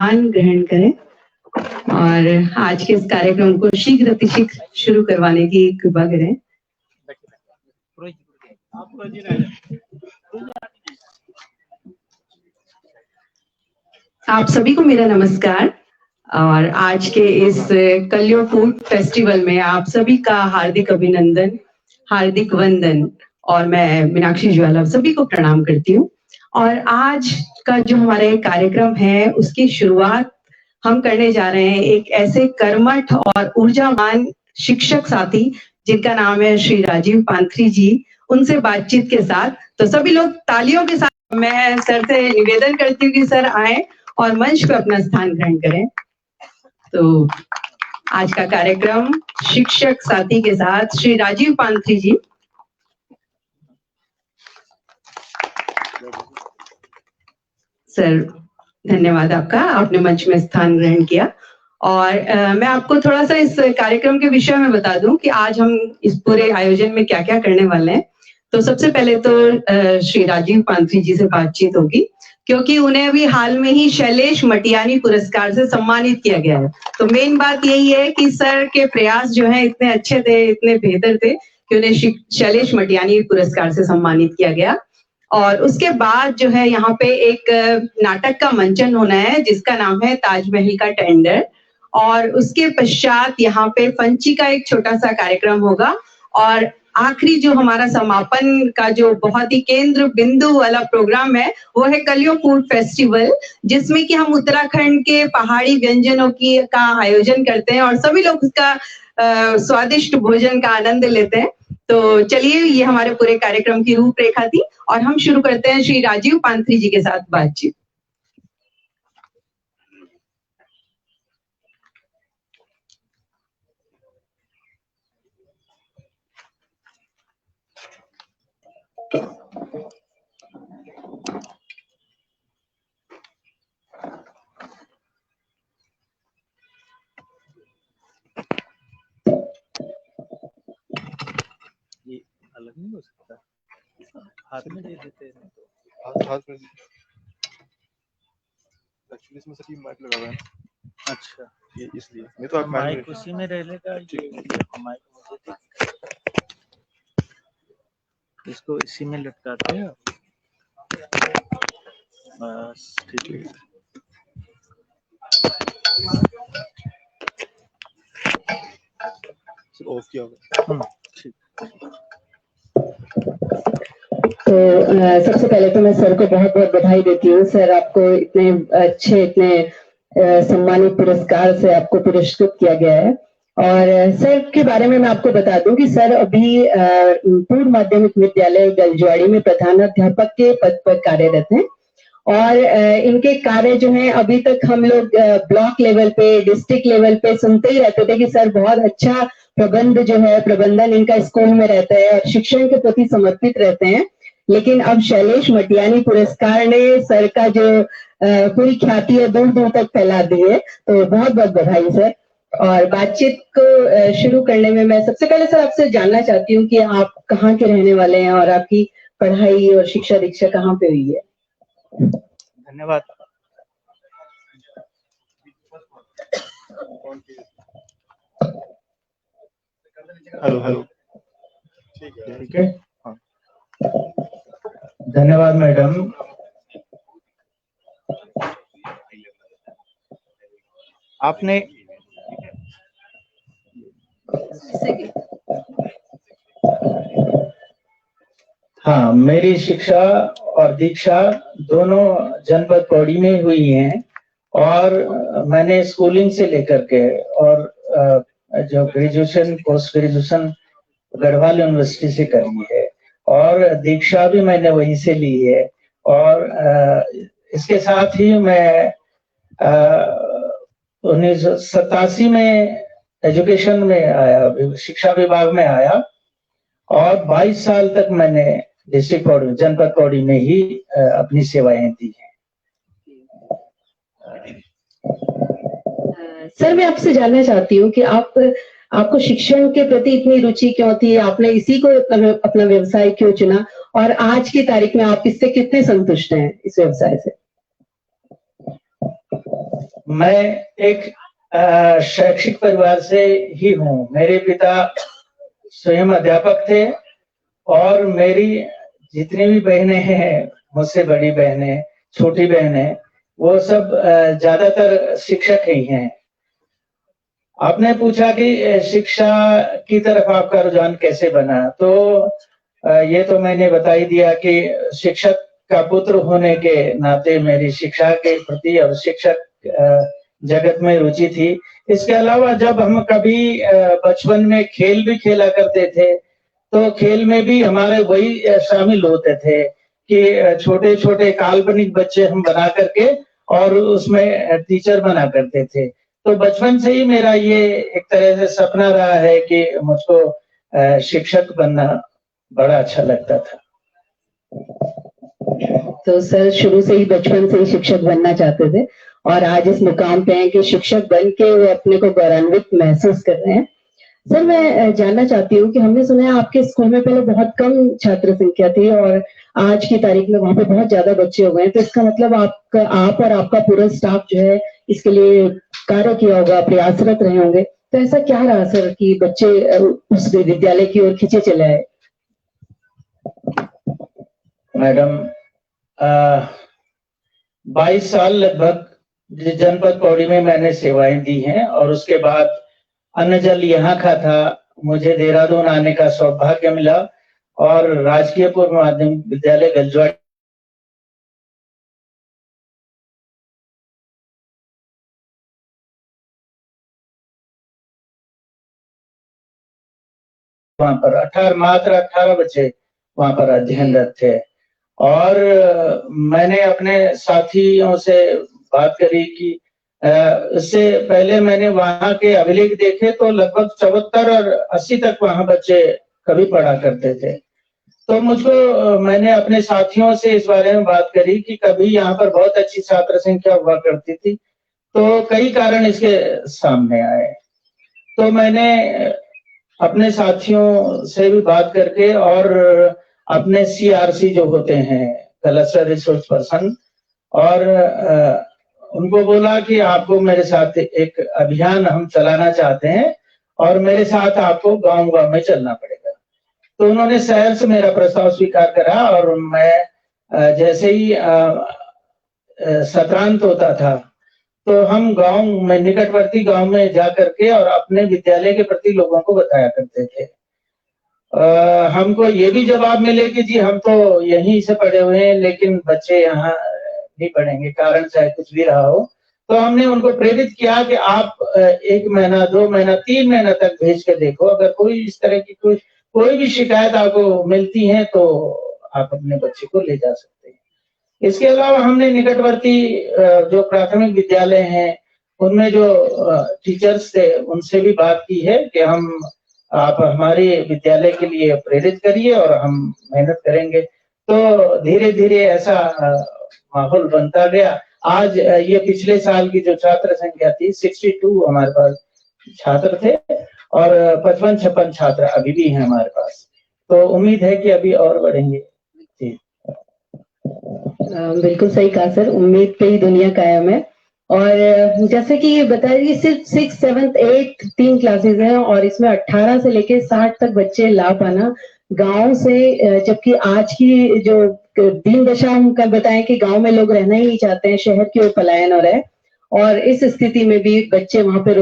स्थान ग्रहण करें और आज के इस कार्यक्रम को शीघ्र अतिशीघ्र शुरू करवाने की कृपा करें। आप सभी को मेरा नमस्कार और आज के इस कलियुग फूड फेस्टिवल में आप सभी का हार्दिक अभिनंदन, हार्दिक वंदन और मैं मीनाक्षी ज्वाला सभी को प्रणाम करती हूँ। और आज का जो हमारा कार्यक्रम है उसकी शुरुआत हम करने जा रहे हैं एक ऐसे कर्मठ और ऊर्जावान शिक्षक साथी जिनका नाम है श्री राजीव पांथरी जी, उनसे बातचीत के साथ। तो सभी लोग तालियों के साथ मैं सर से निवेदन करती हूँ कि सर आए और मंच पर अपना स्थान ग्रहण करें। तो आज का कार्यक्रम शिक्षक साथी के साथ श्री राजीव पांथरी जी। सर धन्यवाद आपका, आपने मंच में स्थान ग्रहण किया। और मैं आपको थोड़ा सा इस कार्यक्रम के विषय में बता दूं कि आज हम इस पूरे आयोजन में क्या क्या करने वाले हैं। तो सबसे पहले तो श्री राजीव पांथरी जी से बातचीत होगी क्योंकि उन्हें अभी हाल में ही शैलेश मटियानी पुरस्कार से सम्मानित किया गया है। तो मेन बात यही है कि सर के प्रयास जो है इतने अच्छे थे, इतने बेहतर थे कि उन्हें शैलेश मटियानी पुरस्कार से सम्मानित किया गया। और उसके बाद जो है यहाँ पे एक नाटक का मंचन होना है जिसका नाम है ताजमहल का टेंडर। और उसके पश्चात यहाँ पे फंची का एक छोटा सा कार्यक्रम होगा और आखिरी जो हमारा समापन का जो बहुत ही केंद्र बिंदु वाला प्रोग्राम है वो है कलियुग फूड फेस्टिवल, जिसमें कि हम उत्तराखंड के पहाड़ी व्यंजनों की का आयोजन करते हैं और सभी लोग उसका स्वादिष्ट भोजन का आनंद लेते हैं। तो चलिए, ये हमारे पूरे कार्यक्रम की रूपरेखा थी और हम शुरू करते हैं श्री राजीव पांथरी जी के साथ बातचीत। ये अलग नहीं हो सकता, हाथ में दे देते हैं तो हाथ में एक्चुअली इसमें सिर्फ माइक लगा हुआ है। अच्छा, ये इसलिए नहीं तो आप माइक उसी में रह लेगा। ये माइक मुझे इसको इसी में लटकाते हैं बस, ठीक है। ऑफ किया होगा। ठीक। तो सबसे पहले तो मैं सर को बहुत बहुत बधाई देती हूँ। सर, आपको इतने अच्छे, इतने सम्मानित पुरस्कार से आपको पुरस्कृत किया गया है। और सर के बारे में मैं आपको बता दूं कि सर अभी पूर्व माध्यमिक विद्यालय गलजवाड़ी में प्रधानाध्यापक के पद पर कार्यरत हैं और इनके कार्य जो हैं अभी तक हम लोग ब्लॉक लेवल पे, डिस्ट्रिक्ट लेवल पे सुनते ही रहते थे कि सर बहुत अच्छा प्रबंध जो है, प्रबंधन इनका स्कूल में रहता है और शिक्षण के प्रति समर्पित रहते हैं। लेकिन अब शैलेश मटियानी पुरस्कार ने सर का जो पूरी ख्याति है दूर दूर तक फैला दी है। तो बहुत बहुत बधाई सर। और बातचीत को शुरू करने में मैं सबसे पहले सर आपसे जानना चाहती हूँ कि आप कहाँ के रहने वाले हैं और आपकी पढ़ाई और शिक्षा दीक्षा कहाँ पे हुई है? धन्यवाद। हेलो हेलो, ठीक है। धन्यवाद मैडम। आपने हाँ, मेरी शिक्षा और दीक्षा दोनों जनपद पौड़ी में हुई हैं और मैंने स्कूलिंग से लेकर के और जो graduation, post graduation Garhwal university से करी है और दीक्षा भी मैंने वहीं से ली है। और इसके साथ ही मैं 1987 में एजुकेशन में आया, शिक्षा विभाग में आया और 22 साल तक मैंने डिस्ट्रिक्ट पौड़ी, जनपद पौड़ी में ही अपनी सेवाएं दी हैं। सर, मैं आपसे जानना चाहती हूँ कि आपको शिक्षण के प्रति इतनी रुचि क्यों थी? आपने इसी को अपना व्यवसाय क्यों चुना और आज की तारीख में आप इससे कितने संतुष्ट हैं, इस व्यवसाय से? मैं एक शैक्षिक परिवार से ही हूँ। मेरे पिता स्वयं अध्यापक थे और मेरी जितनी भी बहनें हैं, मुझसे बड़ी बहनें, छोटी बहनें, वो सब ज्यादातर शिक्षक ही हैं। आपने पूछा कि शिक्षा की तरफ आपका रुझान कैसे बना, तो ये तो मैंने बता ही दिया कि शिक्षक का पुत्र होने के नाते मेरी शिक्षा के प्रति और शिक्षक जगत में रुचि थी। इसके अलावा जब हम कभी बचपन में खेल भी खेला करते थे, तो खेल में भी हमारे वही शामिल होते थे कि छोटे छोटे काल्पनिक बच्चे हम बना करके और उसमें टीचर बना करते थे। तो बचपन से ही मेरा ये एक तरह से सपना रहा है कि मुझको शिक्षक बनना बड़ा अच्छा लगता था। तो सर शुरू से ही बचपन से ही शिक्षक बनना चाहते थे और आज इस मुकाम पे हैं कि शिक्षक बन के वो अपने को गौरवान्वित महसूस कर रहे हैं। सर मैं जानना चाहती हूँ कि हमने सुना है आपके स्कूल में पहले बहुत कम छात्र संख्या थी और आज की तारीख में वहाँ पे बहुत ज्यादा बच्चे हो गए हैं, तो इसका मतलब आप और आपका पूरा स्टाफ जो है इसके लिए कार्य किया होगा, प्रयासरत रहे होंगे। तो ऐसा क्या रहा सर कि बच्चे उस विद्यालय की ओर खींचे चले आए? मैडम 22 साल लगभग जनपद पौड़ी में मैंने सेवाएं दी हैं और उसके बाद अन्न जल यहाँ का था। मुझे देहरादून आने का सौभाग्य मिला और राजकीय पूर्व माध्यमिक विद्यालय गलजवा वहां पर मात्र 18 बच्चे वहां पर अध्ययनरत थे और मैंने अपने साथियों से बात करी कि इससे पहले मैंने वहां के अभिलेख देखे तो लगभग 74 और 80 तक वहां बच्चे कभी पढ़ा करते थे। तो मुझको मैंने अपने साथियों से इस बारे में बात करी कि कभी यहाँ पर बहुत अच्छी छात्र संख्या हुआ करती थी, तो कई कारण इसके सामने आए। तो मैंने अपने साथियों से भी बात करके और अपने CRC जो होते हैं, क्लस्टर रिसोर्स पर्सन, और उनको बोला कि आपको मेरे साथ एक अभियान हम चलाना चाहते हैं और मेरे साथ आपको गांव-गांव में चलना पड़ेगा। तो उन्होंने शहर से मेरा प्रस्ताव स्वीकार करा और मैं जैसे ही सत्रांत होता था तो हम गांव में, निकटवर्ती गांव में जा करके और अपने विद्यालय के प्रति लोगों को बताया करते थे। हमको ये भी जवाब मिले कि जी हम तो यहीं से पढ़े हुए हैं लेकिन बच्चे यहाँ नहीं पढ़ेंगे, कारण चाहे कुछ भी रहा हो। तो हमने उनको प्रेरित किया कि आप 1 महीना, 2 महीना, 3 महीना तक भेज के देखो, अगर कोई इस तरह की कोई भी शिकायत आपको मिलती है तो आप अपने बच्चे को ले जा सकते हैं। इसके अलावा हमने निकटवर्ती जो प्राथमिक विद्यालय हैं उनमें जो टीचर्स थे उनसे भी बात की है कि आप हमारे विद्यालय के लिए प्रेरित करिए और हम मेहनत करेंगे। तो धीरे धीरे ऐसा माहौल बनता गया। आज ये पिछले साल की जो छात्र संख्या थी 62 हमारे पास छात्र थे और 55-56 छात्र अभी भी हैं हमारे पास। तो उम्मीद है कि अभी और बढ़ेंगे। जी बिल्कुल सही कहा सर, उम्मीद पे ही दुनिया कायम है। और जैसे कि ये बताइए सिर्फ 6, 7, 8 3 क्लासेस हैं और इसमें 18 से लेके 60 तक बच्चे ला पाना गांव से, जबकि आज की जो दिन दशा हम कल बताएं कि गांव में लोग रहना ही नहीं चाहते हैं, शहर की ओर पलायन हो रहा है और इस स्थिति में भी बच्चे वहां पे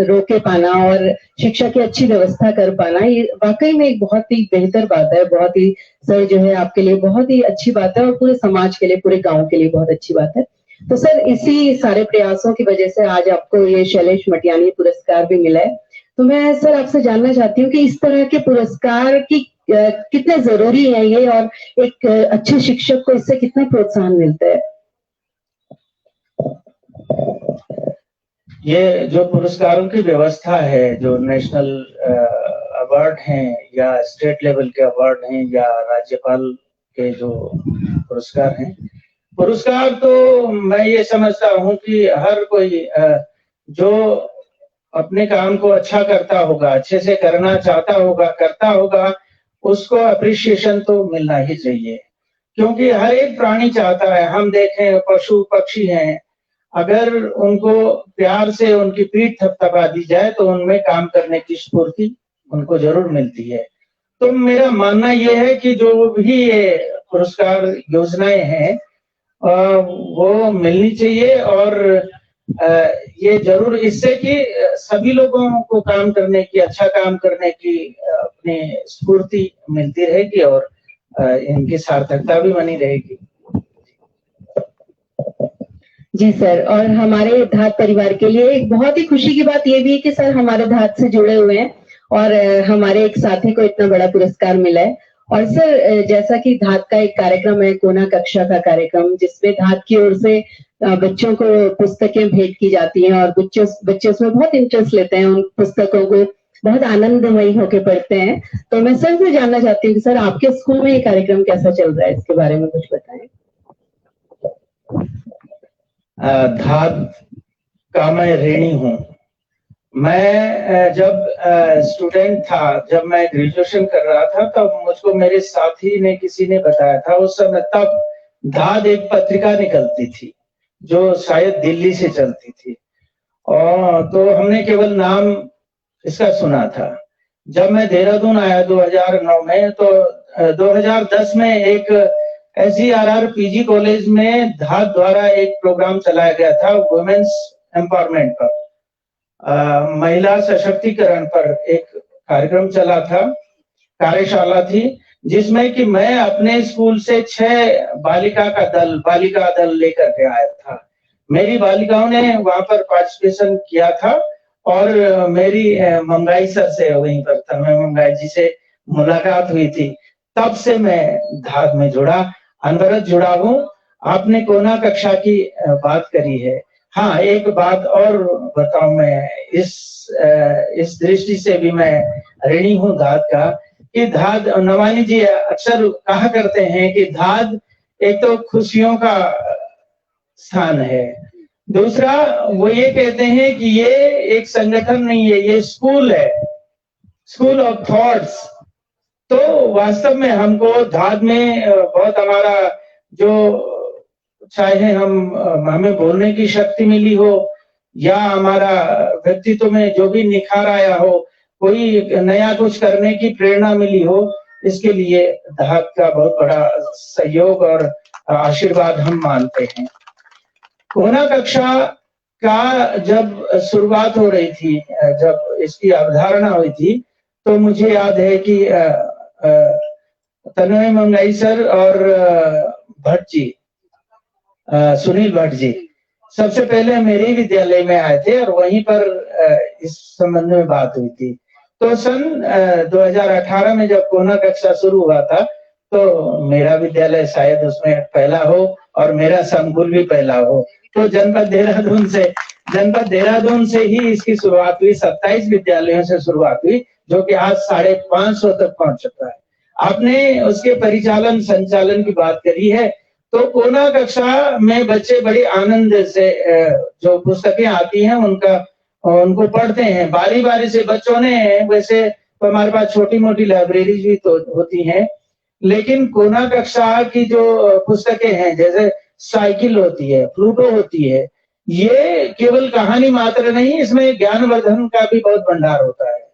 रोके पाना और शिक्षा की अच्छी व्यवस्था कर पाना, ये वाकई में एक बहुत ही बेहतर बात है, बहुत ही सर जो है आपके लिए बहुत ही अच्छी बात है और पूरे समाज के लिए, पूरे गांव के लिए बहुत अच्छी बात है। तो सर इसी सारे प्रयासों की वजह से आज आपको ये शैलेश मटियानी पुरस्कार भी मिला है। तो मैं सर आपसे जानना चाहती हूँ कि इस तरह के पुरस्कार की कितने जरूरी है ये और एक अच्छे शिक्षक को इससे कितना प्रोत्साहन मिलता है? ये जो पुरस्कारों की व्यवस्था है, जो नेशनल अवार्ड हैं या स्टेट लेवल के अवार्ड हैं या राज्यपाल के जो पुरस्कार हैं, पुरस्कार तो मैं ये समझता हूँ कि हर कोई जो अपने काम को अच्छा करता होगा, अच्छे से करना चाहता होगा, करता होगा, उसको अप्रिशिएशन तो मिलना ही चाहिए, क्योंकि हर एक प्राणी चाहता है। हम देखें पशु पक्षी हैं, अगर उनको प्यार से उनकी पीठ थपथपा दी जाए तो उनमें काम करने की स्फूर्ति उनको जरूर मिलती है। तो मेरा मानना यह है कि जो भी ये पुरस्कार योजनाएं हैं वो मिलनी चाहिए, और ये जरूर इससे कि सभी लोगों को काम करने की, अच्छा काम करने की अपनी स्फूर्ति मिलती रहेगी और इनकी सार्थकता भी बनी रहेगी। जी सर, और हमारे धात परिवार के लिए एक बहुत ही खुशी की बात ये भी है कि सर हमारे धात से जुड़े हुए हैं और हमारे एक साथी को इतना बड़ा पुरस्कार मिला है। और सर जैसा कि धात का एक कार्यक्रम है, कोना कक्षा का कार्यक्रम, जिसमें धात की ओर से बच्चों को पुस्तकें भेंट की जाती हैं और बच्चे उसमें बहुत इंटरेस्ट लेते हैं, उन पुस्तकों को बहुत आनंदमयी होकर पढ़ते हैं। तो मैं सर से जानना चाहती हूँ कि सर आपके स्कूल में ये कार्यक्रम कैसा चल रहा है, इसके बारे में कुछ बताएं। धात का मैं ऋणी हूँ। मैं जब स्टूडेंट था, जब मैं ग्रेजुएशन कर रहा था, तब मुझको मेरे साथी ने किसी ने बताया था, उस समय तब धात एक पत्रिका निकलती थी जो शायद दिल्ली से चलती थी, और तो हमने केवल नाम इसका सुना था। जब मैं देहरादून आया 2009 में, तो 2010 में एक SGRR PG कॉलेज में धात द्वारा एक प्रोग्राम चलाया गया था वुमेन्स एम्पावरमेंट पर, महिला सशक्तिकरण पर एक कार्यक्रम चला था, कार्यशाला थी, जिसमें कि मैं अपने स्कूल से 6 बालिका दल लेकर के आया था। मेरी बालिकाओं ने वहां पर पार्टिसिपेशन किया था और मेरी मंगाई सर से, वहीं पर था, मैं मंगाई जी से मुलाकात हुई थी। तब से मैं धात में जुड़ा, अनवरत जुड़ा हूँ। आपने कोना कक्षा की बात करी है। हाँ, एक बात और बताऊं, मैं इस दृष्टि से भी मैं ऋणी हूँ धात का, कि धात, नवानी जी अक्सर कहा करते हैं कि धात एक तो खुशियों का स्थान है, दूसरा वो ये कहते हैं कि ये एक संगठन नहीं है, ये स्कूल है, स्कूल ऑफ थॉट्स। तो वास्तव में हमको धात में बहुत हमारा जो, चाहे हमें बोलने की शक्ति मिली हो या हमारा व्यक्तित्व में जो भी निखार आया हो, कोई नया कुछ करने की प्रेरणा मिली हो, इसके लिए धात का बहुत बड़ा सहयोग और आशीर्वाद हम मानते हैं। कोना कक्षा का जब शुरुआत हो रही थी, जब इसकी अवधारणा हुई थी, तो मुझे याद है कि तन्मय मंगाई सर और भट्ट जी, सुनील भट्ट जी सबसे पहले मेरे विद्यालय में आए थे और वहीं पर इस संबंध में बात हुई थी। तो सन 2018 में जब कोना कक्षा शुरू हुआ था, तो मेरा विद्यालय शायद उसमें पहला हो और मेरा संकुल भी पहला हो। तो जनपद देहरादून से ही इसकी शुरुआत हुई, 27 विद्यालयों से शुरुआत हुई, जो कि आज 550 तक पहुंच चुका है। आपने उसके परिचालन संचालन की बात करी है, तो कोना कक्षा में बच्चे बड़ी आनंद से जो पुस्तकें आती हैं उनको पढ़ते हैं, बारी बारी से बच्चों ने, वैसे तो हमारे पास छोटी मोटी लाइब्रेरी भी तो होती हैं, लेकिन कोना कक्षा की जो पुस्तकें हैं, जैसे साइकिल होती है, प्लूटो होती है, ये केवल कहानी मात्र नहीं, इसमें ज्ञानवर्धन का भी बहुत भंडार होता है।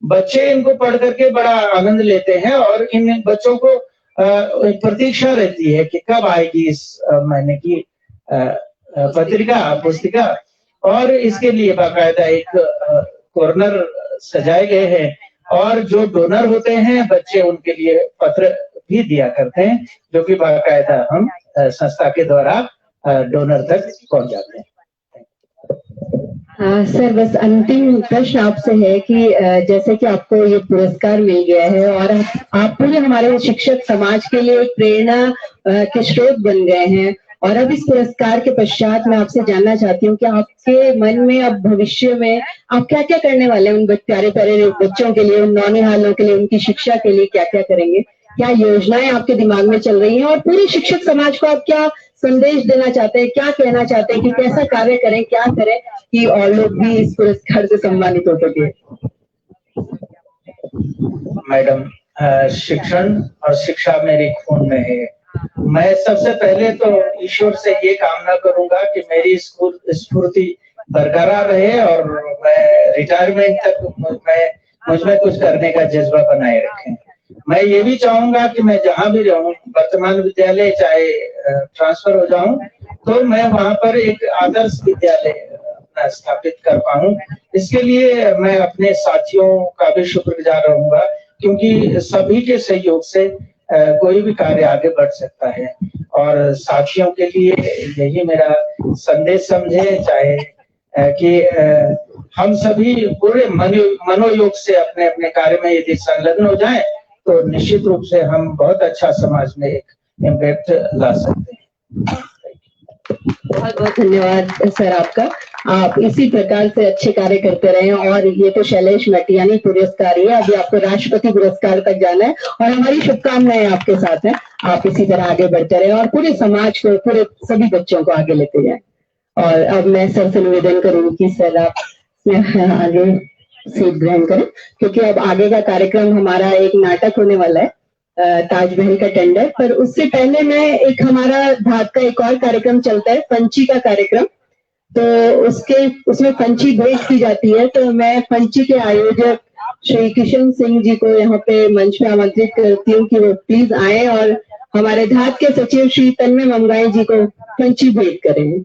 बच्चे इनको पढ़ करके बड़ा आनंद लेते हैं और इन बच्चों को प्रतीक्षा रहती है कि कब आएगी इस महीने की पुस्तिका, और इसके लिए बाकायदा एक कॉर्नर सजाए गए हैं, और जो डोनर होते हैं बच्चे, उनके लिए पत्र भी दिया करते हैं, जो कि बाकायदा हम संस्था के द्वारा डोनर तक पहुंच जाते हैं। हाँ सर, बस अंतिम प्रश्न आपसे है कि जैसे कि आपको ये पुरस्कार मिल गया है और आप पूरे हमारे शिक्षक समाज के लिए एक प्रेरणा के स्रोत बन गए हैं, और अब इस पुरस्कार के पश्चात मैं आपसे जानना चाहती हूँ कि आपके मन में अब भविष्य में आप क्या क्या करने वाले हैं, उन प्यारे प्यारे बच्चों के लिए, उन नौनिहालों के लिए, उनकी शिक्षा के लिए क्या क्या करेंगे, क्या योजनाएं आपके दिमाग में चल रही हैं, और पूरे शिक्षक समाज को आप क्या संदेश देना चाहते हैं, क्या कहना चाहते हैं कि कैसा कार्य करें, क्या करें कि और लोग भी इस पुरस्कार से सम्मानित हो सके। मैडम, शिक्षण और शिक्षा मेरे खून में है, मैं सबसे पहले तो ईश्वर से ये कामना करूंगा कि मेरी स्फूर्ति बरकरार रहे और मैं रिटायरमेंट तक मुझ में कुछ करने का जज्बा बनाए रखें। मैं ये भी चाहूंगा कि मैं जहां भी रहूं, वर्तमान विद्यालय चाहे ट्रांसफर हो जाऊं, तो मैं वहां पर एक आदर्श विद्यालय अपना स्थापित कर पाऊं। इसके लिए मैं अपने साथियों का भी शुक्रगुजार रहूंगा, क्योंकि सभी के सहयोग से कोई भी कार्य आगे बढ़ सकता है। और साथियों के लिए यही मेरा संदेश समझे, चाहे कि हम सभी पूरे मनोयोग से अपने अपने कार्य में यदि संलग्न हो जाएं, तो निश्चित रूप से हम बहुत अच्छा समाज में एक इम्पैक्ट ला सकते हैं। बहुत बहुत धन्यवाद सर आपका। आप इसी प्रकार से अच्छे कार्य करते रहें। और ये तो शैलेश मटियानी पुरस्कार है, अभी आपको राष्ट्रपति पुरस्कार तक जाना है और हमारी शुभकामनाएं आपके साथ हैं। आप इसी तरह आगे बढ़ते रहें और पूरे समाज को, पूरे सभी बच्चों को आगे लेते जाएं। और अब मैं सर से निवेदन करूंगी कि सर आप आगे सीट ग्रहण करें, क्योंकि अब आगे का कार्यक्रम हमारा एक नाटक होने वाला है, ताजमहल का टेंडर। पर उससे पहले मैं एक हमारा धात का एक और कार्यक्रम चलता है, पंची का कार्यक्रम। तो उसमें पंची भेंट की जाती है। तो मैं पंची के आयोजक श्री किशन सिंह जी को यहाँ पे मंच में आमंत्रित करती हूँ कि वो प्लीज आए और हमारे धात के सचिव श्री तन्मय मंगाई जी को पंची भेंट करें।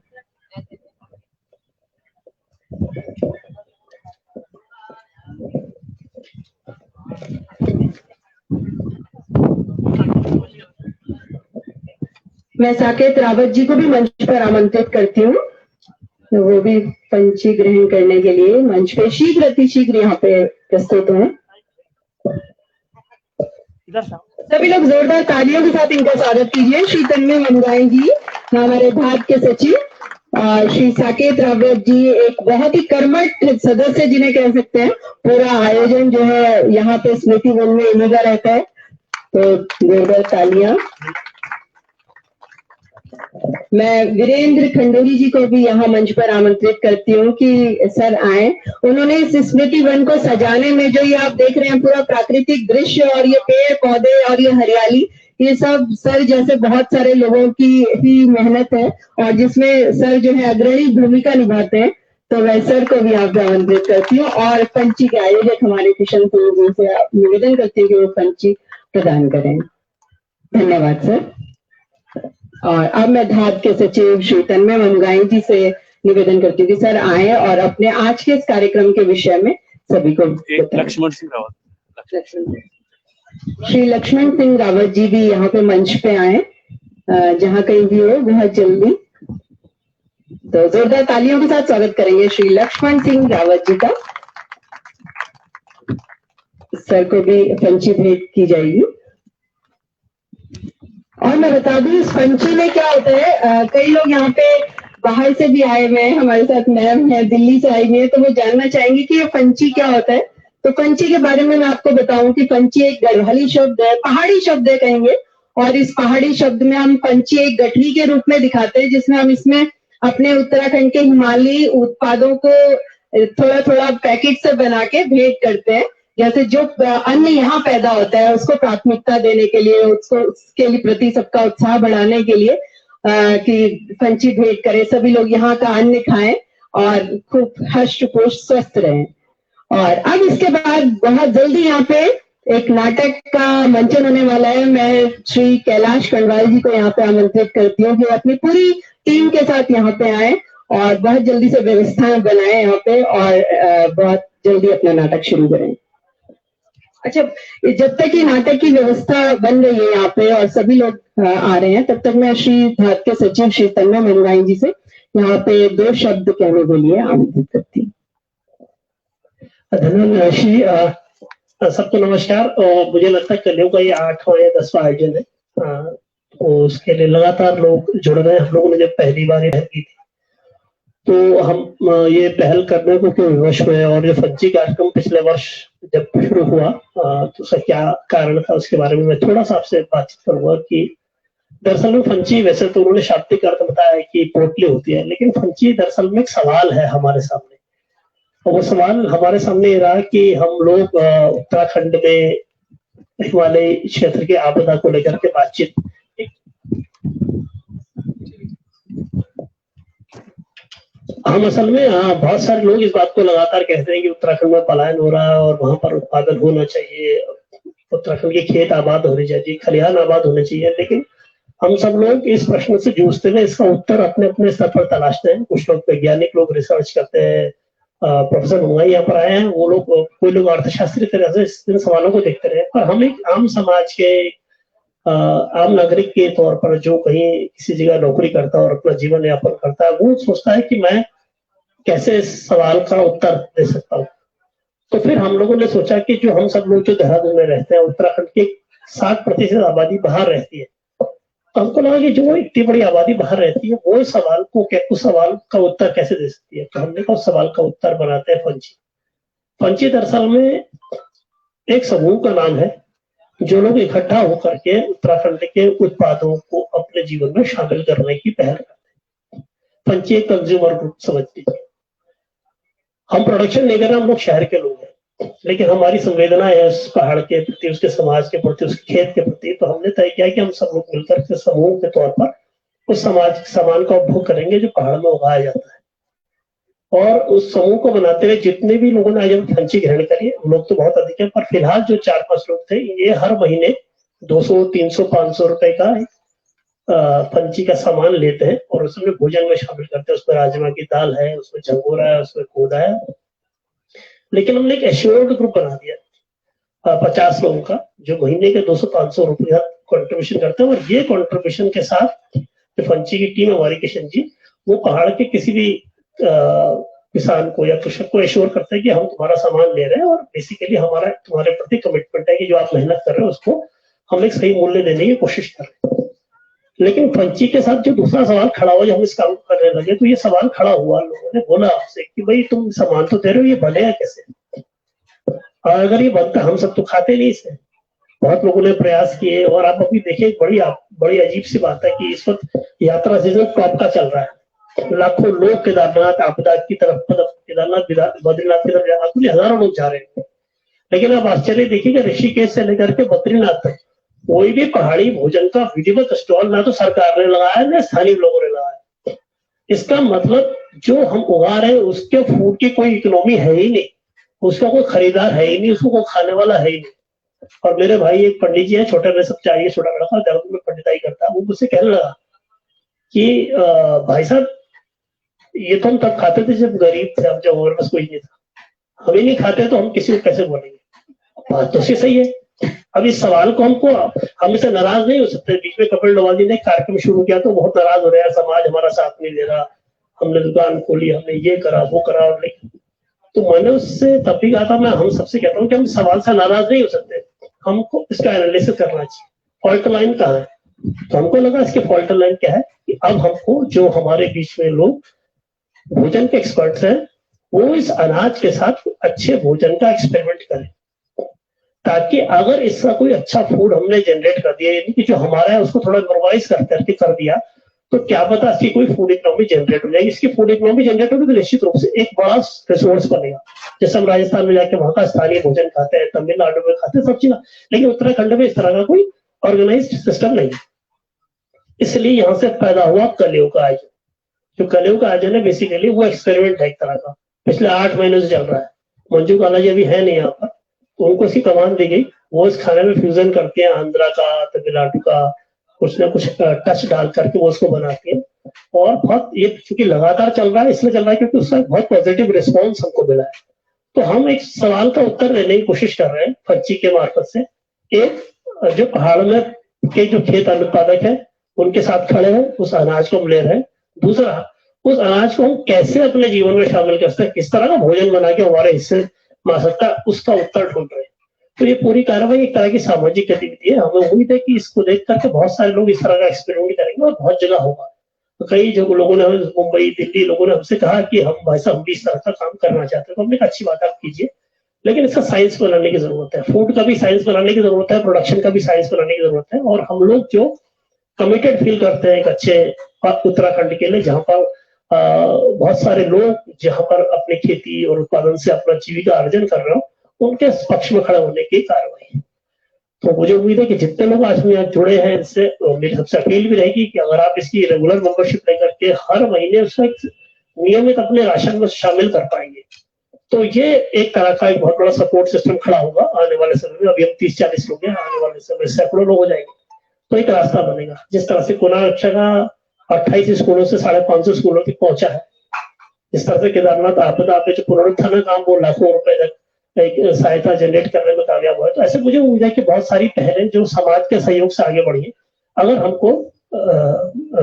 मैं साकेत रावत जी को भी मंच पर आमंत्रित करती हूँ, तो वो भी पंची ग्रहण करने के लिए मंच पे शीघ्र अतिशीघ्र यहाँ पे प्रस्तुत हैं। सभी लोग जोरदार तालियों के साथ इनका स्वागत कीजिए। श्री तन्मय मंगाई जी हमारे भाग के सचिव, श्री साकेत रावत जी एक बहुत ही कर्मठ सदस्य जिन्हें कह सकते हैं। पूरा आयोजन जो है यहाँ पे स्मृति वन में इन्हीं का रहता है, तो जोरदार तालियां। मैं वीरेंद्र खंडूरी जी को भी यहाँ मंच पर आमंत्रित करती हूँ कि सर आए। उन्होंने इस स्मृति वन को सजाने में, जो ये आप देख रहे हैं पूरा प्राकृतिक दृश्य और ये पेड़ पौधे और ये हरियाली, ये सब सर जैसे बहुत सारे लोगों की ही मेहनत है और जिसमें सर जो है अग्रणी भूमिका निभाते हैं। तो मैं सर को भी आप आमंत्रित करती हूँ और पंची के आयोजक हमारे किशन सिंह जी से निवेदन करती हूँ कि वो पंची प्रदान करें। धन्यवाद सर। और अब मैं धात के सचिव श्री तन्मय मंगाई जी से निवेदन करती हूँ कि सर आए और अपने आज के इस कार्यक्रम के विषय में सभी को लक्ष्मण सिंह रावत, श्री लक्ष्मण सिंह रावत जी भी यहाँ पे मंच पे आए, जहाँ कहीं भी हो बहुत जल्दी। तो जोरदार तालियों के साथ स्वागत करेंगे श्री लक्ष्मण सिंह रावत जी का। सर को भी पंची भेंट की जाएगी। और मैं बता दूं इस पंची में क्या होता है, कई लोग यहाँ पे बाहर से भी आए हुए हैं, हमारे साथ मैम है दिल्ली से आई हुई है, तो वो जानना चाहेंगे कि ये पंची क्या होता है। तो पंची के बारे में मैं आपको बताऊं कि पंची एक गढ़वाली शब्द है, पहाड़ी शब्द है कहेंगे। और इस पहाड़ी शब्द में हम पंची एक गठरी के रूप में दिखाते हैं, जिसमें हम इसमें अपने उत्तराखंड के हिमालयी उत्पादों को थोड़ा थोड़ा पैकेट से बना के भेंट करते हैं। जैसे जो अन्न यहाँ पैदा होता है उसको प्राथमिकता देने के लिए, उसके लिए प्रति सबका उत्साह बढ़ाने के लिए कि पंची भेंट करें, सभी लोग यहाँ का अन्न खाएं और खूब हष्ट पुष्ट स्वस्थ रहें। और अब इसके बाद बहुत जल्दी यहाँ पे एक नाटक का मंचन होने वाला है। मैं श्री कैलाश कंडवाल जी को यहाँ पे आमंत्रित करती हूँ कि अपनी पूरी टीम के साथ यहाँ पे आए और बहुत जल्दी से व्यवस्थाएं बनाए यहाँ पे और बहुत जल्दी अपना नाटक शुरू करें। अच्छा, जब तक ये नाटक की व्यवस्था बन रही है यहाँ पे और सभी लोग आ रहे हैं, तब तक मैं श्री धात के सचिव श्री तन्मय मंगाई जी से यहाँ पे 2 शब्द कहने के लिए आमंत्रित करती हूँ। धन्यवाद श्री। सबको नमस्कार। और मुझे लगता है कलियों का ये 8वां या 10वां आयोजन है, तो उसके लिए लगातार लोग जुड़ रहे हैं। हम लोगों ने जब पहली बार ये पहल की थी तो हम ये पहल करने को क्यों विवश हुए, और जो फंची कार्यक्रम पिछले वर्ष जब शुरू हुआ तो उसका क्या कारण था उसके बारे में मैं थोड़ा सा आपसे बातचीत करूंगा। कि दरअसल में फंची, वैसे तो उन्होंने शाब्दिक अर्थ बताया कि पोटली होती है, लेकिन फंची दरअसल में एक सवाल है हमारे सामने। और वो सवाल हमारे सामने ये रहा कि हम लोग उत्तराखंड में हिमालय क्षेत्र के आपदा को लेकर के बातचीत हम असल में बहुत सारे लोग इस बात को लगातार कहते हैं कि उत्तराखंड में पलायन हो रहा है और वहां पर उत्पादन होना चाहिए, उत्तराखंड के खेत आबाद होने चाहिए, खलिहान आबाद होने चाहिए, लेकिन हम सब लोग इस प्रश्न से जूझते हुए इसका उत्तर अपने अपने स्तर पर तलाशते हैं। कुछ लोग वैज्ञानिक लोग रिसर्च करते हैं, प्रोफेसर मुंगाई यहाँ पर आए हैं, वो लोग कोई लोग अर्थशास्त्री तरह से इन सवालों को देखते रहे, पर हम एक आम समाज के आम नागरिक के तौर पर जो कहीं किसी जगह नौकरी करता है और अपना जीवन यापन करता है, वो सोचता है कि मैं कैसे इस सवाल का उत्तर दे सकता हूँ। तो फिर हम लोगों ने सोचा कि जो हम सब लोग जो देहरादून में रहते हैं, उत्तराखंड की 60% आबादी बाहर रहती है, तो हमको लगा कि जो इतनी बड़ी आबादी बाहर रहती है वो इस सवाल को उस सवाल का उत्तर कैसे दे सकती है। तो हमने कहा उस सवाल का उत्तर बनाते हैं फंची। फंची दरअसल में एक समूह का नाम है जो लोग इकट्ठा होकर के उत्तराखंड के उत्पादों को अपने जीवन में शामिल करने की पहल करते हैं। फंची एक कंज्यूमर ग्रुप समझ लीजिए। हम प्रोडक्शन नहीं कर रहे, हम लोग शहर के लोग हैं, लेकिन हमारी संवेदना है उस पहाड़ के प्रति, उसके समाज के प्रति, उसके खेत के प्रति। तो हमने तय किया कि हम सब लोग मिलकर के समूह के तौर पर उस समाज सामान का उपभोग करेंगे जो पहाड़ में उगाया जाता है। और उस समूह को बनाते हुए जितने भी लोगों ने आज फंची ग्रहण करी, लोग तो बहुत अधिक है, पर फिलहाल जो 4-5 लोग थे, ये हर महीने 200, 300, 500 रुपए का फंची का सामान लेते हैं और उसमें भोजन में शामिल करते हैं। उसमें राजमा की दाल है, उसमें झंगोरा है, उसमें कोदा है। लेकिन हमने एक एश्योर्ड ग्रुप बना दिया 50 लोगों का, जो महीने के 200-500 रुपया कंट्रीब्यूशन करते हैं। और ये कंट्रीब्यूशन के साथ जो फंची की टीम हमारी किशन जी, वो पहाड़ के किसी भी किसान को या कृषक को एश्योर करते हैं कि हम तुम्हारा सामान ले रहे हैं और बेसिकली हमारा तुम्हारे प्रति कमिटमेंट है कि जो आप मेहनत कर रहे हो उसको हम एक सही मूल्य देने की कोशिश कर रहे हैं। लेकिन फंची के साथ जो दूसरा सवाल खड़ा हुआ, जब हम इस काम करने लगे तो ये सवाल खड़ा हुआ, लोगों ने बोला आपसे कि भाई तुम सामान तो दे रहे हो, ये बनेगा कैसे? और अगर ये बनता, हम सब तो खाते नहीं इसे। बहुत लोगों ने प्रयास किए और आप अभी देखिए बड़ी अजीब सी बात है कि इस वक्त यात्रा सीजन टॉप का चल रहा है। लाखों लोग केदारनाथ आपदा की तरफ, केदारनाथ बद्रीनाथ की तरफ अपने हजारों लोग जा रहे हैं। लेकिन आप आश्चर्य देखिएगा, ऋषिकेश से लेकर के बद्रीनाथ तक कोई भी पहाड़ी भोजन का विधिवत स्टॉल ना तो सरकार ने लगाया ना स्थानीय लोगों ने लगाया। इसका मतलब जो हम उगा रहे हैं उसके फूड की कोई इकोनॉमी है ही नहीं, उसका कोई खरीदार है ही नहीं, उसको कोई खाने वाला है ही नहीं। और मेरे भाई एक पंडित जी है, छोटे में सब चाहिए, छोटा लड़का देहरादून में पंडिताई करता है, वो मुझसे कहने लगा कि भाई साहब ये तो हम तब खाते थे जब गरीब थे, अब जब हमारे पास कोई नहीं था, हम ही नहीं खाते तो हम किसी को कैसे बोलेंगे? बात तो सही है। अब इस सवाल को हम इससे नाराज नहीं हो सकते। बीच में कपिल डोवाल जी ने कार्यक्रम शुरू किया तो बहुत नाराज हो रहे हैं, समाज हमारा साथ नहीं दे रहा, हमने दुकान खोली, हमने ये करा वो करा। तो मैंने उससे तब भी कहा था, मैं हम सबसे कहता हूँ कि हम सवाल से नाराज नहीं हो सकते, हमको इसका एनालिसिस करना चाहिए, फॉल्ट लाइन कहाँ है। तो हमको लगा इसके फॉल्ट लाइन क्या है कि अब हमको जो हमारे बीच में लोग भोजन के एक्सपर्ट्स हैं, वो इस अनाज के साथ अच्छे भोजन का एक्सपेरिमेंट करें, ताकि अगर इसका कोई अच्छा फूड हमने जनरेट कर दिया, यानी कि जो हमारा है उसको थोड़ा नॉर्मलाइज करके कर दिया, तो क्या पता इसकी कोई फूड इकोनॉमी जनरेट हो जाएगी। इसकी फूड इकोनॉमी जनरेट होगी तो निश्चित रूप से एक बड़ा रिसोर्स बनेगा। जैसे हम राजस्थान में जाके वहां का स्थानीय भोजन खाते हैं, तमिलनाडु में खाते हैं, सब चीज, लेकिन उत्तराखंड में इस तरह का कोई ऑर्गेनाइज्ड सिस्टम नहीं है। इसलिए यहाँ से पैदा हुआ कलयुग का आयोजन। जो कलयुग का आयोजन है बेसिकली वो एक्सपेरिमेंट है एक तरह का, पिछले 8 महीने से चल रहा है। मंजू काला जी अभी है नहीं यहाँ पर, तो उनको इसकी कमान दी गई, वो इस खाने में फ्यूजन करते हैं आंध्रा का, तमिलनाडु का, कुछ ना कुछ टच डाल करके वो उसको बनाती है। और बहुत ये चूंकि लगातार चल रहा है, इसलिए चल रहा है क्योंकि उसका बहुत पॉजिटिव रिस्पॉन्स हमको मिला है। तो हम एक सवाल का उत्तर देने की कोशिश कर रहे हैं फंची के मार्फत से। एक, जो पहाड़ में के जो खेत अनुत्पादक है उनके साथ खड़े हैं, उस अनाज को हम ले रहे हैं। दूसरा, उस अनाज को हम कैसे अपने जीवन में शामिल कर सकते हैं, किस तरह का भोजन बना के हमारे हिस्से में आ सकता है, उसका उत्तर ढूंढ रहे हैं। तो ये पूरी कार्रवाई एक तरह की सामाजिक गतिविधि है। हमें उम्मीद है कि इसको देख करके बहुत सारे लोग इस तरह का एक्सपेरिमेंट करेंगे और बहुत जगह होगा। तो कई जगह लोगों ने, मुंबई, दिल्ली, लोगों ने हमसे कहा कि हम भाई साहब हम भी इस तरह का काम करना चाहते हैं। तो हमने कहा अच्छी बात आप कीजिए, लेकिन इसका साइंस बनाने की जरूरत है, फूड का भी साइंस बनाने की जरूरत है, प्रोडक्शन का भी साइंस बनाने की जरूरत है। और हम लोग जो कमिटेड फील करते हैं एक अच्छे उत्तराखंड के लिए, जहाँ पर बहुत सारे लोग जहाँ पर अपनी खेती और उत्पादन से अपना जीविका अर्जन कर रहे हो, उनके पक्ष में खड़े होने की कार्रवाई है। तो मुझे उम्मीद है कि जितने लोग आज में यहाँ जुड़े हैं, इससे मेरी सबसे अपील भी रहेगी कि अगर आप इसकी रेगुलर मेंबरशिप लेकर के हर महीने उसका नियमित अपने राशन में शामिल कर पाएंगे। तो ये एक तरह का एक बहुत बड़ा सपोर्ट सिस्टम खड़ा होगा आने वाले समय में। अभी हम 30-40 लोग हैं, आने वाले समय सैकड़ों लोग हो जाएंगे, तो एक रास्ता बनेगा। जिस तरह से कोरोना रक्षा का 28 स्कूलों से 550 स्कूलों तक पहुंचा है, इस तरह से केदारनाथ आपदा पे जो पुनरुत्थान काम वो लाखों रुपए तक एक सहायता जनरेट करने में कामयाब हुआ है। तो ऐसे मुझे उम्मीद है कि बहुत सारी पहलें जो समाज के सहयोग से आगे बढ़ी है, अगर हमको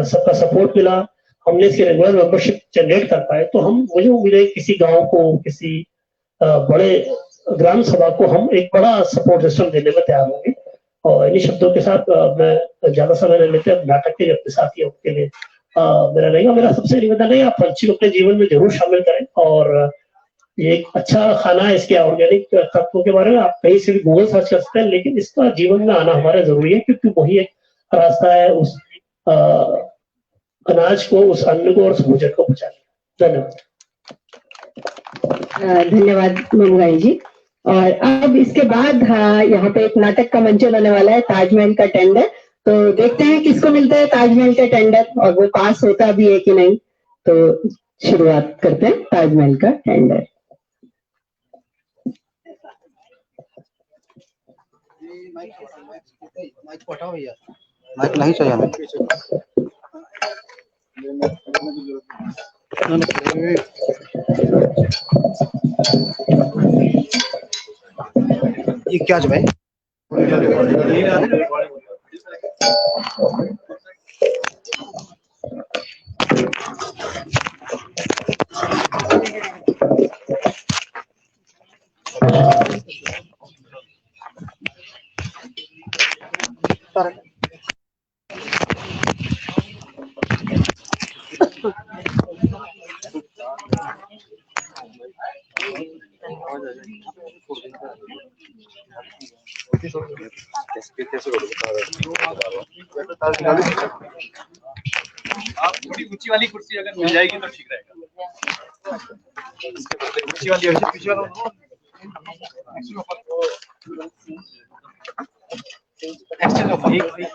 सबका सपोर्ट मिला, हमने इसकी रेगुलर मेंबरशिप जनरेट कर पाए, तो हम मुझे उम्मीद है किसी गांव को, किसी बड़े ग्राम सभा को हम एक बड़ा सपोर्ट सिस्टम देने में तैयार होंगे। और इन्हीं शब्दों के साथ मैं ज्यादा समय नहीं लेते, नाटक के अपने साथियों के लिए मेरा रहेगा। मेरा सबसे निवेदन है आप पंछी को अपने जीवन में जरूर शामिल करें। और ये एक अच्छा खाना है, इसके ऑर्गेनिक तत्वों के बारे में आप कहीं से भी गूगल सर्च कर सकते हैं, लेकिन इसका जीवन में आना हमारा जरूरी है, क्योंकि वही एक रास्ता है उस अनाज को, उस अन्न को और उस भोजन को बचाने। धन्यवाद। धन्यवाद ममुगाई जी। और अब इसके बाद यहाँ पे एक नाटक का मंचन होने वाला है, ताजमहल का टेंडर। तो देखते हैं किसको मिलता है ताजमहल का टेंडर और वो पास होता भी है कि नहीं। तो शुरुआत करते हैं ताजमहल का टेंडर। माइक हटाओ भैया, माइक नहीं चाहिए हमें। ये क्या है भाई? आप थोड़ी ऊंची वाली कुर्सी अगर मिल जाएगी तो ठीक रहेगा। ऊंची वाली पीछे वाला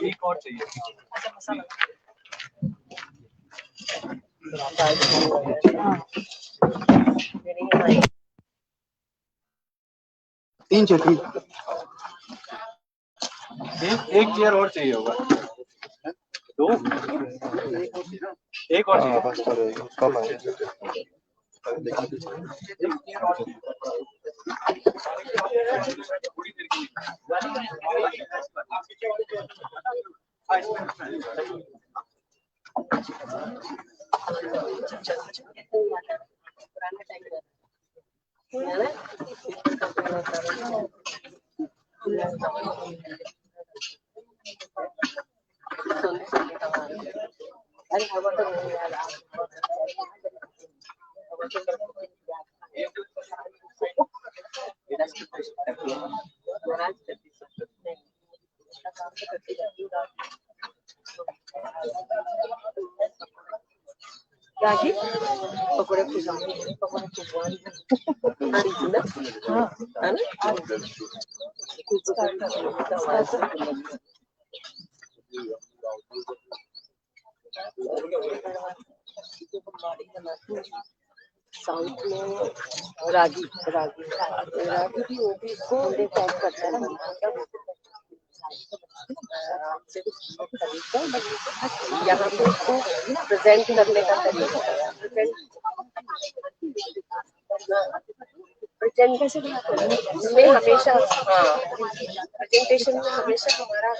एक और चाहिए। तीन चाहिए। एक चेयर और चाहिए होगा। दो एक और चाहिए। बस चलेगा, कम है। पकौड़े साउथ में रागी रागी रागी भी वो भी इसको टाइप करता है यहाँ पे इसको प्रेजेंट करने का तरीका प्रेजेंट कैसे में हमेशा प्रेजेंटेशन में हमेशा हमारा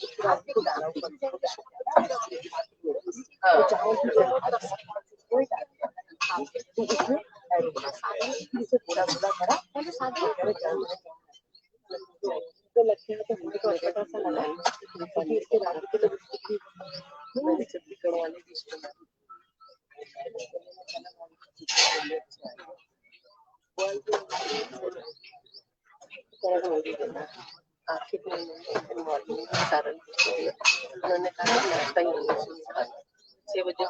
इसको डाला पूरा पूरा करा तो लगता है कि हमको अच्छा सा लगा क्योंकि इसके रात के लोग मेरी छत्तीसगढ़ वाले डिश आखिर में सारण उन्होंने कहा नाश्ता ही 6 बजे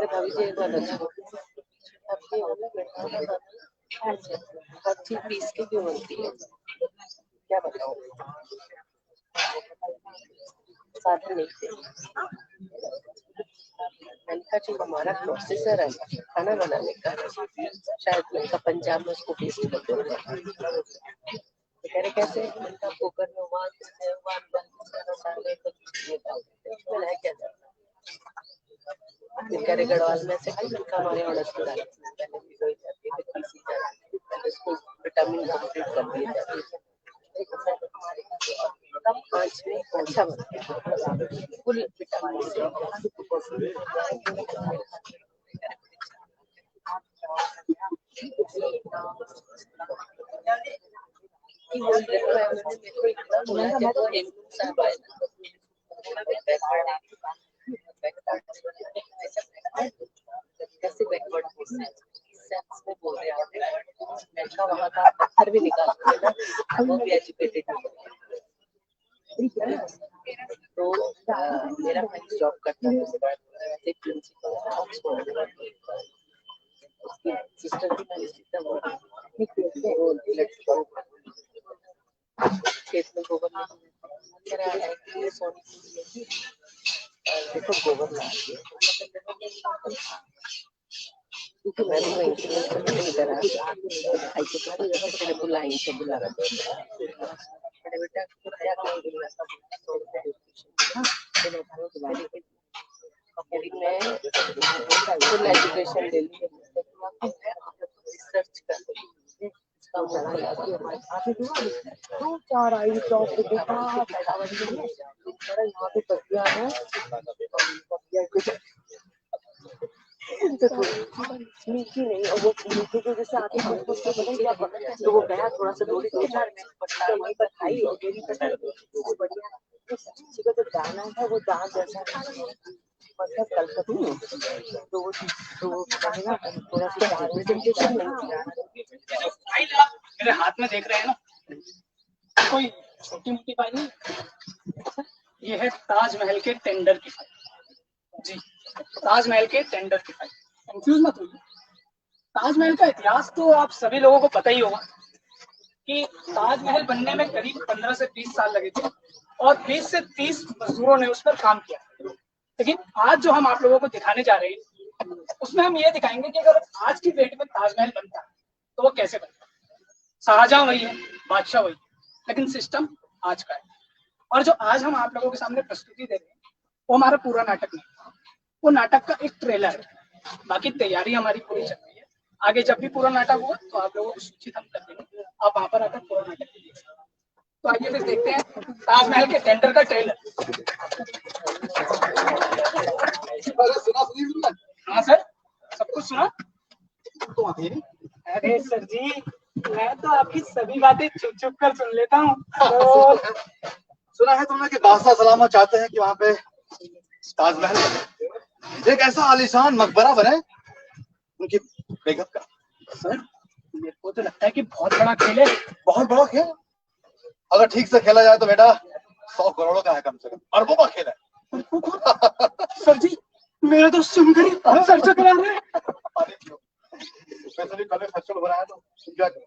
भाभी जी हर चीज पीस के क्यों बनती है क्या बताओ साधन नहीं थे। मैंने कहा जो हमारा प्रोसेसर है खाना बनाने का, शायद मैंने कहा पंजाब में उसको टेस्ट कर दूंगा। कह रहे कैसे? उनका कुकर में उसमें है क्या जाता। कह रहे गढ़वाल में से हमारे ऑर्डर से डाला उसको विटामिन कंप्लीट कर दिए जाते हैं। कम आंच में अच्छा बनता है फुल विटामिन से। कैसे बैकवर्ड में बोल रहे हैं वहाँ का पत्थर भी निकाल देना, वो भी एजुकेटेड है। तो मेरा भाई जॉब करता है प्रिंसिपल ऑक्सफोर्ड, उसकी सिस्टर भी खेत में गोबर देखो गोबर ला मैं तो इधर भाई के साथ तेरे बुलाई से बुला रहा बड़े बेटा मैं फुल एजुकेशन ले ली, रिसर्च कर दो चार आई जॉब यहाँ पे पतिया है मीठी नहीं, और वो मीठी के जैसे आते हैं तो वो गया थोड़ा सा दूरी 2-4 मिनट वहीं पर खाई और मेरी बढ़िया सब्जी का जो दाना है वो दाल जैसा मतलब कलकत्ती तो ना थोड़ा सा प्रेजेंटेशन नहीं किया। मेरे हाथ में देख रहे हैं ना, कोई छोटी मोटी फाइल नहीं, ये है ताजमहल के टेंडर की फाइल जी, ताजमहल के टेंडर की फाइल। कंफ्यूज मत होइए, ताजमहल का इतिहास तो आप सभी लोगों को पता ही होगा कि ताजमहल बनने में करीब 15 से 20 साल लगे थे और 20 से 30 मजदूरों ने उस पर काम किया। लेकिन आज जो हम आप लोगों को दिखाने जा रहे हैं उसमें हम ये दिखाएंगे कि अगर आज की डेट में ताजमहल बनता तो वो कैसे बनता। शाहजहां वही है, बादशाह वही है, लेकिन सिस्टम आज का है। और जो आज हम आप लोगों के सामने प्रस्तुति दे रहे हैं वो हमारा पूरा नाटक नहीं, वो नाटक का एक ट्रेलर है। बाकी तैयारी हमारी पूरी चल रही है। आगे जब भी पूरा नाटक हुआ तो आप लोगों को सूचित हम कर देंगे, आप वहां पर आकर पूरा नाटक देख सकते हैं। तो आइए फिर देखते हैं ताजमहल के टेंडर का ट्रेलर। हाँ सर, सब कुछ सुना? अरे सर जी, मैं तो आपकी सभी बातें चुप चुप कर सुन लेता हूँ। तो सुना है तुमने कि बादशाह सलामत चाहते हैं कि वहाँ पे ताजमहल बने, एक ऐसा आलीशान मकबरा बने उनकी बेगम का। सर मेरे को तो लगता है कि बहुत बड़ा खेल है। बहुत बड़ा खेल, अगर ठीक से खेला जाए तो बेटा 100 करोड़ों का है, कम से कम अरबों का खेल है। सर जी मेरा तो सुनकर ही सर चकरा रहे हैं। वैसे भी कल फेस्टिवल बनाया तो एंजॉय करो।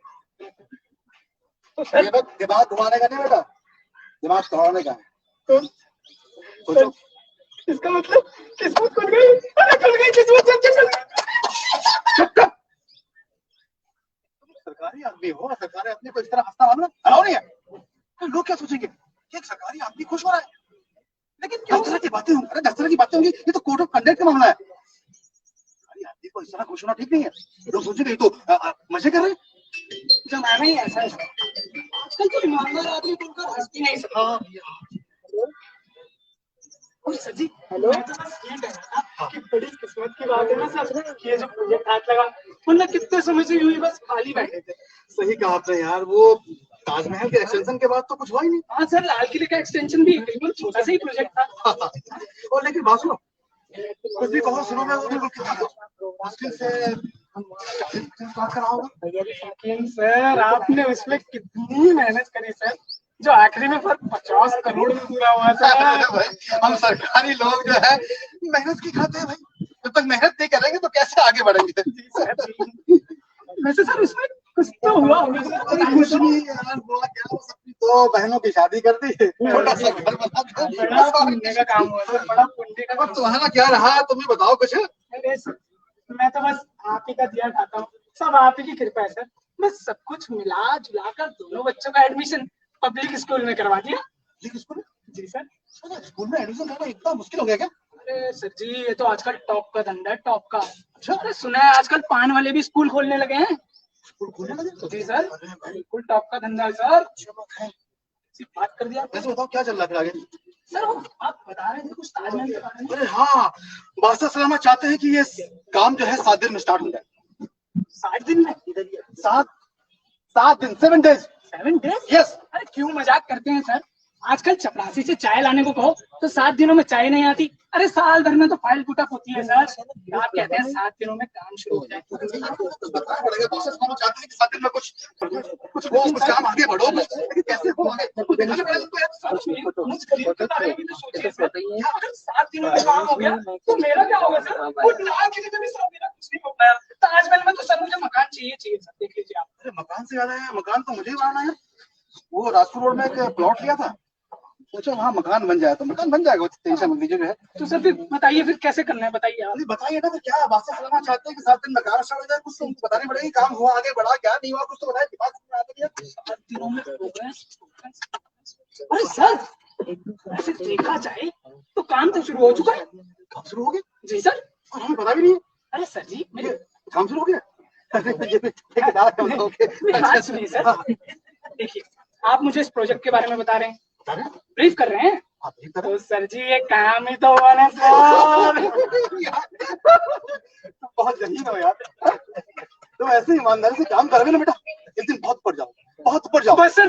ये बात दिमाग घुमाने का नहीं बेटा, दिमाग दौड़ाने का है। तो सोचो इसका मतलब किस्मत खुल गई, खुल गई किस्मत, सच्ची खुल गई। सरकारी आदमी हो, सरकारी आदमी को इस तरह हंसना मानना अलाउ नहीं है। तो लोग क्या सोचेंगे कि एक सरकारी आदमी खुश हो रहा है, लेकिन किस तरह की बातें होंगी? अरे 10 तरह की बातें होंगी, ये तो कोर्ट ऑफ कंडक्ट का मामला है। सरकारी आदमी को इस तरह खुश होना ठीक नहीं है। लोग सोचेंगे तो मजे कर रहे हैं। जमाना ही ऐसा है आजकल, तो ईमानदार आदमी बोलकर हंस भी नहीं सकता। सर जी हेलो, मैं तो बस ये कह रहा था कि बड़ी किस्मत की बात है ना सर, ये जो प्रोजेक्ट हाथ लगा, वरना कितने समय से यूं ही बस खाली बैठे थे। सही कहा आपने यार, वो ताजमहल के एक्सटेंशन के बाद तो कुछ हुआ ही नहीं। हाँ सर, लाल किले का एक्सटेंशन भी बिल्कुल छोटा सा ही प्रोजेक्ट था। और लेकिन बात सुनो, कुछ भी कहो, शुरू में वो बिल्कुल कितना मुश्किल से बात करा होगा। लेकिन सर आपने उसमें कितनी मेहनत करी सर, जो आखिरी में फर्क 50 करोड़ में पूरा हुआ था। हम सरकारी लोग जो है मेहनत की खाते हैं भाई, जब तक मेहनत नहीं करेंगे तो कैसे आगे बढ़ेंगे। वैसे सर उसमें कुछ तो हुआ होगा सर। कुछ नहीं यार, हुआ क्या, वो सब तो बहनों की शादी कर दी, छोटा सा घर बना दिया। बड़ा पुण्य का काम हुआ सर, बड़ा पुण्य का अब काम। तुम्हारा क्या रहा, तुम ही बताओ कुछ। अरे सर, मैं तो बस आप ही का दिया खाता हूँ, सब आप ही की कृपा है सर। बस सब कुछ मिला जुला कर दोनों बच्चों का एडमिशन पब्लिक स्कूल में करवा दिया। Public school? जी सर। स्कूल में एडमिशन करना इतना मुश्किल हो गया क्या? अरे सर जी, ये तो आजकल टॉप का धंधा है, टॉप का। अच्छा, अरे सुना है आजकल पान वाले भी स्कूल खोलने लगे हैं। स्कूल खोलने लगे? जी सर, बिल्कुल टॉप का धंधा है सर। सिर्फ बात कर दिया। वैसे बताओ क्या चल रहा है फिर आगे? सर वो आप बता रहे थे कुछ ताजमहल के बारे में। अरे हाँ, बादशाह सलामा चाहते हैं कि ये काम जो है 7 दिन में स्टार्ट हो जाए। 7 दिन में? 7 दिन, 7 days। 7 days? यस। अरे क्यों मजाक करते हैं सर, आजकल चपरासी से चाय लाने को कहो तो 7 दिनों में चाय नहीं आती। अरे साल भर में तो फाइल पुटअप होती है सर। आप कहते हैं 7 दिनों में काम शुरू हो जाए। बताना पड़ेगा, बादशाह सलामा चाहते हैं कि 7 दिन में कुछ हो, कुछ काम आगे बढ़ो, लेकिन कैसे हो आगे? तो दिखाना पड़ेगा उनको यार। मुझ गरीब के बारे में भी तो सोचिए सर। अगर 7 दिनों में काम हो गया तो मेरा क्या होगा सर? वो लाल किले में भी सर मेरा कुछ नहीं हो पाया। ताजमहल में तो सर मुझे मकान चाहिए सर, देख लीजिए आप। अरे मकान से याद है, मकान तो मुझे ही बनाना है। वो राजपुर रोड में एक प्लॉट लिया था, सोचा वहाँ मकान बन जाए, तो मकान बन जाएगा, टेंशन मत लीजिए जो है। तो सर फिर बताइए, फिर कैसे करना है बताइए आप। अरे बताइए ना, फिर क्या बादशाह सलामा चाहते हैं कि 7 दिन में काम स्टार्ट हो जाए, कुछ तो उनको बताने पड़ेगी। काम हुआ आगे बढ़ा, क्या नहीं हुआ कुछ तो बताए, दिमाग में आता नहीं है। 7 दिनों में हो गए। अरे सर, ऐसे देखा जाए तो काम तो शुरू हो चुका है। काम शुरू हो गया? जी सर। और हमें पता भी नहीं है। अरे सर जी, मेरे काम शुरू हो गया? अरे ये भी ठेकेदार है, ओके। मेरी बात सुनिए सर। देखिए, आप मुझे इस प्रोजेक्ट के बारे में बता रहे हैं, ब्रीफ कर रहे हैं, तो सर जी ये काम ही तो हुआ ना सर। बहुत जहीन हो यार, तो ऐसे ईमानदारी से काम करोगे ना बेटा, एक दिन बहुत ऊपर जाओ, बहुत ऊपर जाओ। बस सर,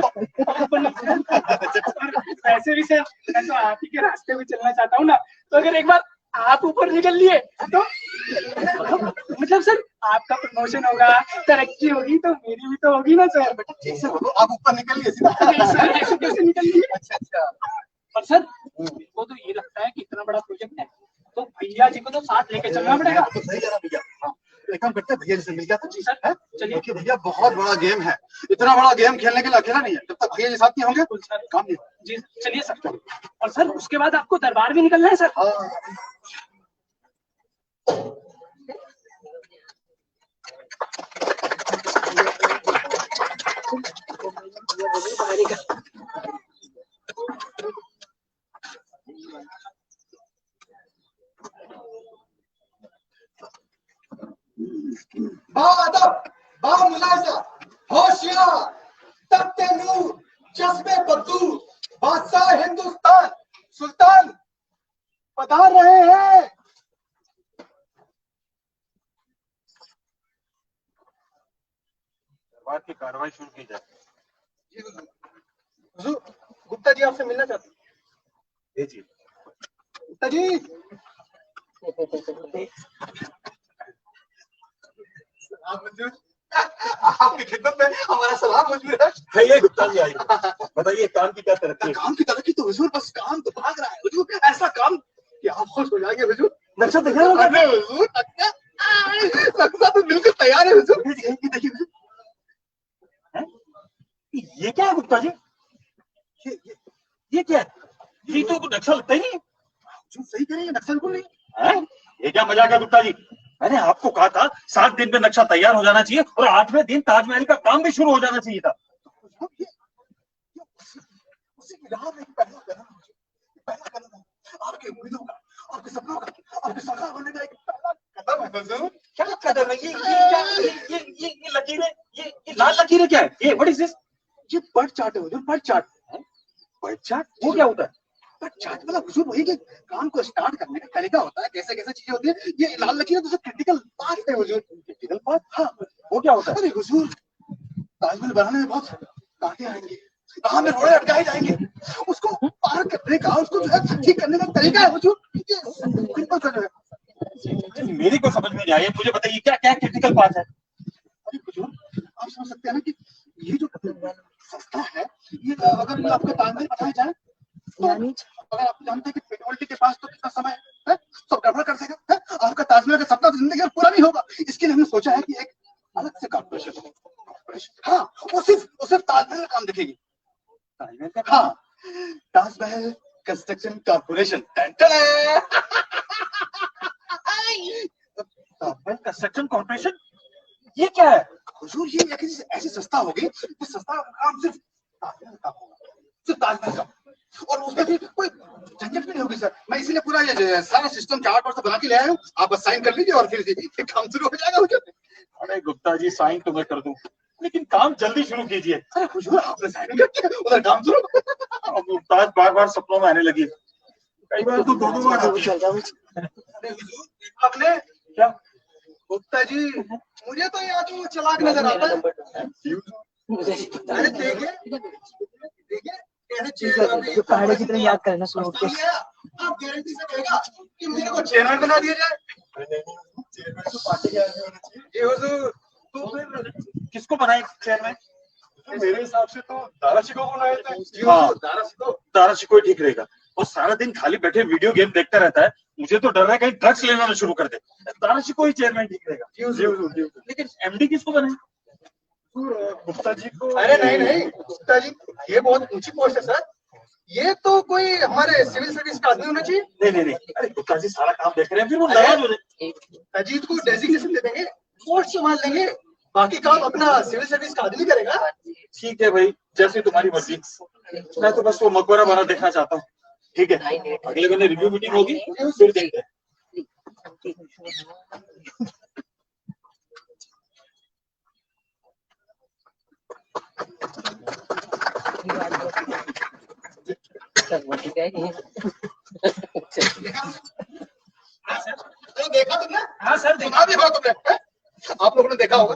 वैसे भी सर मैं तो आप ही के रास्ते में चलना चाहता हूँ ना, तो अगर एक बार आप ऊपर निकल लिए तो मतलब सर आपका प्रमोशन होगा, तरक्की होगी, तो मेरी भी तो होगी ना सर। बेटा ठीक से बोलो, आप ऊपर निकल लिए सीधा। सर ऐसे कैसे निकल लिए? अच्छा। और सर मेरे को तो ये लगता है कि इतना बड़ा प्रोजेक्ट है तो भैया जी को तो साथ लेके चलना पड़ेगा। तो सही है ना भैया, एक काम करते हैं, भैया जी से मिल जाते हैं। जी सर, चलिए। देखिए भैया, बहुत बड़ा गेम है, इतना बड़ा गेम खेलने के लिए अकेला नहीं है, जब तक भैया जी साथ नहीं होंगे काम नहीं होगा। जी चलिए सर। और सर उसके बाद आपको दरबार भी निकलना है सर। होशियार, तख्ते नूर, जज्बे बद्दू, बादशाह हिंदुस्तान, सुल्तान पधार रहे हैं। दरबार की कार्रवाई शुरू की जाए। हुजूर, गुप्ता जी आपसे मिलना चाहते हैं। भेजिए। गुप्ता जी। आपकी खिदमत में हमारा सलाम हुजूर है। ये गुप्ता जी आइए, बताइए काम की क्या तरक्की है? काम की तरक्की तो हुजूर बस काम तो भाग रहा है हुजूर, ऐसा काम कि आप खुश हो जाएंगे हुजूर। नक्शा तैयार हो गया हुजूर, नक्शा तो बिल्कुल तैयार है हुजूर। देखिए हुजूर, ये क्या है गुप्ता जी? ये क्या है? ये तो नक्शा लगता ही नहीं है। सही कह रहे हैं, नक्शा बिल्कुल नहीं है। ये क्या मजाक है गुप्ता जी? मैंने आपको कहा था 7 दिन में नक्शा तैयार हो जाना चाहिए और 8वें दिन ताजमहल का काम भी शुरू हो जाना चाहिए था। आपके उम्मीदों का, आपके सपनों का, आपके साकार होने का एक पहला कदम है हुजूर। क्या कदम है? ये लकीरें, ये लाल लकीरें क्या है? ये व्हाट इज दिस? ये बर्ड चार्ट है हुजूर, बर्ड चार्ट। Bird chart? वो क्या होता है? बर्ड चार्ट मतलब हुजूर वही कि काम को स्टार्ट करने का तरीका होता है, कैसे कैसे चीजें होती है। ये लाल लकीरें तो क्रिटिकल पार्ट है हुजूर। Critical part? हाँ, वो क्या होता है? अरे हुजूर, ताजमहल बनाने में बहुत कांटे आएंगे, कहाँ में रोड़े अटकाए जाएंगे, उसको पार करने का, उसको जो है ठीक करने का तरीका है हुजूर। ये सिंपल सा जो है। मेरे को समझ में नहीं आया, मुझे बताइए क्या क्या क्रिटिकल पार्ट है? अरे हुजूर, आप समझ सकते हैं ना कि ये जो सस्ता है, ये अगर आपका ताजमहल बनाया जाए तो अगर आप जानते हैं कि पेट्रोलिटी के पास तो कितना समय है, सब गड़बड़ कर देगा है? आपका ताजमहल का सपना तो जिंदगी में पूरा नहीं होगा। इसके लिए हमने सोचा है कि एक अलग से कॉर्पोरेशन, हाँ, वो सिर्फ ताजमहल का काम देखेगी। ताजमहल का हाँ, Taj Mahal construction corporation. Taj Mahal construction corporation, ये क्या है? हुजूर ये ऐसी संस्था होगी, इस संस्था का काम सिर्फ ताजमहल का होगा, सिर्फ ताजमहल का, और उसमें भी कोई झंझट भी नहीं होगी सर। मैं इसीलिए पूरा ये सारा सिस्टम चार्ट और सब बना के ले आया हूँ। आप बस साइन कर लीजिए और फिर काम शुरू हो जाएगा हुजूर। अरे गुप्ता जी, साइन तो मैं कर दूं, लेकिन काम जल्दी शुरू कीजिए। अरे हुजूर आपने साइन कर दिया, उधर काम शुरू। अब मुमताज बार बार सपनों में आने लगी, कई बार तो दो बार आती है। अरे हुजूर आपने क्या? गुप्ता जी मुझे तो यहाँ तो चालाक नजर आता है। अरे देखिए देखिए जो पहाड़े की तरह याद करना शुरू हो गया। आप गारंटी से कहेगा कि मेरे को चेयरमैन बना दिया जाए। ये हुजूर तो फिर किसको बनाए चेयरमैन? मेरे हिसाब से तो दाराशिको को बनाए थे। हाँ, दाराशिको ही ठीक रहेगा। वो सारा दिन खाली बैठे वीडियो गेम देखता रहता है, मुझे तो डर रहा है कहीं ड्रग्स लेना ना शुरू कर दे। दाराशिको ही चेयरमैन ठीक रहेगा। लेकिन एमडी किसको बनाए? गुप्ता जी को। अरे नहीं नहीं गुप्ता जी, ये बहुत ऊंची पोस्ट है सर। ये तो कोई हमारे सिविल सर्विस का आदमी होना चाहिए। नहीं, अरे गुप्ता जी सारा काम देख रहे हैं, फिर वो नाराज हो रहे। अजीत को डेजिग्नेशन दे देंगे, पोस्ट संभाल देंगे, बाकी काम अपना सिविल सर्विस का आदमी करेगा। ठीक है भाई, जैसे तुम्हारी मर्जी। मैं तो बस वो मकबरा बना देखना चाहता हूँ। ठीक है, अगले महीने रिव्यू मीटिंग होगी, फिर देखते हैं। तो देखा तुमने? हाँ सर, सुना भी होगा तुमने? आप लोगों ने देखा होगा,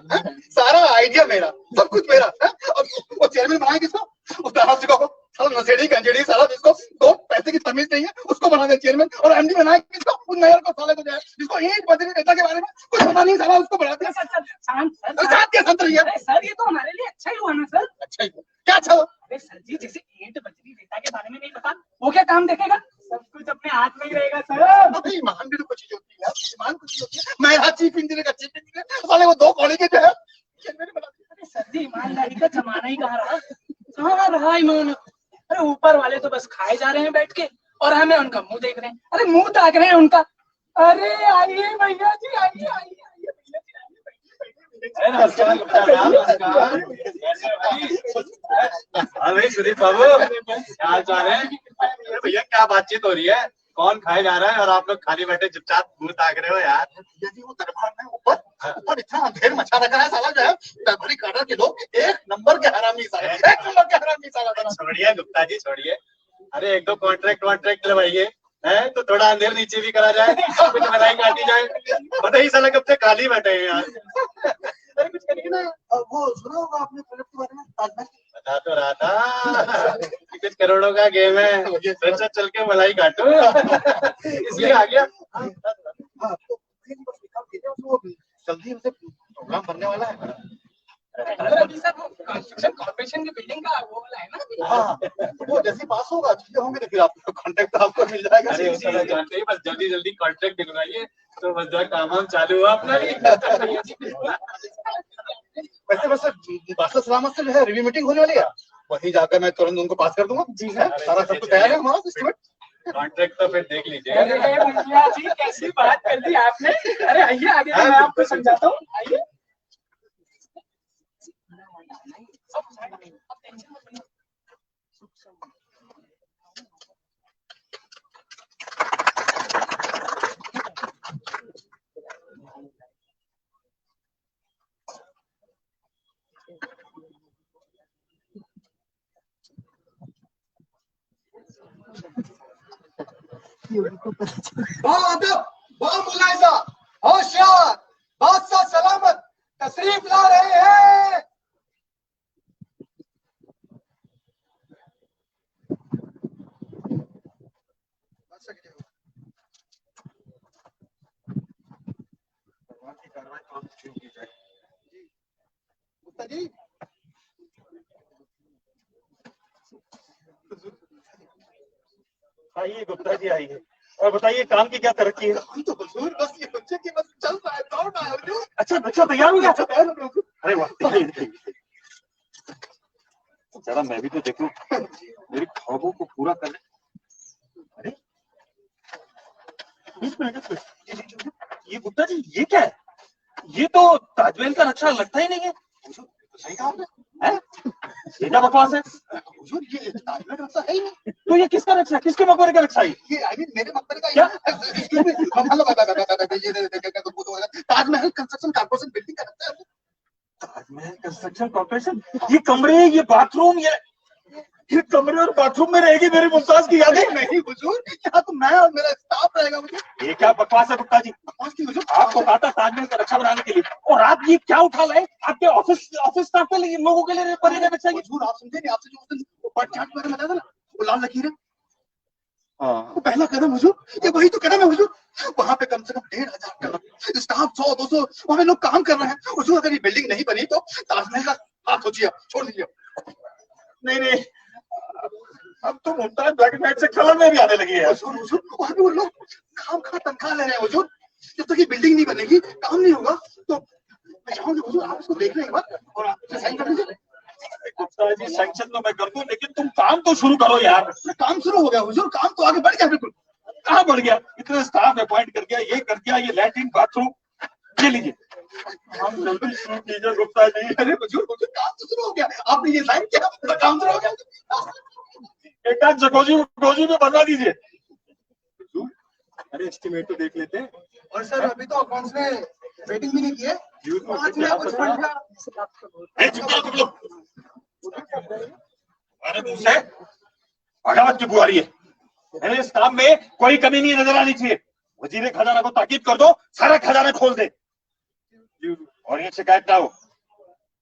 सारा आइडिया मेरा, सब कुछ मेरा। और वो चेयरमैन बनाए किसको? उस दाराशिको को। साला नशेड़ी गंजेड़ी साला, जिसको दो पैसे की तमीज नहीं है, उसको बना दे चेयरमैन। और एमडी बनाए किसको? उस नायर को, साले को, जो है जिसको ईंट बजरी नेता के बारे में कुछ पता नहीं, साला उसको बना दिया। साथ के संत रही है सर, ये तो हमारे लिए अच्छा ही हुआ ना सर। अच्छा ही क्या अच्छा हुआ? अरे सर जी, जैसे ईंट बजरी नेता के बारे में नहीं पता, वो क्या काम देखेगा? सब कुछ अपने हाथ में ही रहेगा सर। अरे ईमान भी तो कुछ चीज होती है, ईमान कुछ चीज होती है। मैं यहाँ चीफ इंजीनियर का चीफ इंजीनियर, साले वो दो कौड़ी के जो है चेयरमैन बना दिया। अरे सर जी, ईमानदारी का जमाना ही कहाँ रहा? कहाँ रहा ईमान? अरे ऊपर वाले तो बस खाए जा रहे हैं बैठ के, और हमें उनका मुंह देख रहे हैं। अरे मुंह ताक रहे हैं उनका। अरे आइए भैया जी, आइए आइए आइए भैया जी, आइए। भाई सुदीप बाबू, क्या हाल चाल है? भैया क्या बातचीत हो रही है? कौन खाए जा रहा है और आप लोग खाली बैठे चुपचाप मुंह ताक रहे हो यार? भैया जी वो दरबार में ऊपर इतना अंधेर मचा रखा है, साला जो है दरबारी काडर के लोग एक नंबर के हरामी साला, एक नंबर के हरामी साला। छोड़िए गुप्ता जी, छोड़िए। अरे एक दो कॉन्ट्रैक्ट लगवाइए, है तो थोड़ा अंधेर नीचे भी करा जाए, कुछ मलाई काटी जाए। पता ही साला कब से खाली बैठे हैं यार। अरे कुछ करिए ना। वो सुना होगा आपने प्रोजेक्ट के बारे में, ताजमहल? बता तो रहा था कि कुछ करोड़ों का गेम है, चल चल के मलाई काटो, इसलिए आ गया। हाँ तो वो जल्दी उनसे प्रोग्राम बनने वाला है। अभी सर वो कंस्ट्रक्शन कॉर्पोरेशन की बिल्डिंग का वो वाला है ना? हाँ तो वो जैसे पास होगा, चीजें होंगे तो फिर आपको कॉन्टेक्ट तो आपको मिल जाएगा। अरे वो साला जानते ही, बस जल्दी जल्दी कॉन्ट्रैक्ट दिलवाइए तो बस जो काम चालू हुआ अपना। वैसे बादशाह सलामत से जो है रिव्यू मीटिंग होने वाली है, वहीं जाकर मैं तुरंत उनको पास कर दूंगा। जी सर, सारा सब कुछ तैयार है हमारा एस्टीमेट। कॉन्ट्रैक्ट तो फिर देख लीजिए। अरे भैया जी, कैसी बात कर दी आपने। अरे आइए आगे, मैं आपको समझाता हूँ, आइए। बहुत मुलायजा, होशियार, बादशाह सलामत तशरीफ ला रहे हैं। गुप्ता जी, आइए गुप्ता जी, आइए और बताइए काम की क्या तरक्की है? हम तो हुजूर बस ये बच्चे की बस चल रहा है, दौड़ रहा है हुजूर। अच्छा बच्चा तैयार हो गया? तैयार हो गया हुजूर। अरे वाह, दिखाइए दिखाइए। जरा मैं भी तो देखूं मेरी ख्वाबों को पूरा करने। अरे ये गुप्ता जी ये क्या है? ये तो ताजमहल का नक्शा लगता ही नहीं है। सही कहा आपने। हैं? ये क्या बकवास है? हुजूर ये ताजमहल का नक्शा है ही नहीं। तो ये किसका नक्शा? किसके मकबरे का नक्शा है? ये आई मीन मेरे मकबरे का क्या? ताजमहल कंस्ट्रक्शन कॉर्पोरेशन बिल्डिंग का नक्शा है। ताजमहल कंस्ट्रक्शन कॉर्पोरेशन, ये कमरे, ये बाथरूम, ये कमरे और बाथरूम में रहेगी मेरी मुमताज की यादें। नहीं हुजूर, यहाँ तो मैं और मेरा स्टाफ रहेगा। मुझे ये क्या बकवास है गुप्ता जी? बकवास की हुजूर। आपको कहा था ताजमहल का नक्शा बनाने के लिए, और आप ये क्या उठा लाए? आपके ऑफिस स्टाफ के लिए, लोगों के लिए बनेगा नक्शा ये? हुजूर आप समझे नहीं, आपसे जो उस दिन वो बट चार्ट वगैरह बताया था ना, वो लाल लकीर है, हाँ वो पहला कदम हुजूर, ये वही तो कदम है हुजूर। वहाँ पे कम से कम 1500 का स्टाफ, 100-200 वहाँ पे लोग काम कर रहे हैं हुजूर। अगर ये बिल्डिंग नहीं बनी तो ताजमहल का आप सोचिए, छोड़ दीजिए। नहीं, अब तो मुमताज ब्लैक एंड व्हाइट से कलर में भी आने लगी है। हुजूर वहाँ पे वो लोग काम खा तनख्वाह ले रहे हैं हुजूर। जब तक ये बिल्डिंग नहीं बनेगी, काम नहीं होगा, तो मैं चाहूंगी हुजूर आप इसको देख लें एक बार और आप इसे साइन कर दीजिए। गुप्ता जी सैंक्शन तो मैं कर दूं, लेकिन तुम काम तो शुरू करो यार। काम शुरू हो गया हुजूर, काम तो आगे बढ़ गया बिल्कुल। कहाँ बढ़ गया? इतने स्टाफ अपॉइंट कर दिया, ये कर दिया, ये लैट्रिन बाथरूम, ये लीजिए। हम जल्दी शुरू कीजिए गुप्ता जी। अरे हुजूर काम तो शुरू हो गया, आपने ये साइन किया तो काम शुरू हो गया। एक आध जगोजी में बनवा दीजिए। अरे एस्टिमेट तो देख लेते हैं। और सर अभी तो अकाउंट्स ने रेटिंग भी नहीं की है। अरे तुमसे भगावत की बुआरी है। मेरे स्टाफ में कोई कमी नहीं नजर आनी चाहिए। वजीर खजाना को ताकीद कर दो, सारा खजाना खोल दे और ये शिकायत ना हो।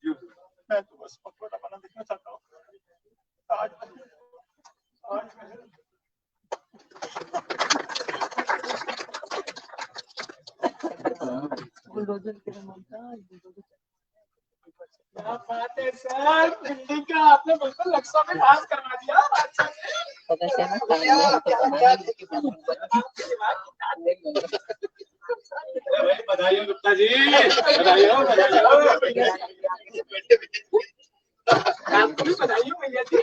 मैं तो बस मकबरा बना देखना चाहता हूँ। क्या बात है सर, बिल्डिंग का आपने बिल्कुल नक्शा में पास करवा दिया। अच्छा बधाई गुप्ता जी, बधाई हो आपको भी बधाई हो भैया जी।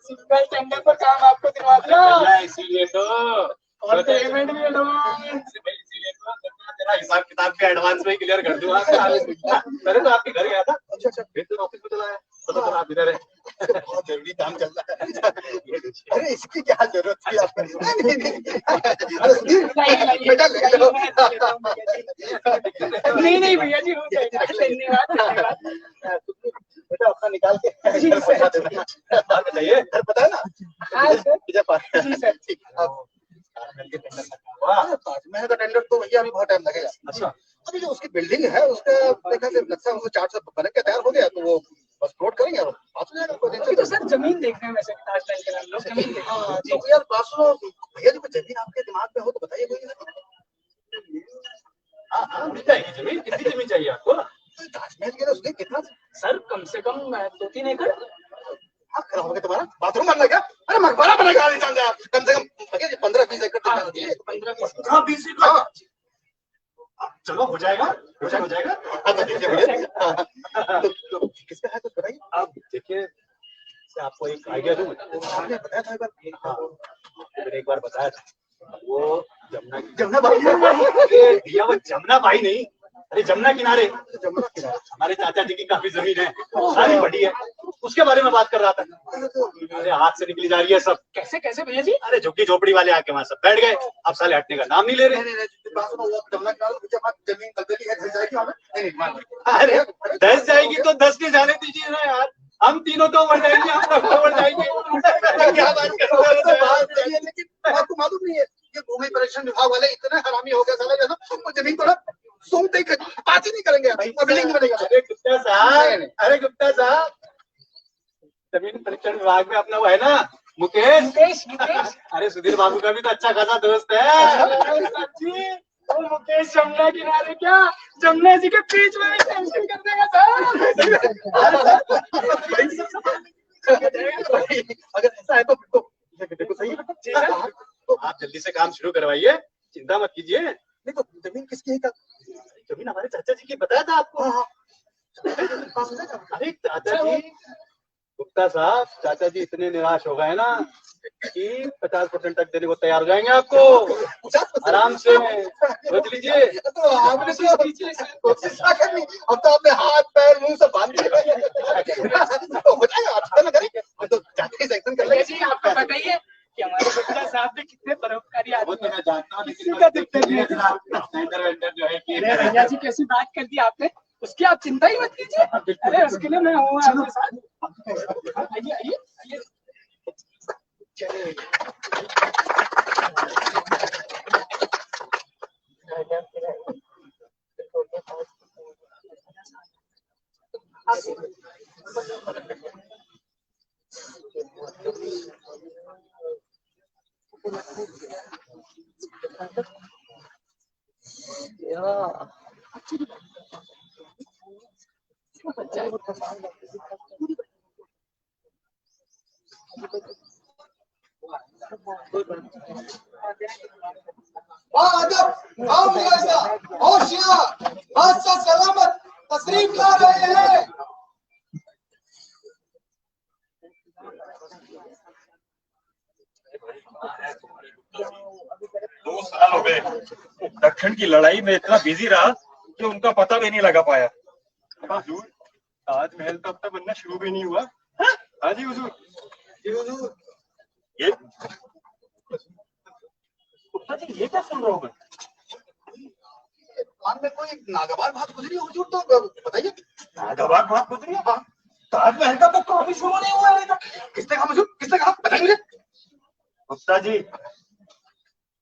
सिंगल टेंडर पर काम आपको दिलवा दिया, इसीलिए तो और पेमेंट भी एडवांस। तेरा हिसाब किताब भी एडवांस में क्लियर कर दूंगा। पहले तो आपके घर गया था, अच्छा फिर तो ऑफिस में चला आया। तो आप इधर है, बहुत जरूरी काम चल रहा है। अरे इसकी क्या जरूरत थी आपको? नहीं भैया जी, हो जाएगा। धन्यवाद। बेटा अपना निकाल के पहुंचा देना। बताइए, पता है ना? हाँ सर। जी सर, ठीक। ताजमहल का टेंडर तो भैया अभी बहुत टाइम लगेगा। अच्छा, अभी जो उसकी बिल्डिंग है उसका देखा कि नक्शा उसको चार्ट से बन के तैयार हो गया, तो वो बस प्लॉट करेंगे और पास हो जाएगा। कोई अभी तो सर जमीन देख रहे हैं वैसे ताजमहल के नाम लोग जमीन देख रहे हैं। तो यार बात सुनो भैया जी, कोई जमीन आपके दिमाग में हो तो बताइए कोई। हाँ मिल जाएगी जमीन। कितनी जमीन चाहिए आपको? ताजमहल के लिए उसके कितना सर कम से कम 2-3 एकड़। खराब हो गया तुम्हारा बाथरूम बनना क्या? अरे मकबरा बनेगा कम से कम 15-20 एकड़। 15-20 एकड़। चलो हो जाएगा, हो जाएगा। तो किसका है कुछ बताइए। आप देखिए, आपको एक आइडिया दूं। आपने बताया था एक बार बताया था, वो जमुना भाई। भैया वो जमुना भाई नहीं, अरे जमुना किनारे जमुना किनारे हमारे चाचा जी की काफी जमीन है, सारी बड़ी है, उसके बारे में बात कर रहा था। अरे हाथ से निकली जा रही है सब। कैसे कैसे भैया जी? अरे झुग्गी झोपड़ी वाले आके वहां सब बैठ गए, अब साले हटने का नाम नहीं ले रहे। जमुना किनारे जमीन बदली है, धस जाएगी हमें। अरे 10 जाएगी तो 10 के जाने दीजिए ना यार, हम तीनों तो मर जाएंगे, हम सबको मर जाएंगे। क्या बात कर रहे हैं? लेकिन आपको मालूम नहीं है, ये भूमि परीक्षण विभाग वाले इतने हरामी हो गए साले, जैसा जमीन को ना सूंघते ही बात ही नहीं करेंगे, बिल्डिंग बनेगा। अरे गुप्ता साहब, जमीन परीक्षण विभाग में अपना वो है ना मुकेश। अरे सुधीर बाबू का भी तो अच्छा खासा दोस्त है। सच्ची? तो मुकेश जमुना किनारे क्या, जमुना जी के बीच में भी सेंशन कर देगा सर। अगर ऐसा है तो देखो सही है। तो आप जल्दी से काम शुरू करवाइए, चिंता मत कीजिए। नहीं तो जमीन किसकी है? जमीन हमारे चाचा जी की बताया था आपको। अरे चाचा जी, गुप्ता साहब, चाचा जी इतने निराश हो गए ना कि 50% तक देने को तैयार हो जाएंगे आपको। आराम से सोच लीजिए। तो आपने कोशिश ना करनी, अब तो आपने हाथ पैर मुंह सब बांध दिए। तो हो जाएगा, आप चिंता ना करें, तो जाके सेक्शन कर लेंगे। जी आपको बताइए कि हमारे गुप्ता साहब ने कितने परोपकारी आदमी वो तो मैं जानता हूँ, किसी का दिक्कत नहीं है। लेकिन जो है कि अरे भैया जी कैसी बात कर दी आपने, उसकी आप चिंता ही मत कीजिए। अरे उसके लिए मैं हूँ आपके साथ। आइए आइए आइए। होशियार, बादशाह सलामत तशरीफ ला रहे हैं। 2 साल हो गए दक्षिण की लड़ाई में इतना बिजी रहा कि उनका पता भी नहीं लगा पाया। हुजूर, ताजमहल तो अब तक बनना शुरू भी नहीं हुआ। हाँ जी हुजूर। जी हुजूर। ये गुप्ता जी ये क्या सुन रहा हूँ मैं? कान में कोई नागवार बात गुजरी है हुजूर, तो बताइए। नागवार बात गुजरी है? हाँ। ताजमहल का तो कभी शुरू नहीं हुआ अभी तक। किसने कहा हुजूर, किसने कहा, बताइए मुझे। गुप्ता जी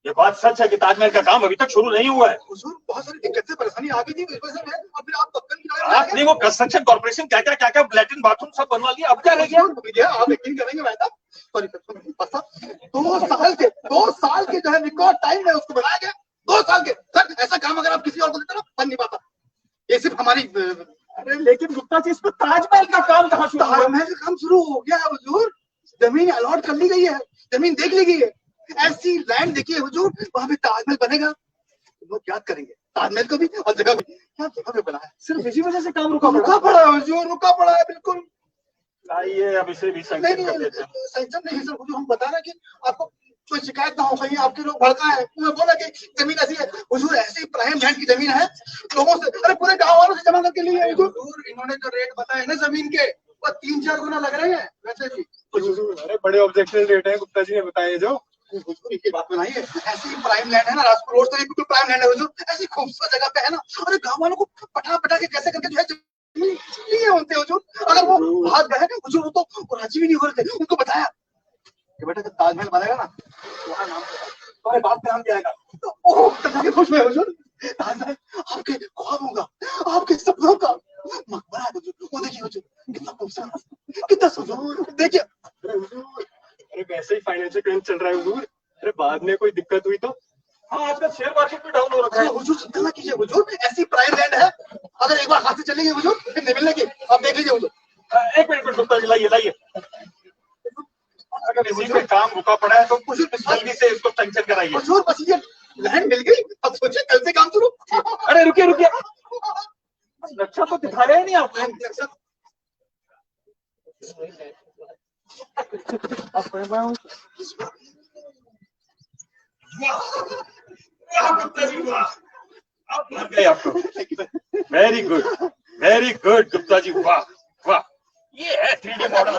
ये बात सच है कि ताजमहल का काम अभी तक शुरू नहीं हुआ है। हुजूर, बहुत सारी दिक्कतें परेशानी आ गई थी इस वजह से, और फिर आप पक्कन की आपने वो कंस्ट्रक्शन कॉर्पोरेशन क्या क्या लैट्रिन बाथरूम सब बनवा लिया, अब क्या रह गया? आप यकीन करेंगे भाई साहब, सॉरी 2 साल के जो है रिकॉर्ड टाइम में उसको बनाया गया। 2 साल के सर, ऐसा काम अगर आप किसी और को देते ना बन नहीं पाता। ये सिर्फ हमारी अरे लेकिन गुप्ता जी इसमें ताजमहल का काम कहाँ शुरू हुआ? ताजमहल का काम शुरू हो गया है हुजूर, जमीन अलॉट कर ली गई है, जमीन देख ली गई है, ऐसी लैंड देखिए हुजूर, वहां पे ताजमहल बनेगा। लोग याद करेंगे ताजमहल को भी और जगह भी। क्या जगह पे बना है, सिर्फ इसी वजह से काम रुका पड़ा है हुजूर, रुका पड़ा है बिल्कुल। आइए अब इसे भी नहीं सैंक्शन कर देते हैं। सैंक्शन नहीं सर हुजूर, हम बता रहे हैं कि आपको कोई शिकायत ना हो, कहीं आपके लोग भड़का है। मैं बोला कि जमीन ऐसी है हुजूर, ऐसी प्राइम लैंड की जमीन है, लोगों से, अरे पूरे गांव वालों से जमा करके लिए है हुजूर। इन्होंने जो रेट बताए ना जमीन के, वो 3-4 गुना लग रहे हैं वैसे भी हुजूर। अरे बड़े ऑब्जेक्शन रेट है गुप्ता जी ने बताए जो हुजूर। ये बात बनाइए, ऐसी प्राइम लैंड है ना, राजपुर रोड तो बिल्कुल प्राइम लैंड है हुजूर, ऐसी खूबसूरत जगह पे है ना। अरे गांव वालों को पटा पटा के कैसे करके जो है जमीन लिए होते हुजूर। अगर वो भाग गए हुजूर, वो तो राजी भी नहीं हो रहे थे। उनको बताया कि बेटा जब ताजमहल बनेगा ना, तुम्हारा नाम तुम्हारे बाप का नाम दिया जाएगा, तो वो तब खुश हुए हुजूर। ताजमहल आपके ख्वाबों का, आपके सपनों का मकबरा है हुजूर। वो देखिए हुजूर, कितना खूबसूरत, कितना सुंदर, देखिए। अरे हुजूर, अरे वैसे ही फाइनेंशियल क्राइम चल रहा है हुजूर, अरे बाद में कोई दिक्कत हुई तो। हाँ आजकल शेयर मार्केट भी डाउन हो रखा है। हुजूर चिंता ना कीजिए हुजूर, ऐसी प्राइम लैंड है, अगर एक बार हाथ से चलेगी हुजूर फिर नहीं मिलने की। आप देख लीजिए हुजूर। एक मिनट गुप्ता जी, लाइए अगर इसी पे काम रुका पड़ा है तो जल्दी से इसको सैंक्शन कराइए। हुजूर बस ये लैंड मिल गई, अब सोचिए कल से काम शुरू। अरे रुकिए नक्शा तो दिखाया ही नहीं आपने। आप गए आपको। वेरी गुड गुप्ता जी, वाह वाह, ये है 3D मॉडल।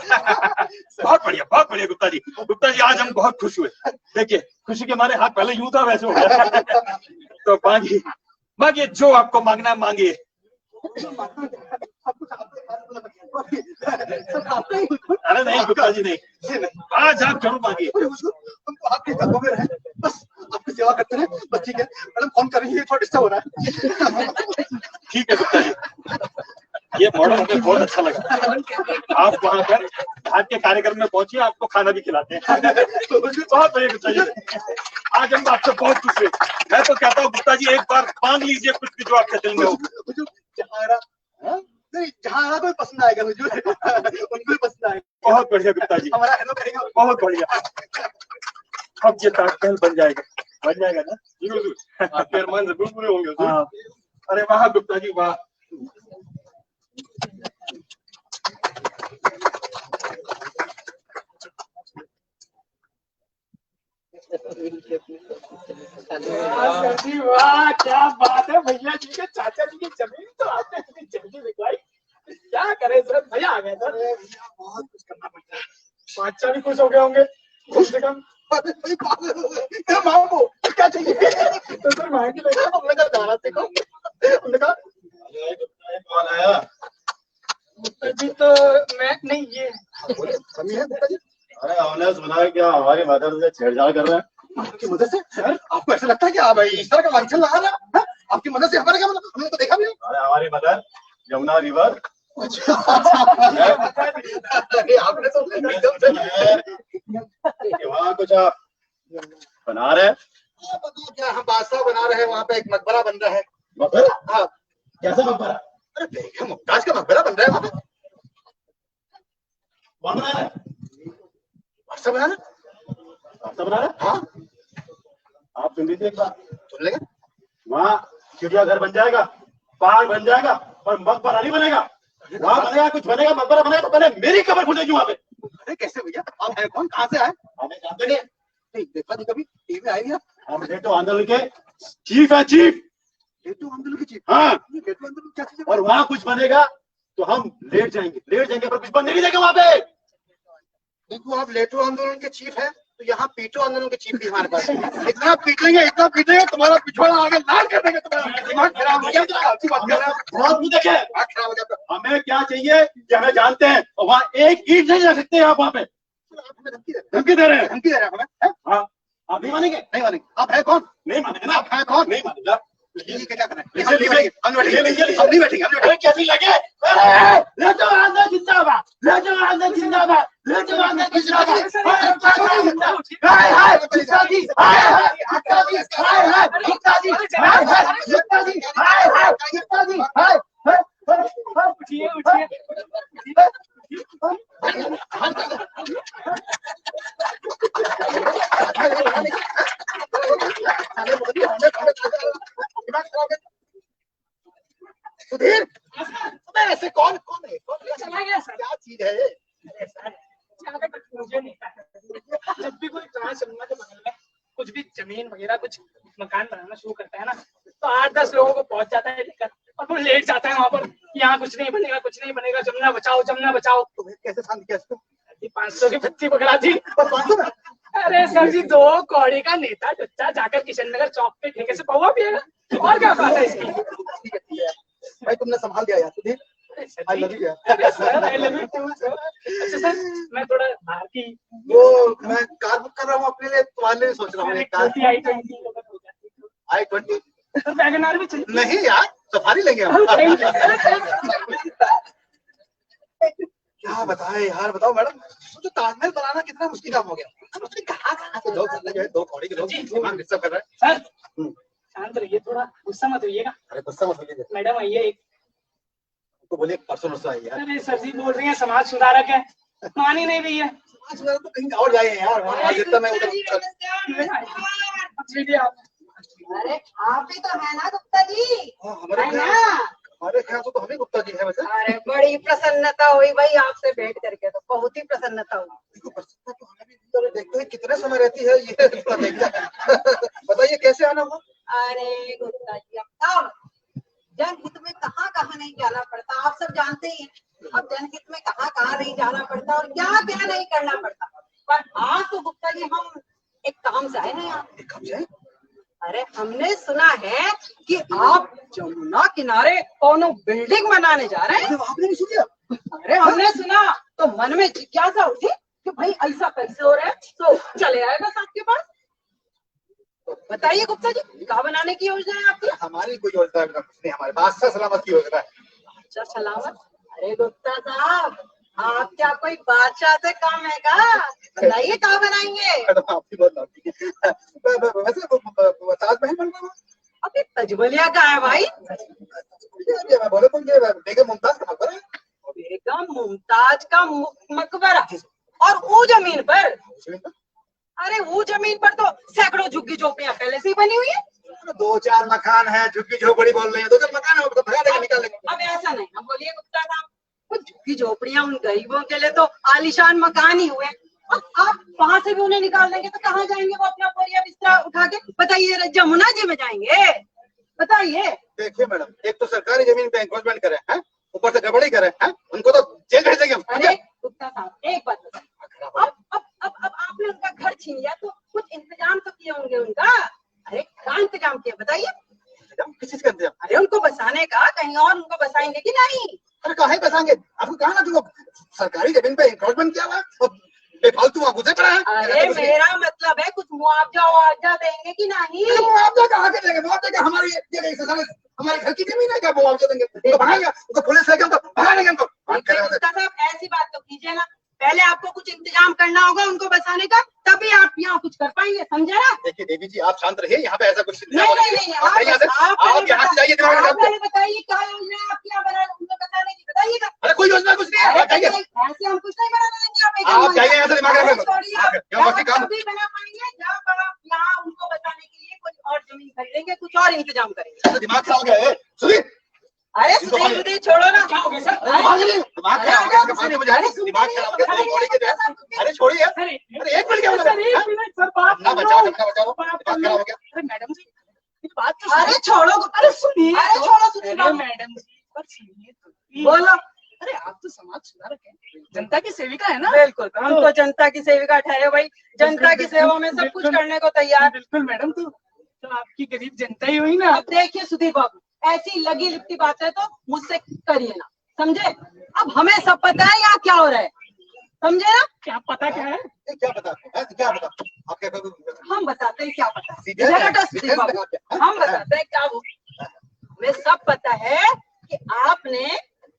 बहुत बढ़िया गुप्ता जी आज हम बहुत खुश हुए। देखिए खुशी के मारे हाथ पहले यूं था वैसे हो गया। तो मांगिए जो आपको मांगना है मांगिए। अरे नहीं गुप्ता जी नहीं, आज आप जरूर मांगिए। हमको आपके धक्कों में रहे, बस आपकी सेवा करते रहे, बस ठीक है। मैडम फोन कर रही है, थोड़ा डिस्टर्ब हो रहा है। ठीक है गुप्ता जी, ये मॉडल हमें बहुत अच्छा लगा। आप वहाँ पर आज के कार्यक्रम में पहुंचिए, आपको खाना भी खिलाते हैं। बहुत बढ़िया गुप्ता जी, आज हम आपसे बहुत खुश हुए। मैं तो कहता हूँ गुप्ता जी एक बार मांग लीजिए कुछ भी जो आपके दिल में हो। जहाँ कोई पसंद आएगा हुजूर, उनको भी पसंद आएगा। बहुत बढ़िया गुप्ता जी, हमारा हेलो करेगा। बहुत बढ़िया। अब ये ताजमहल बन जाएगा ना? जी हुजूर, आपके अरमान जरूर पूरे होंगे हुजूर। अरे वाह गुप्ता जी वाह। सर जी वाह, क्या बात है, भैया जी के चाचा जी की जमीन तो आपने इतनी जल्दी बिकवाई। क्या करें सर, मजा आ गया सर। बहुत कुछ करना पड़ता है। बादशाह भी खुश हो गए होंगे कम से कम। मांगो क्या चाहिए? तो सर मांगी लेंगे। हमने कहा गाना सीखो, हमने कहा कौन आया? जी तो मैं नहीं, ये कमी है गुप्ता जी। अरे हमने सुना है क्या हमारी मदद से छेड़छाड़ कर रहे हैं? आपकी मदद से? सर आपको ऐसा लगता है कि आप इस तरह का लांछन लगा रहे हैं? आपकी मदद से हमारा क्या मतलब? हमने तो देखा भी नहीं। अरे हमारी मदद यमुना रिवर अच्छा अरे आपने तो एकदम से वहाँ कुछ आप बना रहे हैं? बताओ क्या हम बादशाह बना रहे हैं, वहाँ पे एक मकबरा बन रहा है। मकबरा? हाँ कैसा मकबरा? अरे बेगम मुमताज का मकबरा बन रहा है वहाँ पे। कौन बना रहा है? बादशाह बना रहा है। बादशाह बना रहा है? हाँ आप सुन लीजिए एक बात, सुन लेंगे। वहाँ चिड़ियाघर बन जाएगा, पहाड़ बन जाएगा, पर मकबरा नहीं बनेगा। वहाँ बनेगा, कुछ बनेगा, मकबरा बनेगा तो पहले मेरी कब्र खुलेगी वहाँ पे। अरे कैसे भैया, आप हैं कौन, कहाँ से आए? हमें जानते नहीं, नहीं देखा नहीं कभी, टीवी आई नहीं। हम बेटो आंदोलन के चीफ है, चीफ। लेटू आंदोलन की चीज? हाँ, ये लेटू आंदोलन क्या चीज है? और वहाँ कुछ बनेगा तो हम लेट जाएंगे पर कुछ बनने नहीं देंगे वहाँ पे। देखो आप लेटू आंदोलन के चीफ हैं, तो यहाँ पीटू आंदोलन के चीफ भी हमारे पास है। इतना पीटेंगे तुम्हारा पिछवाड़ा आगे लाल कर देंगे, तुम्हारा दिमाग खराब हो गया। अच्छी बात कर रहे हैं, बहुत कुछ देखे, दिमाग खराब हो गया। हमें क्या चाहिए कि हमें जानते हैं, और वहाँ एक ईंट नहीं रख सकते आप वहाँ पे। आप हमें धमकी दे धमकी दे रहे हैं? धमकी दे रहे हैं हमें? हाँ, आप नहीं मानेंगे? नहीं मानेंगे। आप है कौन? नहीं मानेंगे ना? आप है कौन? नहीं मानेगा। ठीक है, क्या करें? हम नहीं बैठेंगे। हम नहीं बैठेंगे। अरे कैसी लगे? लेटो आंदोलन जिंदाबाद, लेटो आंदोलन जिंदाबाद, लेटो आंदोलन जिंदाबाद। हाय हाय गुप्ता जी, हाय हाय गुप्ता जी, हाय हाय गुप्ता जी, हाय हाय गुप्ता जी, हाय हाय गुप्ता जी, हाय हाय। उठिए उठिए। सुधीर, ऐसे कौन कौन है? चला गया सर। क्या चीज है? अरे सर, ज्यादा कुछ मुझे नहीं पता। जब भी कोई क्लास के बगल में कुछ भी जमीन वगैरह कुछ मकान बनाना शुरू करता है ना, तो 8-10 लोगों को पहुंच जाता है लेकर, और वो लेट जाता है वहां पर, यहाँ कुछ नहीं बनेगा, कुछ नहीं बनेगा, जमुना बचाओ, जमुना बचाओ। तुम्हें कैसे शांत किया इसको? 500 की बच्ची पकड़ा थी। और 500 में? अरे सर जी, 2 कौड़ी का नेता टुच्चा जाकर किशन नगर चौक पे ठेके से पौवा पिएगा, और क्या बात है इसकी? ठीक है भाई, तुमने संभाल दिया यार सुधीर। I love you. अरे sir, I love you too, sir. अच्छा सर, मैं थोड़ा बाहर की वो मैं कार बुक कर रहा हूँ अपने लिए, तुम्हारे लिए सोच रहा हूँ एक कार। i20 सर, वैगनआर भी चाहिए। नहीं यार, सफारी लेंगे हम। क्या बताए यार, बताओ मैडम, तो ताजमहल बनाना कितना मुश्किल काम हो गया। कहाँ से लोग जो है 2 कौड़ी के लोग दिमाग डिस्टर्ब कर रहे हैं। सर शांत रहिए, थोड़ा गुस्सा मत होइएगा। अरे गुस्सा मत होइए, मैडम आइए एक। तो बोलिए परसों नरसों आई यार। अरे सर जी बोल रही हैं समाज सुधारक है, मान ही नहीं रही है। आज मेरा तो कहीं और जाए यार, वहाँ जितना मैं उधर। जी आप। अरे आप ही तो है ना गुप्ता जी? हमारे है ना? हमारे ख्याल से तो हमें गुप्ता जी है वैसे। अरे बड़ी प्रसन्नता हुई भाई आपसे भेंट करके, तो बहुत ही प्रसन्नता हुई। देखो प्रसन्नता तो हमें भी हुई, देखते हैं कितने समय रहती है ये बताइए कैसे आना हुआ? अरे गुप्ता जी, अब जनहित में कहाँ कहाँ नहीं जाना पड़ता, आप सब जानते ही हैं। अब जनहित में कहाँ कहाँ नहीं जाना पड़ता और क्या क्या नहीं करना पड़ता। पर आज तो गुप्ता जी हम एक काम से आए हैं यहाँ। एक काम से? अरे हमने सुना है कि आप जमुना किनारे कौन बिल्डिंग बनाने जा रहे हैं। आपने भी सुनिया? अरे हमने सुना तो मन में जिज्ञासा उठी कि भाई ऐसा कैसे हो रहा है, तो चले आएगा साहब के पास। बताइए गुप्ता जी, क्या बनाने की योजना है आपकी? हमारी कोई योजना नहीं, हमारे बादशाह सलामत की योजना है। अच्छा सलामत? अरे गुप्ता साहब, आप क्या कोई बादशाह से काम है क्या? बताइए क्या बनाएंगे? आपकी बहुत लाठी है। वैसे ताजमहल बन रहा है। अभी तजबलिया का है भाई? मैं बोले तो ये बेगम मुमताज का मकबरा है। बेगम मुमताज का मकबरा, और वो जमीन पर? अरे वो जमीन पर तो सैकड़ों झुग्गी झोपड़ियां पहले से ही बनी हुई है। 2-4 मकान है, झुग्गी झोपड़ी बोल रहे हैं, 2-4 मकान है, तो भगा देंगे, निकाल देंगे। अब ऐसा नहीं, अब बोलिए गुप्ता साहब, वो झुग्गी झोपड़ियां उन गरीबों के लिए तो आलीशान मकान ही हुए, आप वहाँ से भी उन्हें निकाल देंगे तो कहाँ जाएंगे वो अपना बोरिया बिस्तरा उठा के? बताइए, जमुना जी में जाएंगे? बताइए। देखिए मैडम, एक तो सरकारी जमीन पे एंक्रोचमेंट करे हैं, ऊपर से गड़बड़ी करे हैं, उनको तो जेल भेज देंगे हम। अरे गुप्ता साहब, एक बात बताइए, अब आपने उनका घर छीन लिया तो कुछ इंतजाम तो किए होंगे उनका? अरे क्या इंतजाम किया बताइए? किस चीज का इंतजाम? अरे उनको बसाने का, कहीं और उनको बसाएंगे कि नहीं? अरे काहे बसाएंगे? आपको कहा ना कि वो सरकारी जमीन पे एंक्रोचमेंट किया हुआ है और बेफालतू वहाँ घुसे पड़ा है। अरे मेरा मतलब है कुछ मुआवजा देंगे कि नहीं? मुआवजा कहाँ के देंगे? मुआवजा क्या हमारी हमारे घर की जमीन है, क्या मुआवजा देंगे? उनको भगाएंगे, उनको पुलिस लेके उनको भगा देंगे उनको। साहब ऐसी बात तो कीजिए ना, पहले आपको कुछ इंतजाम करना होगा उनको बसाने का, तभी आप यहाँ कुछ कर पाएंगे, समझे ना? देखिए देवी जी, आप शांत रहिए, यहाँ पे ऐसा कुछ नहीं, आप यहाँ से जाइए। पहले बताइए क्या योजना आपकी यहाँ बना उनको बताने की, बताइएगा। अरे कोई योजना कुछ नहीं है, बताइए। ऐसे हम कुछ नहीं बनाने देंगे। आप जाइए यहाँ से, दिमाग अभी काम बना पाएंगे जब आप यहाँ उनको बताने के लिए कुछ और जमीन खरीदेंगे, कुछ और इंतजाम करेंगे। दिमाग खराब हो गया है, सुनिए। अरे सुधीर छोड़ो ना। क्या हो गया सर? दिमाग खराब हो गया, दिमाग खराब हो गया। अरे छोड़िए, अरे एक मिनट क्या सर, एक मिनट सर, बात ना कर बचाओ, लो। दिमाग खराब हो गया। अरे मैडम जी, ये बात तो अरे छोड़ो, अरे सुनिए, अरे छोड़ो सुधीर अरे बाबू। मैडम जी, पर सुनिए तो, please। बोलो। अरे आप तो समाज सुधारक हैं, जनता की सेविका है ना? बिल्कुल, हम तो जनता की सेविका ठहरे भाई, जनता की सेवा में सब कुछ करने को तैयार। बिल्कुल मैडम, तो आपकी गरीब जनता ही हुई ना। अब देखिए सुधीर बाबू, ऐसी लगी लिपटी बातें तो मुझसे करिए ना, समझे? अब हमें सब पता है यहाँ क्या हो रहा है, समझे ना? क्या पता क्या है? क्या पता? क्या पता? आप क्या हम बताते हैं क्या पता है। सीधे जरा सुधीर बाबू, हम बताते हैं क्या वो। हमें सब पता है कि आपने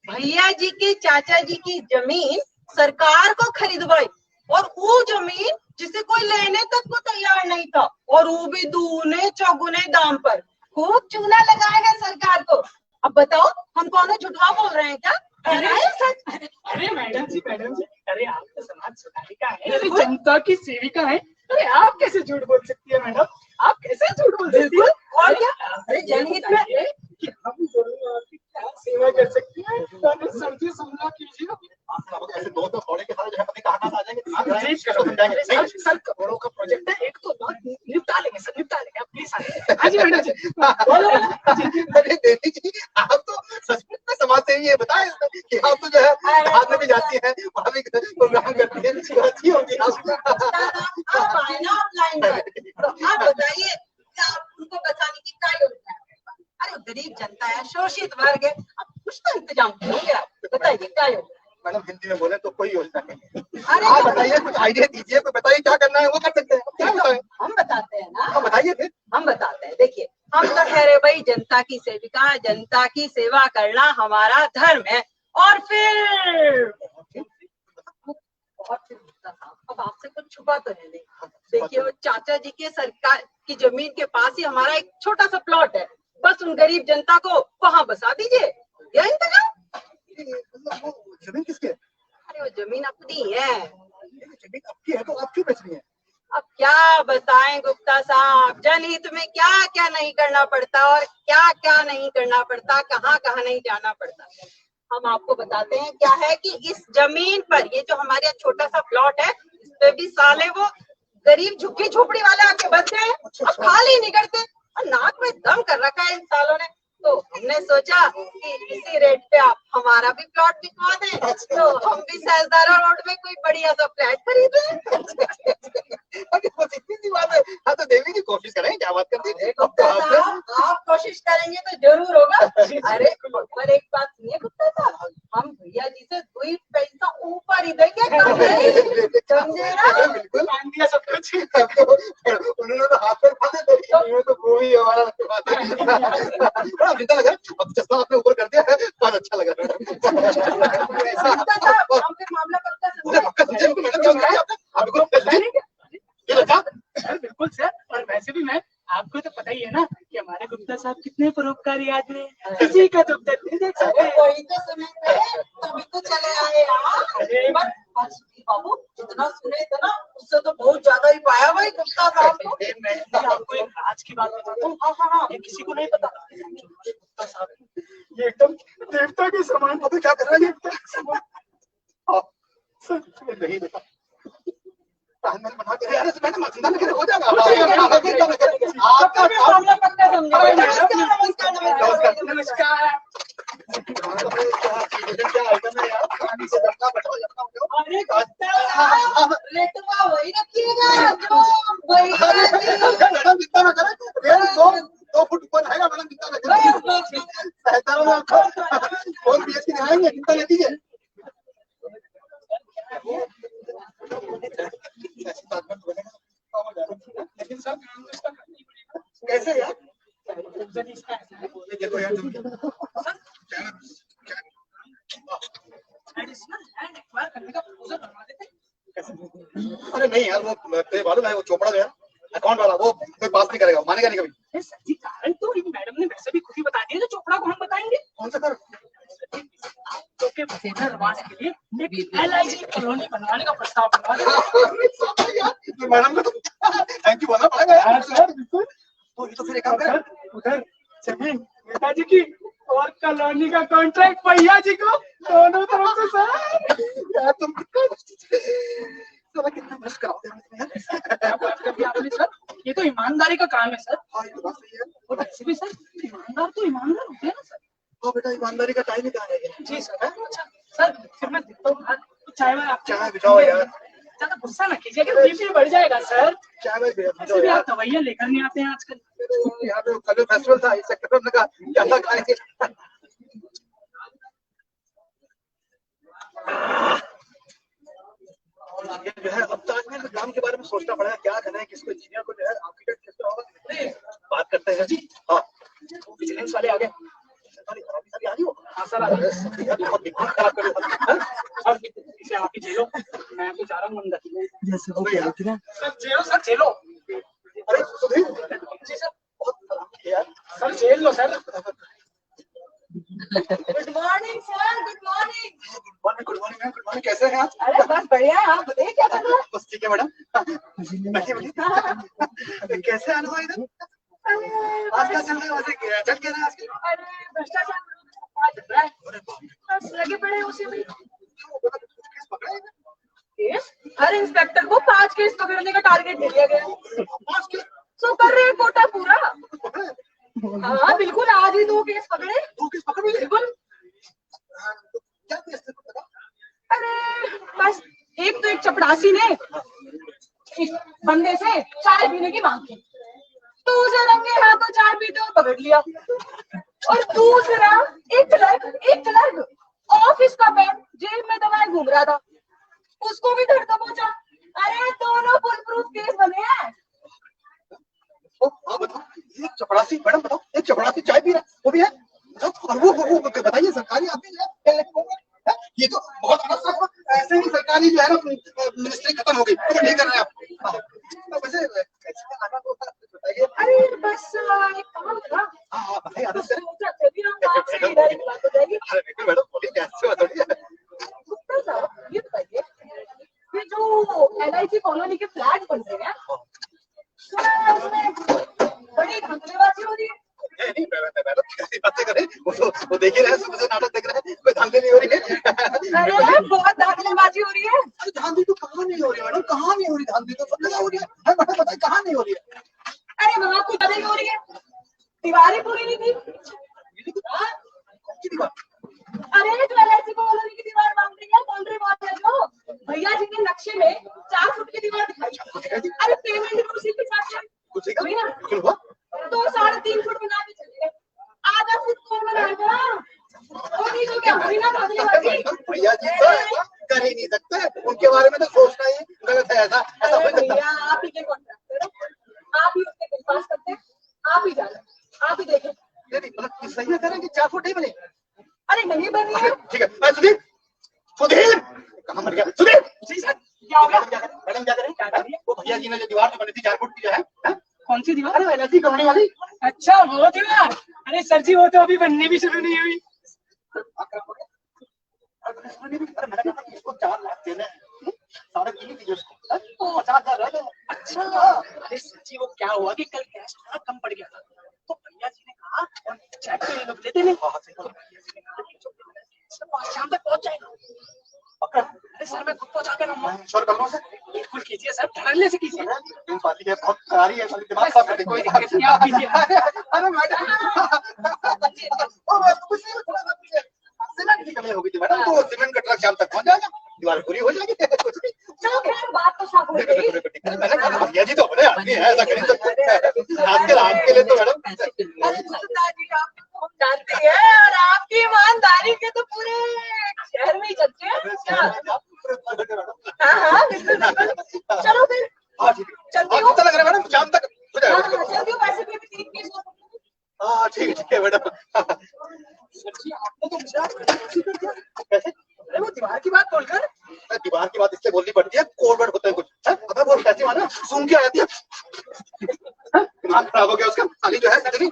भैया जी की चाचा जी की जमीन सरकार को खरीदवाई, और वो जमीन जिसे कोई लेने तक को तैयार नहीं था, और वो भी दूने चौगुने दाम पर। खूब चूना लगाएगा सरकार को। अब बताओ हम कौन झूठा बोल रहे हैं क्या? अरे सच, अरे मैडम जी, अरे आप तो समाज सुधारिका है, अरे जनता की सेविका है। अरे आप कैसे झूठ बोल सकती है मैडम? आप कैसे झूठ बोल सकती है? और क्या? अरे जनहित में कि हम दोनों आपकी क्या सेवा कर सकती हैं? समझिए, समझा कीजिए। ऐसे दो थोड़े के साथ जो है पता कहाँ आ जाएंगे। सर करोड़ों का प्रोजेक्ट है, एक तो निपटा लेंगे सर, निपटा लेंगे। आप प्लीज हाँ जी मैडम जी। अरे देवी जी, आप तो सचमुच में समाज सेवी है। बताए कि आप तो जो है बाहर में भी जाती है, वहाँ भी प्रोग्राम करती है, अच्छी होगी आप आए ना ऑनलाइन पर, तो आप बताइए उनको बचाने की क्या योजना है? अरे गरीब जनता है, शोषित वर्ग है, अब कुछ तो इंतजाम करोगे आप, बताइए क्या योजना? मैडम हिंदी में बोले तो कोई योजना नहीं। आप बताइए, कुछ आइडिया दीजिए, कोई बताइए क्या करना है, वो कर सकते हैं। क्या बताएं? हम बताते हैं ना। हम बताइए फिर। हम बताते हैं। देखिए, हम तो ठहरे भाई जनता की सेविका, जनता की सेवा करना हमारा धर्म है। और फिर अब आपसे कुछ छुपा तो है नहीं। देखिए, वो चाचा जी के सरकार की जमीन के पास ही हमारा एक छोटा सा प्लॉट है, बस उन गरीब जनता को वहाँ बसा दीजिए, यह इंतजाम। जमीन किसकी है? अरे वो जमीन अपनी है। जमीन आपकी है तो आप क्यों बेच रही हैं? अब क्या बताएं गुप्ता साहब, जनहित में क्या क्या नहीं करना पड़ता और क्या क्या नहीं करना पड़ता, कहाँ कहाँ नहीं जाना पड़ता। हम आपको बताते हैं क्या है कि इस जमीन पर, ये जो हमारे छोटा सा प्लॉट है, इस पे भी साले वो गरीब झुग्गी झोपड़ी वाले आके बसते हैं, अब खाली नहीं करते, और नाक में दम कर रखा है इन सालों ने। तो हमने सोचा कि इसी रेट पे आप हमारा भी प्लॉट बिकवा दें, तो हम भी सहजदारा रोड में कोई बढ़िया सा फ्लैट खरीद लें। इतनी सी बात है। हाँ तो देवी जी कोशिश करें, क्या बात करती है? आप कोशिश करेंगे तो जरूर होगा। अरे पर एक बात सुनिए गुप्ता साहब, हम भैया जी से 2 पैसा ऊपर ही देंगे, समझे ना? बिल्कुल सब कुछ उन्होंने तो हाथ पर खा दिया, तो वो ही हमारा चिंता लगा। अब चश्मा आपने ऊपर कर दिया है, बहुत अच्छा लगा। बिल्कुल सर, और वैसे भी मैं आपको तो पता ही है ना कि हमारे गुप्ता साहब कितने परोपकारी आदमी हैं, किसी का दुख दर्द नहीं देख सकते। वही तो सुनेंगे, तभी तो चले आए यार। बाबू जितना सुने इतना, उससे तो बहुत ज्यादा ही पाया भाई गुप्ता साहब को। मैं आपको एक राज की बात बताता हूँ। हाँ, ये किसी को नहीं पता। गुप्ता साहब ये एकदम देवता के समान। अभी क्या कर रहा है? नहीं बेटा, अरे मैडम चिंता न करें, हो जाएगा। आपका भी मामला पक्का समझो। नमस्कार। क्या आइटम है यार? पानी से लड़का बैठो, लड़का बैठो। अरे रेटवा वही रखिएगा जो वही मैडम चिंता न करें, रेट 2 फुट ऊपर आएगा मैडम, चिंता न करें। 4 BHK आएंगे, चिंता न कीजिए। लेकिन सर काम तो इसका करना ही पड़ेगा। कैसे यार? इसका ऐसा है देखो यार, एडिशनल लैंड एक्वायर करने का प्रपोजल बनवा देते हैं। अरे नहीं यार, वो तेरे मालूम है, वो चोपड़ा जो है अकाउंट वाला, वो कोई पास नहीं करेगा, मानेगा नहीं कभी। अरे सर जी, कारण तो मैडम ने वैसे भी खुद ही बता दिया, जो चोपड़ा को हम बताएंगे। कौन सा कर? तो के बसेरा रवाज के लिए एक LIG कॉलोनी बनवाने का प्रस्ताव बनवा देते हैं। मैडम को तो थैंक यू बोलना पड़ेगा यार। सर बिल्कुल। तो ये तो फिर एक काम करें, उधर जमीन नेताजी की और कॉलोनी का कॉन्ट्रैक्ट भैया जी को, दोनों तरफ से सर। यार तुम कितना मस्त कराओगे यार। क्या बात कर दी आपने सर, ये तो ईमानदारी का काम है सर। हाँ ये तो बात सही है। और वैसे भी सर ईमानदार तो ईमानदार होते हैं ना सर। हाँ बेटा, ईमानदारी का टाइम ही कहाँ है? जी सर। अच्छा सर, फिर मैं देखता हूँ तो चाय में आप चाय बिठाओ यार। ज्यादा गुस्सा ना कीजिए कि बीपी बढ़ जाएगा सर। चाय में वैसे भी आप दवाइयाँ लेकर नहीं आते हैं आजकल। यहाँ पे कल फेस्टिवल था, इस सेक्टर में का क्या खाएंगे। ये जो है अब ताजमहल के काम के बारे में सोचना पड़ेगा, क्या करना है, किसको इंजीनियर को जो है आर्किटेक्ट किसको होगा, बात करते हैं जी। हाँ विजिलेंस वाले आ गए, खराबी आ रही हो। हाँ सर, बहुत दिमाग खराब कर रहे हो। सर इसे आप ही झेलो, मैं तो जा रहा हूँ अंदर। जैसे वो कह रही थी ना, सर झेलो, सर झेलो। अरे सुधीर जी सर। बहुत खराब किया यार। सर झेल लो sir. Good morning sir, good morning. Good morning ma'am, good morning. कैसे हैं आप? अरे बस बढ़िया है, आप बताइए क्या कर रहे हैं? बस ठीक है मैडम, बैठिए बैठिए। कैसे आना हुआ इधर? आज का चल रहा है, वैसे चल क्या रहा है आजकल? अरे भ्रष्टाचार चल रहा है, बस लगे पड़े हैं उसी में। केस? हर इंस्पेक्टर को 5 केस पकड़ने का टारगेट दे दिया गया है। 5 केस? सो कर रहे हैं कोटा पूरा। हाँ बिल्कुल, आज ही 2 केस पकड़े। 2 केस पकड़ लिए? बिल्कुल। क्या केस थे पता? अरे बस एक तो एक चपरासी ने इस बंदे से चाय पीने की मांग की, तो उसे रंगे हाथों चाय पीते हुए पकड़ लिया। और दूसरा एक क्लर्क ऑफिस का पेट जेब में दबाए घूम रहा था, उसको भी धर दबोचा। अरे दोनों फुल प्रूफ केस बने हैं। हाँ बताओ, एक चपरासी, मैडम बताओ, एक चपरासी चाय पी रहा है, वो भी है? और वो बताइए, सरकारी आदमी जो है, ये तो बहुत अलग। ऐसे ही सरकारी जो है ना मिनिस्ट्री खत्म हो गई, तो नहीं कर रहे आप। वैसे कैसे आना तो बताइए। अरे बस एक काम था। हाँ बताइए, आदेश करें। सोचा चलिए हम आपसे इधर ही बात हो जाएगी। अरे बिल्कुल मैडम, बोलिए कैसे बात हो रही है? गुप्ता साहब ये बताइए, ये जो LIG कॉलोनी के फ्लैट बन रहे हैं, सुना है उसमें बड़ी धंधेबाजी हो रही है। नहीं मैडम कैसी बातें करें, वो देख ही रहे हैं, सुबह से नाटक देख रहे हैं, कोई धांधली नहीं हो रही है। अरे बहुत धांधलीबाजी हो रही है। अरे धांधली तो कहाँ नहीं हो रही मैडम, कहाँ नहीं हो रही धांधली, तो सब जगह हो रही है। मैडम बताइए कहाँ नहीं हो रही है? अरे वहाँ कुछ ज्यादा ही हो रही है, दीवारें पूरी नहीं थी। कौन सी दीवार? अरे जो LIG कॉलोनी की दीवार मांग रही है, बाउंड्री वॉल है, जो भैया जी के नक्शे में 4 फुट की दीवार दिखाई। अरे पेमेंट भी उसी के साथ है। कुछ हुआ? तो 3.5 फुट बना के चलिए, आधा फुट कौन बनाएगा? और नहीं तो क्या हुई ना धांधलीबाजी। भैया जी तो ऐसा कर ही नहीं सकते, उनके बारे में तो सोचना ही गलत है। ऐसा हो सकता है? भैया आप ही के कॉन्ट्रैक्टर हैं, आप ही उसके बिल पास करते हैं, आप ही जाने, आप ही देखें। नहीं मतलब सही है करें कि 4 फुट नहीं बने? अरे नहीं बनी है। ठीक है। सुधीर सुधीर कहाँ मर गया? सुधीर जी सर, क्या हो गया? मैडम क्या करें? वो भैया जी ने जो दीवार जो बनी थी 4 फुट की जो है, कौन सी दीवार? अरे LIG कॉलोनी वाली। अच्छा वो दीवार। अरे सर जी, वो तो अभी बननी भी शुरू नहीं हुई। इसको 4 लाख देने हैं, सारे पीने दीजिए उसको, तो 50,000 रह गए। अच्छा अरे सर जी, वो क्या हुआ कि कल कैश थोड़ा कम पड़ गया था, तो भैया जी ने कहा चेक तो ये लोग लेते नहीं, तो भैया जी ने कहा कि जो आज शाम तक पहुंच जाएगा। पक्का? अरे सर मैं खुद पहुंचा के लाऊंगा। श्योर कर लो सर। बिल्कुल कीजिए सर, धड़ल्ले से कीजिए। इन पार्टी है बहुत करारी है, दिमाग साफ कर कोई दिक्कत नहीं, आप कीजिए। अरे मैडम कुछ नहीं, थोड़ा सा पीछे सीमेंट की कमी होगी थी मैडम, तो सीमेंट का ट्रक शाम तक पहुंच जाएगा, दीवार पूरी हो जाएगी। कुछ नहीं, चलो खैर बात तो साफ हो गई। भैया जी तो बड़े आदमी है, ऐसा कर ही सकते हैं। आज के लिए तो मैडम हम जानते हैं और आपकी ईमानदारी के तो पूरे शहर में ही चलते हैं क्या? हाँ बिल्कुल बिल्कुल। चलो फिर हाँ ठीक है, चलती आप हूँ। कितना लग रहा है मैडम? शाम तक हो हाँ जाएगा। चलती हूँ, वैसे भी अभी 3 केस हो गए। हाँ ठीक है मैडम। सर जी आपने तो मुझे कैसे? अरे वो दीवार की बात बोलकर। दीवार की बात इसलिए बोलनी पड़ती है, कोड वर्ड होता है कुछ। अबे वो कैसी माना सुन के आ जाती है, दिमाग खराब हो गया उसका। खाली जो है नहीं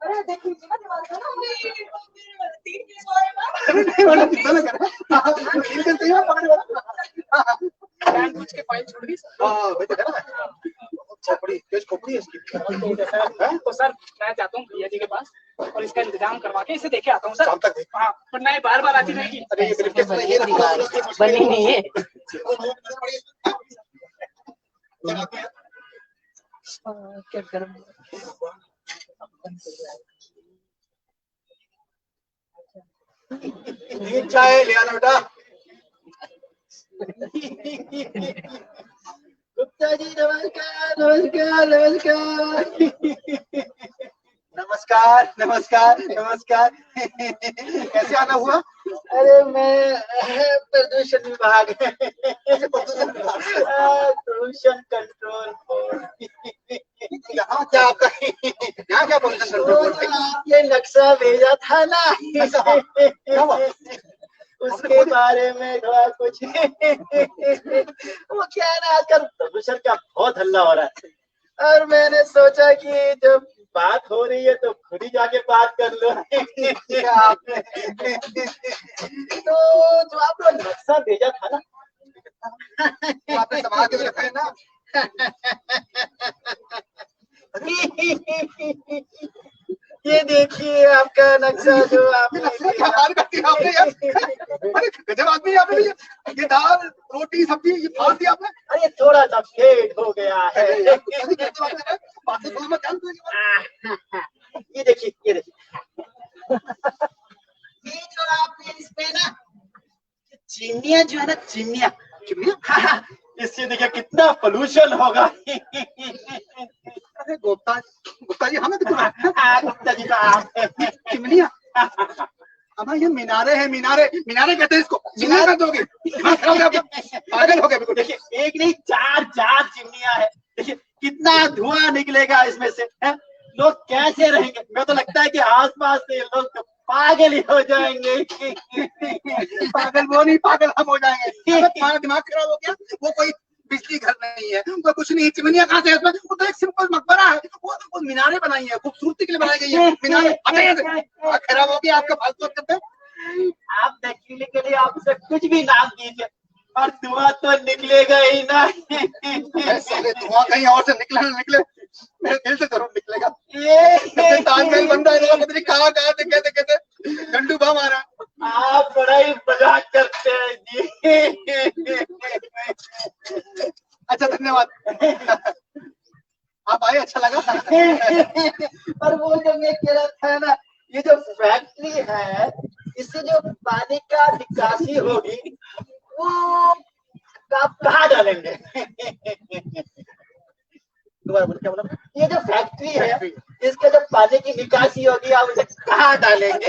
अरे देखिए दीवार का ना हमने 3 केस हो रहे हैं। नहीं मैडम, कितना लग रहा है? ठीक है सही है, पकड़ वाला। कुछ के फाइल छोड़ दी सर। हाँ वही तो है ना, अच्छा बड़ी तेज खोपड़ी है इसकी। तो सर मैं जाता हूँ भैया जी के पास और इसका इंतजाम करवा के इसे देखे आता हूँ सर। शाम तक देख। हाँ वरना ये बार बार आती रहेगी। अरे ये ब्रीफकेस में ये बनी नहीं है। क्या करूं? चाय ले आना बेटा। गुप्ता जी नमस्कार नमस्कार नमस्कार नमस्कार नमस्कार नमस्कार। कैसे आना हुआ? अरे मैं प्रदूषण विभाग, प्रदूषण कंट्रोल बोर्ड। यहाँ क्या आपका, यहाँ क्या प्रदूषण कंट्रोल बोर्ड? आपने नक्शा भेजा था ना, उसके बारे में थोड़ा कुछ। वो क्या है ना, आजकल प्रदूषण का बहुत हल्ला हो रहा है और मैंने सोचा कि जब बात हो रही है तो खुद ही जाके बात कर लो। तो जो आपको नक्शा भेजा था ना, आपने संभाल के रखा है ना। ये देखिए आपका नक्शा जो आपने गजब आदमी यहाँ पे। ये दाल रोटी सब्जी ये फाड़ दिया आपने। अरे थोड़ा सा फेड हो गया है। ये देखिए ये देखिए, ये जो आपने इसमें ना चिमनिया जो है ना, चिमनिया चिमनिया, इससे देखिए कितना पोल्यूशन होगा। अरे गुप्ता जी हमें गुप्ता जी का चिमनिया। अब ये मीनारे हैं, मीनारे मीनारे कहते हैं इसको। मीनारे कर दोगे, पागल हो गए बिल्कुल। देखिए एक नहीं चार चिमनियां है, देखिए कितना धुआं निकलेगा इसमें से है? लोग कैसे रहेंगे? मैं तो लगता है कि आसपास से लोग तो पागल ही हो जाएंगे। पागल वो नहीं, पागल हम हो जाएंगे। तुम्हारा दिमाग खराब हो गया। वो कोई बिजली घर नहीं है, वो कुछ नहीं। चिमनिया कहाँ से है उसमें? वो तो एक सिंपल मकबरा है। वो मीनारे बनाई है, खूबसूरती के लिए बनाई गई है मीनारे। खराब हो गया आपका फालतू करते। आप देखने के लिए आप उसे कुछ भी नाम दीजिए और धुआं तो निकलेगा ही ना। धुआं कहीं और से निकले ना निकले, मेरे दिल से जरूर निकलेगा। ताजमहल बन रहा है, पता नहीं कहाँ से कैसे कैसे झंडू बम आ रहा है। आप बड़ा ही मजाक करते हैं जी। अच्छा धन्यवाद, आप आए अच्छा लगा। पर वो जो मैं कह रहा था ना, ये जो फैक्ट्री है इससे जो पानी का निकासी होगी वो आप कहाँ डालेंगे? दोबारा बोलो, क्या बोला? ये जो फैक्ट्री है इसके जो पानी की निकासी होगी आप उसे कहाँ डालेंगे?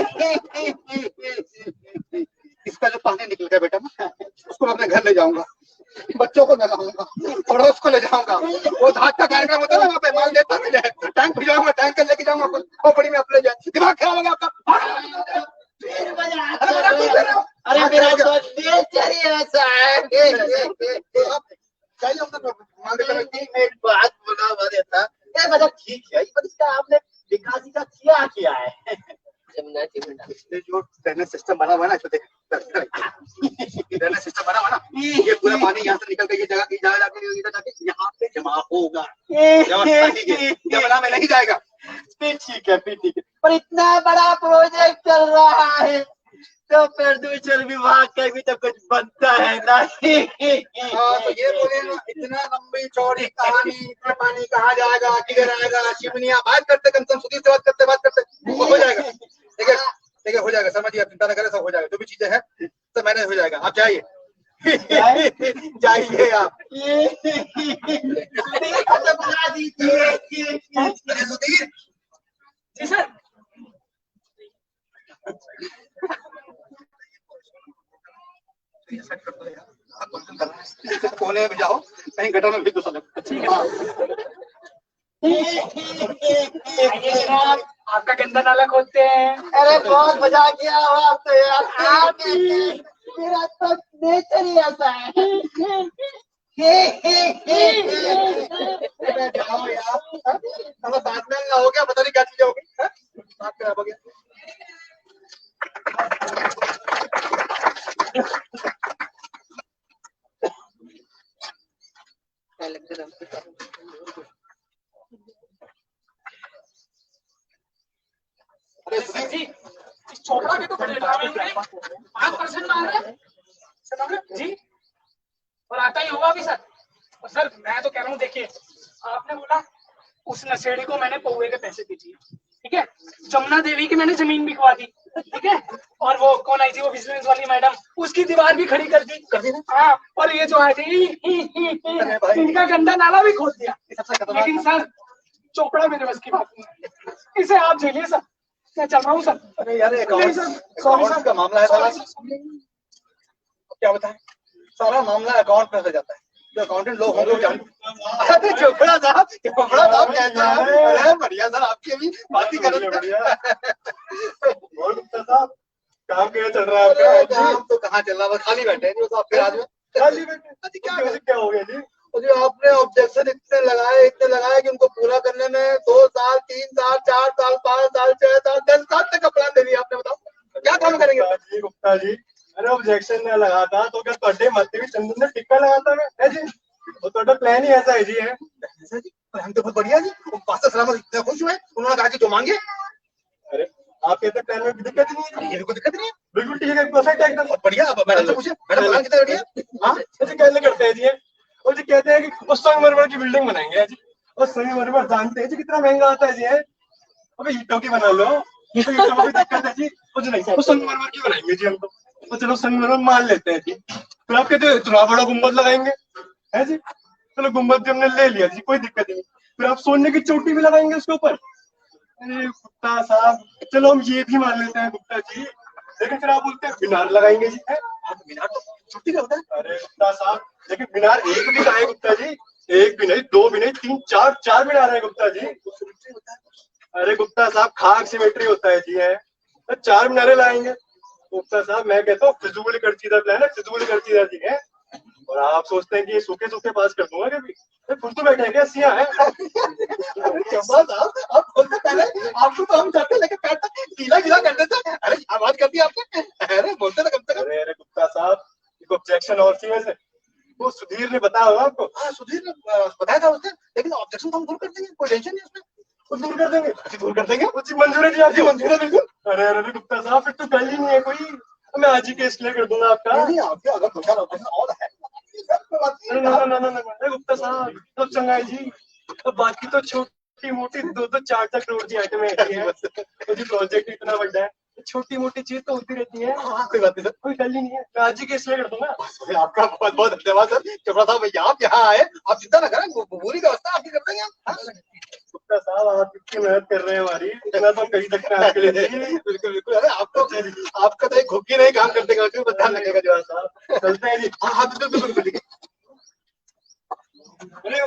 इसका जो पानी निकलेगा बेटा उसको मैं अपने घर ले जाऊंगा, बच्चों को नहलाऊंगा, पड़ोस को ले जाऊंगा। वो धाक का कार्यक्रम होता है ना, वहाँ पे माल देता मिले, टैंक भिजवाऊंगा, टैंकर लेके जाऊंगा, खोपड़ी में अपने जाए। दिमाग खराब हो गया आपका। अरे मेरा तो नेचर ही ऐसा है। एक बात बोला मैंने था, मतलब ठीक है, पर इसका आपने निकासी का किया है। जो ड्रेनेज सिस्टम बना हुआ है ना, ड्रेनेज सिस्टम बना हुआ ना, ये पूरा पानी यहाँ से निकल के ये जगह जाके यहाँ पे जमा होगा। यमुना में नहीं जाएगा। फिर ठीक है, फिर ठीक है। पर इतना बड़ा प्रोजेक्ट चल रहा है तो प्रदूषण विभाग का भी तो कुछ बनता है ना। तो ये बोले ना, इतना लंबी चौड़ी कहानी, इतना पानी कहाँ जाएगा, किधर आएगा, चिमनियां बात करते, कम सुधीर से बात करते वो हो जाएगा। ठीक है हो जाएगा, समझिए, आप चिंता न करें, सब हो जाएगा, जो भी चीजें हैं सब मैनेज हो जाएगा। आप जाइए जाइए आप। सुधीर जी सर। कोने में जाओ, कहीं गटर में भी तो सब। आपका गंदा नाला खोदते हैं। अरे बहुत मजा किया आप तो यार, मेरा तो नेचर ही ऐसा है। जाओ यार, हम साथ में हो गया, पता नहीं क्या चीजें होगी, बात क्या हो गया। अरे जी, इस चोपड़ा के तो बड़े ड्रामे हैं, 5% मार रहे हैं जी, और आता ही होगा भी सर। और सर मैं तो कह रहा हूँ, देखिए आपने बोला उस नशेड़ी को मैंने पौवे के पैसे दीजिए, ठीक है, जमुना देवी की मैंने जमीन बिकवा दी, ठीक है, और वो कौन आई थी, वो विजिलेंस वाली मैडम, उसकी दीवार भी खड़ी कर दी हाँ, और ये जो आए थे इनका गंदा नाला भी खोद दिया। लेकिन सर चोपड़ा मेरे बस की बात नहीं, इसे आप झेलिए सर, मैं चल रहा हूँ सर। अरे यार, सॉरी का मामला है सारा, क्या बताएं, सारा मामला अकाउंट में हो जाता है, जो अकाउंटेंट लोग होंगे जान। अरे चोपड़ा साहब कैसा है? अरे बढ़िया सर, आपकी अभी बात ही कर रहे साहब, काम क्या चल रहा है आपका? काम तो कहाँ चल रहा है, खाली बैठे हैं जी, आपके आज में खाली बैठे क्या हो गया जी? जो आपने ऑब्जेक्शन इतने लगाए कि उनको पूरा करने में 2 साल 3 साल 4 साल 5 साल 6 साल 10 साल तक का प्लान दे दिया आपने, बताओ क्या काम करेंगे? गुप्ता जी, अरे ऑब्जेक्शन ने लगा था तो क्या ਤੁਹਾਡੇ मत्थे में चंदन ने टिक्का लगाता है जी? वो तो प्लान ही ऐसा है जी। है जी, हम तो बहुत बढ़िया जी, पास्ता सलामत इतने खुश हुए, उन्होंने कहा कि जो मांगे। अरे आप कहते प्लान में दिक्कत नहीं है? ये कोई दिक्कत नहीं है, बिल्कुल ठीक है, परफेक्ट है, एकदम बढ़िया। मैडम से पूछे, मैडम प्लान कितना बढ़िया। हाँ ऐसे कैसे करते हैं जी? और जी कहते हैं कि उस संगमरमर की बिल्डिंग बनाएंगे जी, और संगमरमर जानते हैं जी कितना महंगा आता है जी। है अबे ईंटों की बना लो, ईंटों की दिक्कत है जी, कुछ नहीं, वो संगमरमर की बनाएंगे जी हम तो चलो संगमरमर मान लेते हैं जी। फिर आप कहते हैं इतना बड़ा गुम्बद लगाएंगे है जी, चलो गुम्बद भी हमने ले लिया जी, कोई दिक्कत नहीं। फिर आप सोने की चोटी भी लगाएंगे उसके ऊपर। अरे गुप्ता साहब, चलो हम ये भी मान लेते हैं गुप्ता जी, लेकिन फिर आप बोलते हैं मीनार लगाएंगे जी। है मीनार तो छुट्टी का होता है। अरे गुप्ता साहब, लेकिन मीनार एक भी है गुप्ता जी, एक भी नहीं, 2 भी नहीं, 3 4 मीनार है गुप्ता जी। अरे गुप्ता साहब, खाक सिमेट्री होता है जी। है तो 4 मीनारे लाएंगे गुप्ता साहब। मैं कहता हूँ फिजूल खर्चीदा प्लान है, फिजूल खर्चीदा जी। है और आप सोचते हैं कि ये सूखे सूखे पास कर दूंगा कभी? खुद तो बैठे हैं क्या सिया है? आप बोलते पहले आपको तो हम करते, लेकिन पैर तक गीला गीला कर देते। अरे आवाज कर दी आपने, अरे बोलते ना कम से कम। अरे गुप्ता साहब, एक ऑब्जेक्शन और थी वैसे, वो सुधीर ने बताया होगा आपको। हाँ सुधीर ने बताया था उसने, लेकिन ऑब्जेक्शन तो हम दूर कर देंगे, कोई टेंशन नहीं उसमें, कुछ दूर कर देंगे, दूर कर देंगे। कुछ मंजूर है जी आपकी? मंजूर है बिल्कुल। अरे अरे गुप्ता साहब, फिर तो कल ही नहीं है कोई, मैं आज ही केस क्लियर कर दूंगा आपका। नहीं आपके अगर दो चार ऑब्जेक्शन और है गुप्ता साहब, तो चंगाई जी, तो बाकी तो छोटी मोटी 2-4 करोड़ की आइटम है तो जी प्रोजेक्ट इतना बड़ा है, छोटी मोटी चीज तो होती रहती है। हाँ कोई बात नहीं सर, कोई गल ही नहीं है, मैं आज ही केस क्लियर कर दूंगा। आपका बहुत बहुत धन्यवाद सर। चोपड़ा साहब भैया, आप यहाँ आए, आप चिंता ना करें, पूरी व्यवस्था आपकी कर देंगे हम। गुप्ता साहब, आप इतनी मेहनत कर रहे हैं हमारी, इतना तो कहीं तक आपके लिए। बिल्कुल बिल्कुल, अरे आपका तो एक घुग्गी नहीं काम कर देगा, उसमें ध्यान रखेगा जो साहब। चलते हैं जी। हाँ बिल्कुल बिल्कुल। अरे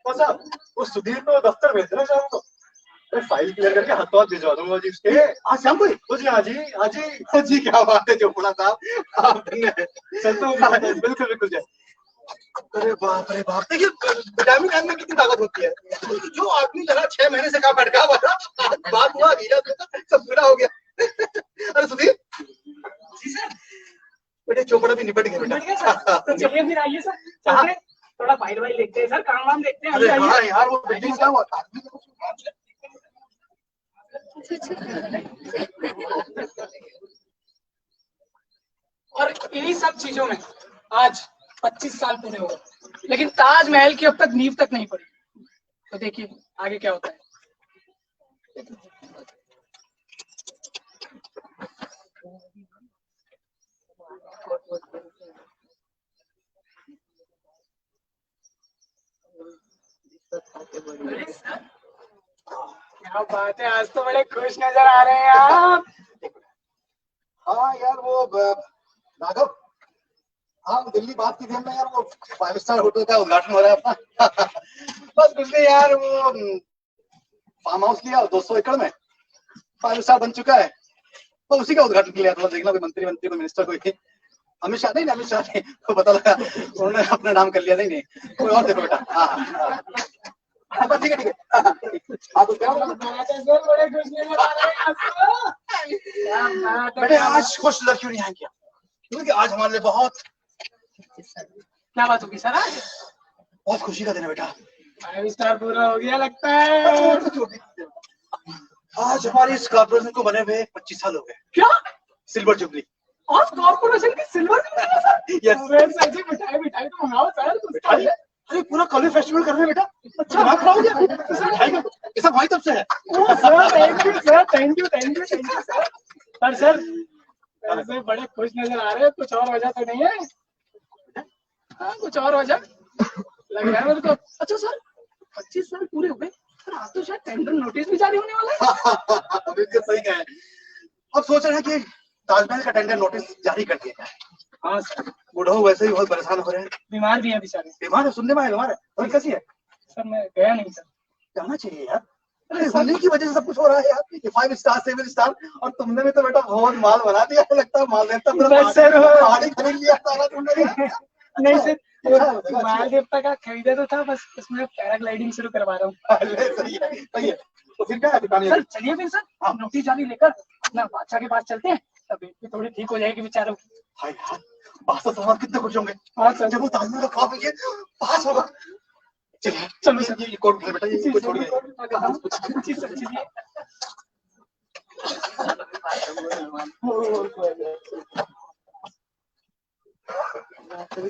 साहब, वो सुधीर को दफ्तर भेज देना शाम को, अरे फाइल क्लियर करके हाथों हाथ भिजवा दूंगा जी उसके। आज शाम को जी? हाँ जी, हाँ जी जी, क्या बात है चोपड़ा साहब, आप धन्य। चलता हूँ। बिल्कुल बिल्कुल जाए। अरे बाप रे बाप, देखिए विटामिन एम में कितनी ताकत होती है। जो आदमी जरा 6 महीने से काम भटका हुआ था, बात हुआ सब पूरा हो गया। अरे सुधीर जी सर, बेटे चोपड़ा भी निपट गया बेटा। तो चलिए फिर आइए सर, चलते हैं, थोड़ा फाइल वाइल देखते हैं सर, काम वाम देखते हैं। अरे हाँ यार, वो बिल्डिंग क्या हुआ था? और इन्हीं सब चीजों में आज 25 साल पूरे हो गए, लेकिन ताजमहल की अब तक नींव तक नहीं पड़ी। तो देखिए आगे क्या होता है। क्या बात है, आज तो बड़े खुश नजर आ रहे हैं आप। हाँ यार वो राघव, हाँ दिल्ली बात की थी हमने यार, वो 5 स्टार होटल का उद्घाटन हो रहा है अपना। बस कुछ नहीं यार, वो फार्म हाउस लिया 200 एकड़ में, 5 स्टार बन चुका है, तो उसी का उद्घाटन किया। थोड़ा देखना कोई मंत्री कोई मिनिस्टर कोई अमित शाह नहीं तो पता लगा उन्होंने अपना नाम कर लिया। नहीं कोई और देखो बेटा। हाँ ठीक है आप बेटे आज खुश नजर क्यों नहीं आए क्या? क्योंकि आज हमारे लिए बहुत क्या बात होगी सर? आज बहुत खुशी का दिन है बेटा। 5 स्टार पूरा हो गया लगता है। आज हमारी इस कॉर्पोरेशन को बने हुए 25 साल हो गए। क्या? Silver jubilee. आज कॉर्पोरेशन की सिल्वर जुबली है सर? यस सर जी मिठाई तो मंगाओ सर। अरे पूरा कॉलेज फेस्टिवल कर रहे हैं बेटा। अच्छा दिमाग खराब हो गया। मिठाई का ऐसा भाई तब से है। Sir thank you sir. Sir ऐसे बड़े खुश नजर आ रहे हैं, कुछ और वजह तो नहीं है? हाँ कुछ और वजह लग रहा है मेरे को। अच्छा सर 25 साल पूरे हो गए सर, आज तो शायद टेंडर नोटिस भी जारी होने वाला है। बिल्कुल सही कहा है। अब सोच रहे हैं कि ताजमहल का टेंडर नोटिस जारी कर दिया जाए। हाँ सर। बूढ़ो वैसे ही बहुत परेशान हो रहे हैं। बीमार भी है बेचारे। बीमार है, सुनने में आया बीमार है। और कैसी है? सर मैं गया नहीं सर। जाना चाहिए यार। अरे होने की वजह से सब कुछ हो रहा है यार। ये 5 स्टार 7 स्टार और तुमने भी तो बेटा बहुत माल बना दिया। लगता है माल देवता पहाड़ी खरीद लिया सारा तुमने। नहीं सर माल देवता का खरीदा तो था, बस इसमें पैराग्लाइडिंग शुरू करवा रहा हूँ। सही है। तो फिर क्या है? सर चलिए फिर सर नोटिस जारी लेकर अपना बादशाह के पास चलते हैं, तबीयत भी थोड़ी ठीक हो जाएगी बेचारों की। हाँ यार बादशाह साहब कितने खुश होंगे। हाँ सर। जब वो ताजमहल का ख्वाब ये पास होगा। चलिए चलो सर। ये कोट बेटा ये कोट छोड़िए। जी सर चलिए।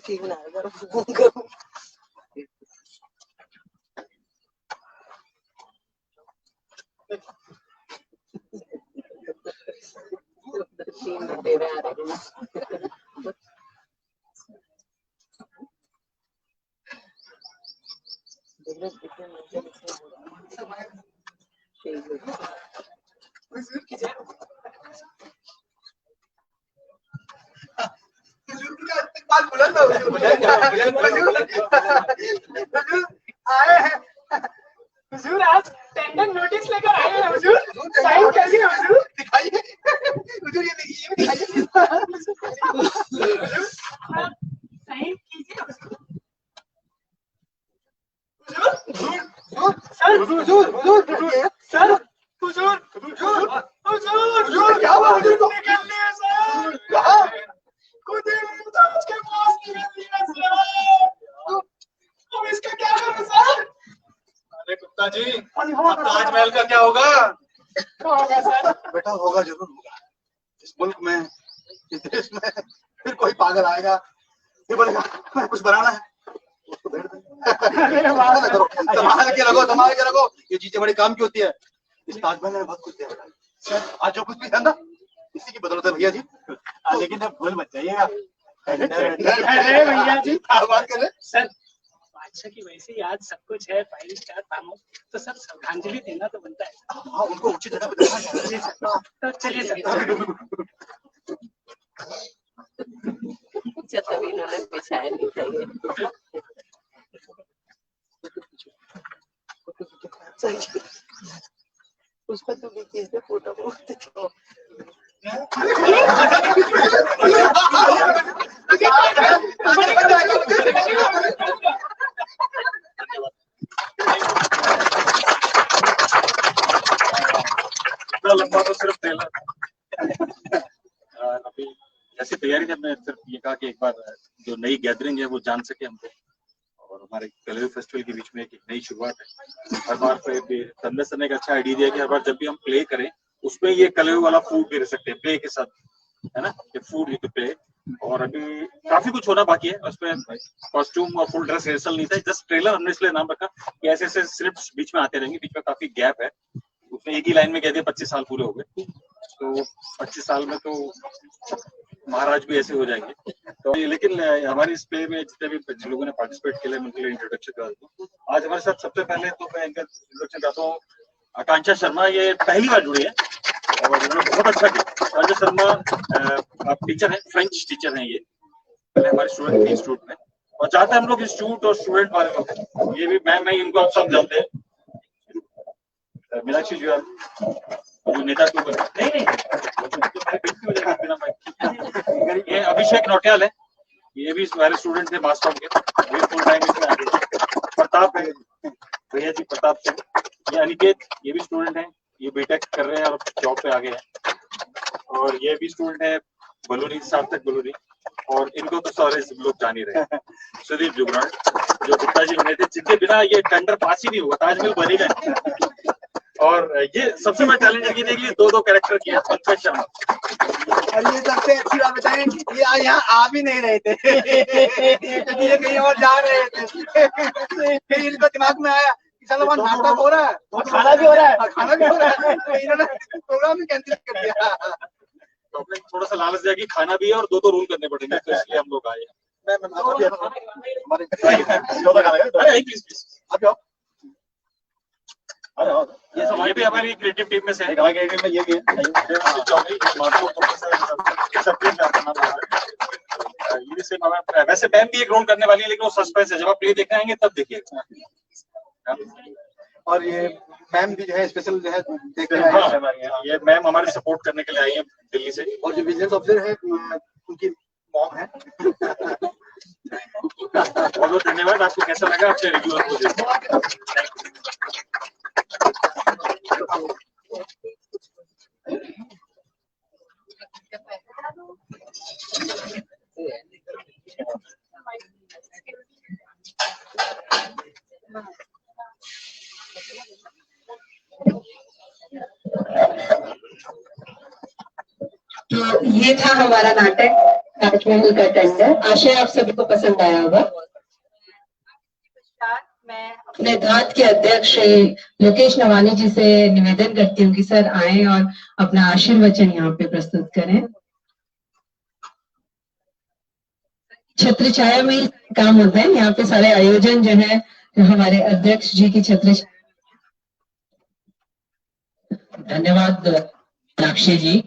ठीक बना आए हैं हुजूर, आज टेंडर नोटिस लेकर आए हैं हुजूर। साइन कैसी है हुजूर? दिखाइए हुजूर, ये दिखाइए। साइन कीजिए हुजूर। हुजूर क्या हुआ? हुजूर को निकल लिया सर। कहाँ? खुद ही मुमताज के पास निकल लिया सर। अब इसका क्या करूं सर? अरे कुत्ता जी, अब ताजमहल का क्या होगा? होगा सर? बेटा होगा, जरूर होगा। इस मुल्क में, इस देश में फिर कोई पागल आएगा, ये बोलेगा मैं कुछ बनाना है, उसको भेड़ दे। संभाल के रखो। ये चीजें बड़ी काम की होती है। इस ताजमहल ने बहुत कुछ दिया बेटा। आज जो कुछ भी है ना, इसी की बदौलत है भैया जी। लेकिन अब भूल मत जाइएगा। अरे भैया जी बात कर रहे सर, बादशाह की वैसे ही आज सब कुछ है, 5 स्टार फार्म हाउस, तो सर श्रद्धांजलि देना तो बनता है। हाँ, उनको उचित जगह पे देना चाहिए। तो चलिए सर। तभी इन्होंने बिछाया नहीं चाहिए। उस पर तो भी फोटो दिखाओ। लंबा तो सिर्फ ट्रेलर। अभी ऐसी तैयारी हमने सिर्फ ये कहा कि एक बार जो नई गैदरिंग है वो जान सके हमको, और हमारे कलेव फेस्टिवल के बीच में एक नई शुरुआत है। हर बार पे तन्ने सन्ने का अच्छा आइडिया दिया कि हर बार जब भी हम प्ले करें उसमें ये कलर वाला फूड भी रह सकते हैं प्ले के साथ, है ना, ये फूड विद प्ले। और अभी काफी कुछ होना बाकी है उसमें, कॉस्ट्यूम और फुल ड्रेस रिहर्सल नहीं था, जस्ट ट्रेलर हमने इसलिए नाम रखा कि ऐसे ऐसे स्क्रिप्ट्स बीच में आते रहेंगे, बीच में काफी गैप है। उसमें एक ही लाइन में कह दिया 25 साल पूरे हो गए, तो 25 साल में तो महाराज भी ऐसे हो जाएंगे। तो लेकिन हमारी इस प्ले में जितने भी लोगों ने पार्टिसिपेट किया, मैं उनके लिए इंट्रोडक्शन करा दूं। आज हमारे साथ सबसे पहले तो मैं इनका इंट्रोडक्शन करता हूँ, आकांक्षा शर्मा। ये पहली बार जुड़ी है और इन्होंने बहुत अच्छा किया। आकांक्षा शर्मा आप टीचर हैं, फ्रेंच टीचर हैं, ये पहले हमारे स्टूडेंट इंस्टीट्यूट में, और चाहते हैं हम लोग इंस्टीट्यूट और स्टूडेंट वाले लोग, ये भी मैं इनको आप सब जानते हैं, मीनाक्षी जी जो नेता के ऊपर नहीं ये अभिषेक नौटियाल है, ये भी हमारे स्टूडेंट थे मास्टर के, ये फुल टाइम इसमें आ गए। प्रताप है भैया जी, प्रताप सिंह। ये अनिकेत, ये भी स्टूडेंट है, ये बीटेक कर रहे हैं और जॉब पे आ गए हैं। और ये भी स्टूडेंट है बलूनी, सार्थक बलूनी, और इनको तो सारे लोग जान ही रहे हैं। सुदीप जुगराल जो गुप्ता जी बने थे, जिनके बिना ये टेंडर पास ही नहीं हुआ, ताजमहल बनेगा। और ये सबसे बड़ा टैलेंट है, देखिए दो कैरेक्टर किया पंकज शर्मा। और ये सबसे अच्छी बात बताएं, ये यहाँ आ भी नहीं रहे थे क्योंकि ये कहीं और जा रहे थे। फिर इनको दिमाग में आया कि चलो वहाँ नाटक हो रहा है और खाना भी हो रहा है, खाना भी हो रहा है, तो इन्होंने प्रोग्राम भी कैंसिल कर दिया। तो अपने थोड़ा सा लालच दिया कि खाना भी है और दो रूल करने पड़ेंगे, तो इसलिए हम लोग आए। ये भी हमारी क्रिएटिव टीम में से है, ये भी है। ये से वैसे मैम भी एक रोल करने वाली है, लेकिन वो सस्पेंस है, जब आप प्ले देखने आएंगे तब देखिएगा। और ये मैम भी जो है स्पेशल जो है देख रहे हैं, ये मैम हमारे सपोर्ट करने के लिए आई है दिल्ली से। और जो विजिलेंस ऑफिसर है उनकी मॉम है। बहुत बहुत धन्यवाद। आपको कैसा लगा आपके रिव्यू को देख? तो ये था हमारा नाटक ताजमहल का टेंडर। आशा आप सभी को पसंद आया होगा। मैं अपने धात के अध्यक्ष श्री लोकेश नवानी जी से निवेदन करती हूँ कि सर आए और अपना आशीर्वचन यहाँ पे प्रस्तुत करें। छत्र छाया में ही काम होता है, यहाँ पे सारे आयोजन जो है हमारे अध्यक्ष जी की छत्र। धन्यवाद मीनाक्षी जी।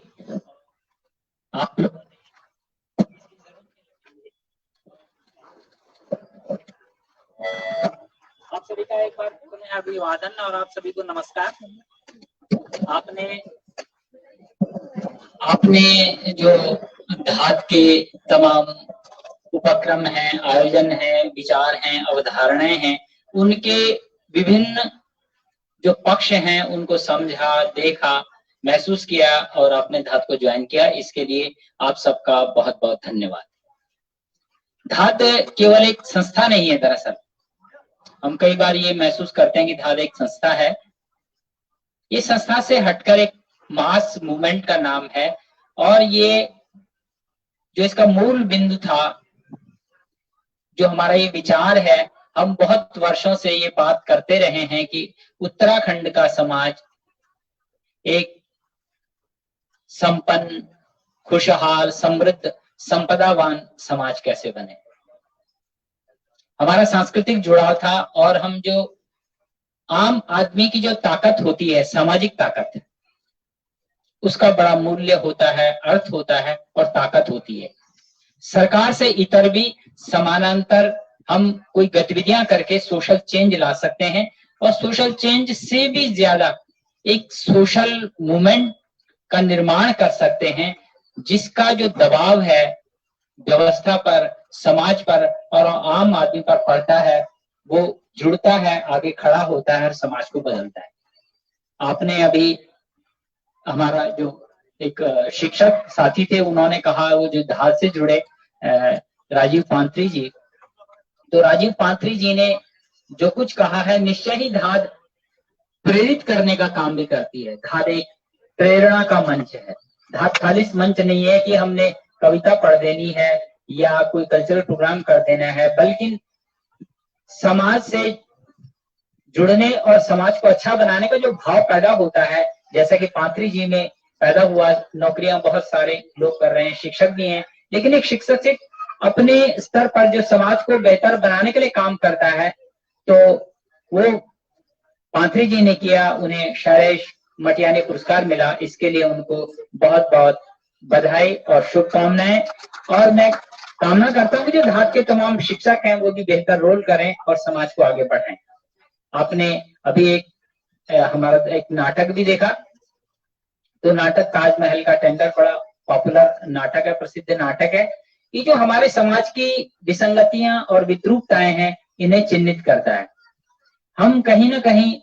आप सभी का एक बार पुनः अभिवादन और आप सभी को नमस्कार। आपने जो धात के तमाम उपक्रम हैं, आयोजन हैं, विचार हैं, अवधारणाएं हैं, उनके विभिन्न जो पक्ष हैं उनको समझा, देखा, महसूस किया और आपने धात को ज्वाइन किया, इसके लिए आप सबका बहुत बहुत धन्यवाद। धात केवल एक संस्था नहीं है, दरअसल हम कई बार ये महसूस करते हैं कि धात एक संस्था है। ये संस्था से हटकर एक मास मूवमेंट का नाम है और ये जो इसका मूल बिंदु था, जो हमारा ये विचार है, हम बहुत वर्षों से ये बात करते रहे हैं कि उत्तराखंड का समाज एक संपन्न, खुशहाल, समृद्ध, संपदावान समाज कैसे बने। हमारा सांस्कृतिक जुड़ाव था और हम जो आम आदमी की जो ताकत होती है, सामाजिक ताकत, उसका बड़ा मूल्य होता है, अर्थ होता है और ताकत होती है। सरकार से इतर भी समानांतर हम कोई गतिविधियां करके सोशल चेंज ला सकते हैं और सोशल चेंज से भी ज्यादा एक सोशल मूवमेंट का निर्माण कर सकते हैं, जिसका जो दबाव है व्यवस्था पर, समाज पर और आम आदमी पर पड़ता है, वो जुड़ता है, आगे खड़ा होता है और समाज को बदलता है। आपने अभी हमारा जो एक शिक्षक साथी थे, उन्होंने कहा, वो जो धात से जुड़े राजीव पांत्री जी, तो राजीव पांत्री जी ने जो कुछ कहा है, निश्चय ही धात प्रेरित करने का काम भी करती है। धात एक प्रेरणा का मंच है। धात खालिस मंच नहीं है कि हमने कविता पढ़ देनी है या कोई कल्चरल प्रोग्राम कर देना है, बल्कि समाज से जुड़ने और समाज को अच्छा बनाने का जो भाव पैदा होता है, जैसा कि पाथरी जी में पैदा हुआ। नौकरियां बहुत सारे लोग कर रहे हैं, शिक्षक भी हैं, लेकिन एक शिक्षक से अपने स्तर पर जो समाज को बेहतर बनाने के लिए काम करता है, तो वो पाथरी जी ने किया। उन्हें शैलेश मटियानी पुरस्कार मिला, इसके लिए उनको बहुत बहुत बधाई और शुभकामनाएं। और मैं कामना करता हूं कि जो धात के तमाम शिक्षक हैं वो भी बेहतर रोल करें और समाज को आगे बढ़ाएं। आपने अभी हमारा एक नाटक भी देखा, तो नाटक ताजमहल का टेंडर बड़ा पॉपुलर नाटक है, प्रसिद्ध नाटक है। ये जो हमारे समाज की विसंगतियां और विद्रूपताएं हैं, इन्हें चिन्हित करता है। हम कहीं ना कहीं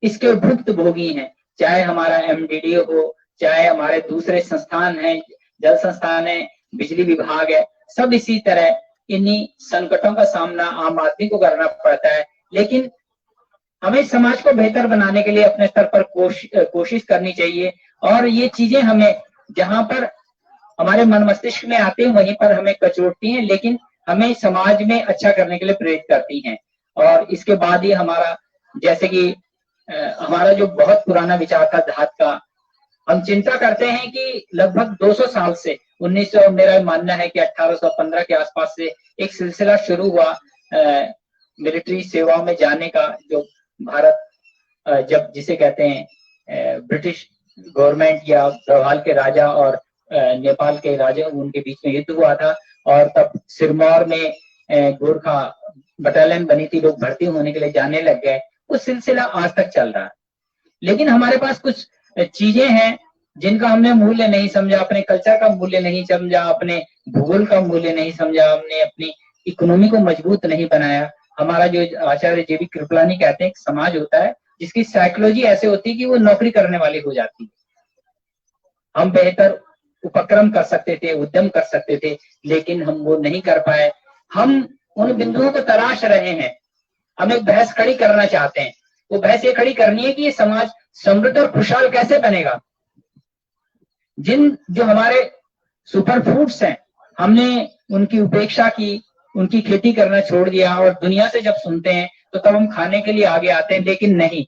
इसके भुक्तभोगी हैं, चाहे हमारा MDDA हो, चाहे हमारे दूसरे संस्थान हैं, जल संस्थान है, बिजली विभाग है, सब इसी तरह इन्हीं संकटों का सामना आम आदमी को करना पड़ता है। लेकिन हमें समाज को बेहतर बनाने के लिए अपने स्तर पर कोशिश करनी चाहिए। और ये चीजें हमें जहां पर हमारे मन मस्तिष्क में आते हैं वहीं पर हमें कचोटती हैं, लेकिन हमें समाज में अच्छा करने के लिए प्रेरित करती हैं। और इसके बाद ही हमारा, जैसे कि हमारा जो बहुत पुराना विचार था धात का, हम चिंता करते हैं कि लगभग 200 साल से 1900, मेरा मानना है कि 1815 के आसपास से एक सिलसिला शुरू हुआ मिलिट्री सेवा में जाने का, जो भारत जब जिसे कहते हैं ब्रिटिश गवर्नमेंट या गढ़वाल के राजा और नेपाल के राजा, उनके बीच में युद्ध हुआ था, और तब सिरमौर में गोरखा बटालियन बनी थी, लोग भर्ती होने के लिए जाने लग गए। वो सिलसिला आज तक चल रहा है। लेकिन हमारे पास कुछ चीजें हैं जिनका हमने मूल्य नहीं समझा, अपने कल्चर का मूल्य नहीं समझा, अपने भूगोल का मूल्य नहीं समझा, हमने अपनी इकोनॉमी को मजबूत नहीं बनाया। हमारा जो आचार्य JB कृपलानी कहते हैं, समाज होता है जिसकी साइकोलॉजी ऐसे होती है कि वो नौकरी करने वाली हो जाती है। हम बेहतर उपक्रम कर सकते थे, उद्यम कर सकते थे, लेकिन हम वो नहीं कर पाए। हम उन बिंदुओं को तलाश रहे हैं। हम एक बहस खड़ी करना चाहते हैं। वो बहस ये खड़ी करनी है कि ये समाज समृद्ध और खुशहाल कैसे बनेगा। जो हमारे सुपर फूड्स हैं, हमने उनकी उपेक्षा की, उनकी खेती करना छोड़ दिया, और दुनिया से जब सुनते हैं तो तब हम खाने के लिए आगे आते हैं। लेकिन नहीं,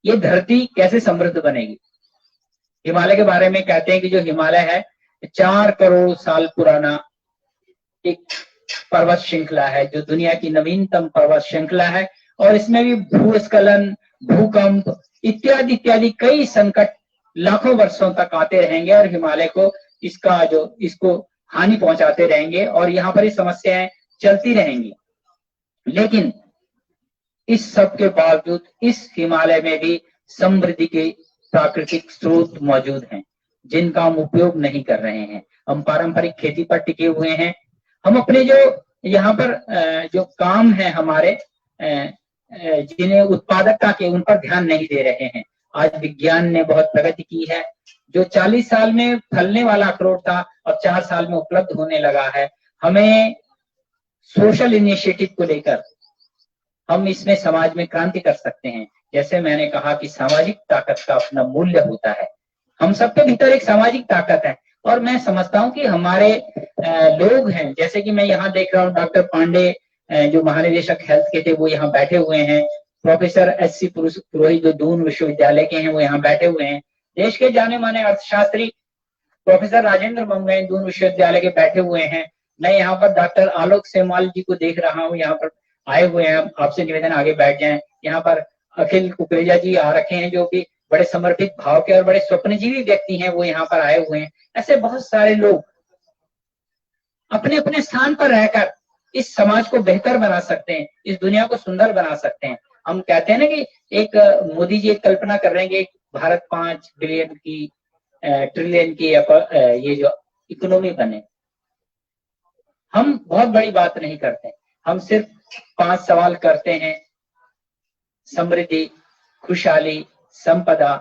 ये धरती कैसे समृद्ध बनेगी। हिमालय के बारे में कहते हैं कि जो हिमालय है 4 करोड़ साल पुराना एक पर्वत श्रृंखला है, जो दुनिया की नवीनतम पर्वत श्रृंखला है, और इसमें भी भूस्खलन, भूकंप इत्यादि इत्यादि कई संकट लाखों वर्षों तक आते रहेंगे और हिमालय को इसको हानि पहुंचाते रहेंगे, और यहाँ पर ये समस्याएं चलती रहेंगी। लेकिन इस सब के बावजूद इस हिमालय में भी समृद्धि के प्राकृतिक स्रोत मौजूद हैं, जिनका हम उपयोग नहीं कर रहे हैं। हम पारंपरिक खेती पर टिके हुए हैं। हम अपने जो यहाँ पर जो काम है हमारे, जिन्हें उत्पादकता के, उन पर ध्यान नहीं दे रहे हैं। आज विज्ञान ने बहुत प्रगति की है। जो 40 साल में फलने वाला अखरोट था, अब 4 साल में उपलब्ध होने लगा है। हमें सोशल इनिशिएटिव को लेकर हम इसमें समाज में क्रांति कर सकते हैं। जैसे मैंने कहा कि सामाजिक ताकत का अपना मूल्य होता है। हम सबके भीतर एक सामाजिक ताकत है, और मैं समझता हूं कि हमारे लोग हैं, जैसे कि मैं यहाँ देख रहा हूँ डॉक्टर पांडे जो महानिदेशक हेल्थ के थे, वो यहाँ बैठे हुए हैं। प्रोफेसर SC पुरोहित जो दून विश्वविद्यालय के हैं, वो यहाँ बैठे हुए हैं। देश के जाने माने अर्थशास्त्री प्रोफेसर राजेंद्र मंगैन दून विश्वविद्यालय के बैठे हुए हैं। मैं यहाँ पर डॉक्टर आलोक सेमवाल जी को देख रहा हूँ, यहाँ पर आए हुए हैं। आपसे निवेदन आगे बैठ जाएं। यहाँ पर अखिल कुकरेजा जी आ रखे हैं, जो कि बड़े समर्पित भाव के और बड़े स्वप्नजीवी व्यक्ति हैं, वो यहाँ पर आए हुए हैं। ऐसे बहुत सारे लोग अपने अपने स्थान पर रहकर इस समाज को बेहतर बना सकते हैं, इस दुनिया को सुंदर बना सकते हैं। हम कहते हैं ना कि एक मोदी जी एक कल्पना कर रहे हैं कि भारत 5 बिलियन की ट्रिलियन की ये जो इकोनॉमी बने। हम बहुत बड़ी बात नहीं करते, हम सिर्फ 5 सवाल करते हैं: समृद्धि, खुशहाली, संपदा,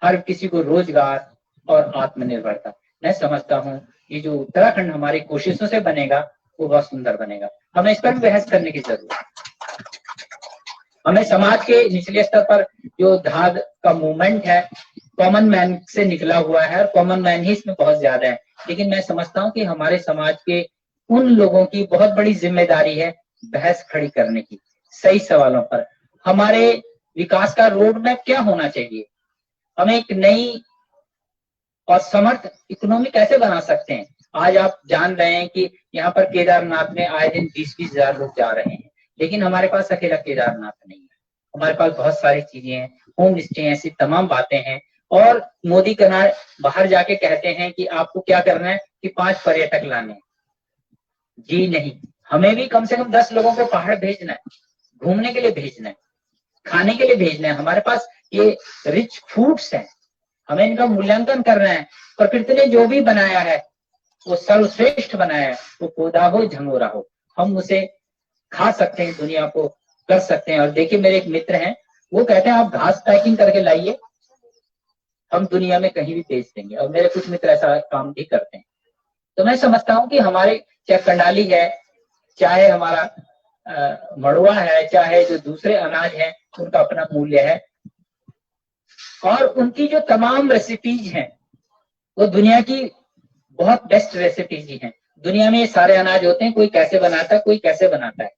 हर किसी को रोजगार और आत्मनिर्भरता। मैं समझता हूँ ये जो उत्तराखंड हमारी कोशिशों से बनेगा वो बहुत सुंदर बनेगा। हमें इस पर भी बहस करने की जरूरत है। हमें समाज के निचले स्तर पर जो धाद का मूवमेंट है कॉमन मैन से निकला हुआ है और कॉमन मैन ही इसमें बहुत ज्यादा है। लेकिन मैं समझता हूँ कि हमारे समाज के उन लोगों की बहुत बड़ी जिम्मेदारी है बहस खड़ी करने की सही सवालों पर। हमारे विकास का रोड मैप क्या होना चाहिए, हमें एक नई और समर्थ इकोनॉमी कैसे बना सकते हैं। आज आप जान रहे हैं कि यहाँ पर केदारनाथ में आए दिन 20-20 हजार लोग जा रहे हैं, लेकिन हमारे पास अकेला केदारनाथ नहीं है, हमारे पास बहुत सारी चीजें हैं, होम स्टे, ऐसी तमाम बातें हैं। और मोदी कनार बाहर जाके कहते हैं कि आपको क्या करना है कि 5 पर्यटक लाने हैं। जी नहीं, हमें भी कम से कम 10 लोगों को पहाड़ भेजना है, घूमने के लिए भेजना है, खाने के लिए भेजना है। हमारे पास ये रिच फूड्स हैं, हमें इनका मूल्यांकन करना है। प्रकृति ने जो भी बनाया है वो सर्वश्रेष्ठ बनाया है, वो पौधा हो झंगोरा हो, हम उसे खा सकते हैं, दुनिया को कर सकते हैं। और देखिए मेरे एक मित्र हैं, वो कहते हैं आप घास पैकिंग करके लाइए, हम दुनिया में कहीं भी बेच देंगे। और मेरे कुछ मित्र ऐसा काम भी करते हैं। तो मैं समझता हूँ कि हमारे चाहे कंडाली है, चाहे हमारा मड़ुआ है, चाहे जो दूसरे अनाज है, उनका अपना मूल्य है। और उनकी जो तमाम रेसिपीज हैं वो दुनिया की बहुत बेस्ट रेसिपीज ही हैं। दुनिया में ये सारे अनाज होते हैं, कोई कैसे बनाता है, कोई कैसे बनाता है।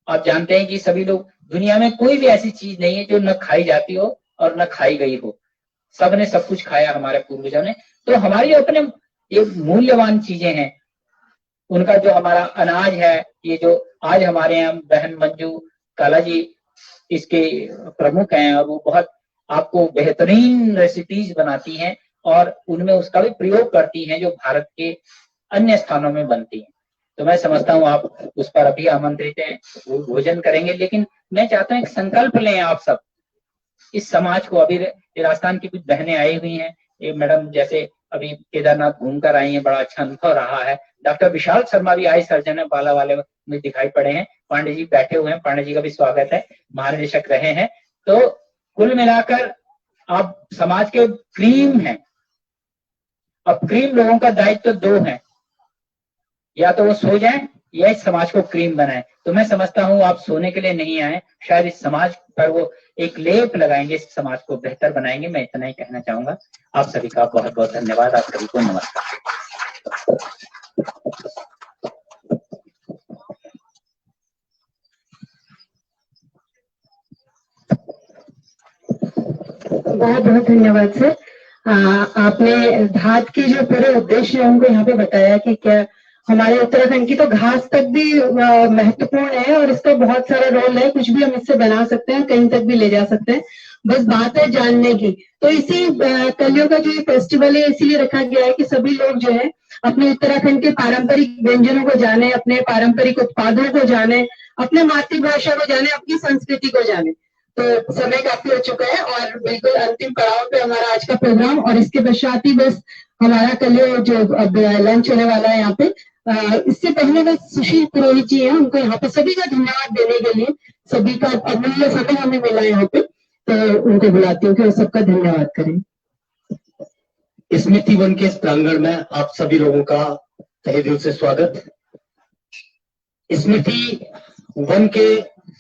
आप जानते हैं कि सभी लोग, दुनिया में कोई भी ऐसी चीज नहीं है जो न खाई जाती हो और न खाई गई हो, सबने सब कुछ खाया हमारे पूर्वजों ने। तो हमारी अपने ये मूल्यवान चीजें हैं, उनका जो हमारा अनाज है, ये जो आज हमारे यहाँ बहन मंजू काला जी इसके प्रमुख हैं, और वो बहुत आपको बेहतरीन रेसिपीज बनाती हैं और उनमें उसका भी प्रयोग करती हैं जो भारत के अन्य स्थानों में बनती हैं। तो मैं समझता हूँ आप उस पर अभी आमंत्रित हैं, वो भोजन करेंगे। लेकिन मैं चाहता हूँ एक संकल्प लें आप सब, इस समाज को। अभी राजस्थान की कुछ बहनें आई हुई हैं, ये मैडम जैसे अभी केदारनाथ घूमकर आई हैं, बड़ा अच्छा अनुभव रहा है। डॉक्टर विशाल शर्मा भी आई सर्जन है, बाला वाले में दिखाई पड़े हैं। पांडे जी बैठे हुए हैं, पांडे जी का भी स्वागत है, महानिदेशक रहे हैं। तो कुल मिलाकर आप समाज के क्रीम हैं। अब क्रीम लोगों का दायित्व 2 है, या तो वो सो जाएं या इस समाज को क्रीम बनाएं। तो मैं समझता हूँ आप सोने के लिए नहीं आए, शायद इस समाज पर वो एक लेप लगाएंगे, इस समाज को बेहतर बनाएंगे। मैं इतना ही कहना चाहूंगा। आप सभी का बहुत बहुत धन्यवाद। आप सभी को नमस्कार। बहुत बहुत धन्यवाद सर। आपने धात के जो पूरे उद्देश्य है उनको यहाँ पे बताया कि क्या हमारे उत्तराखंड की तो घास तक भी महत्वपूर्ण है और इसका बहुत सारा रोल है, कुछ भी हम इससे बना सकते हैं, कहीं तक भी ले जा सकते हैं, बस बात है जानने की। तो इसी कलियों का जो ये फेस्टिवल है इसीलिए रखा गया है कि सभी लोग जो है अपने उत्तराखंड के पारंपरिक व्यंजनों को जाने, अपने पारंपरिक उत्पादों को जाने, अपने मातृभाषा को जाने, अपनी संस्कृति को जाने। तो समय काफी हो चुका है और बिल्कुल अंतिम पड़ाव पे हमारा आज का प्रोग्राम, और इसके पश्चात ही बस हमारा कल जो अब लंच होने वाला है यहाँ पे। इससे पहले बस सुशील पुरोहित जी हैं, उनको यहाँ पे सभी का धन्यवाद देने के लिए, सभी का अमूल्य समय हमें मिला यहाँ पे, तो उनको बुलाती हूँ कि वो सबका धन्यवाद करें। स्मृति वन के इस प्रांगण में आप सभी लोगों का तहे दिल से स्वागत। स्मृति वन के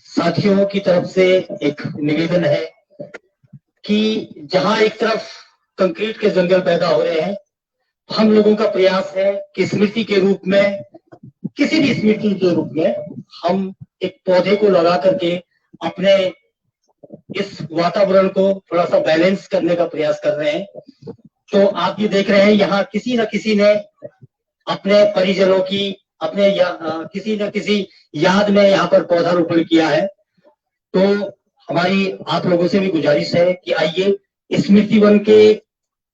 साथियों की तरफ से एक निवेदन है कि जहां एक तरफ कंक्रीट के जंगल पैदा हो रहे हैं, हम लोगों का प्रयास है कि स्मृति के रूप में, किसी भी स्मृति के रूप में, हम एक पौधे को लगा करके अपने इस वातावरण को थोड़ा सा बैलेंस करने का प्रयास कर रहे हैं। तो आप ये देख रहे हैं यहाँ किसी न किसी ने अपने परिजनों की, अपने किसी न किसी याद में यहाँ पर पौधारोपण किया है। तो हमारी आप लोगों से भी गुजारिश है कि आइए स्मृति वन के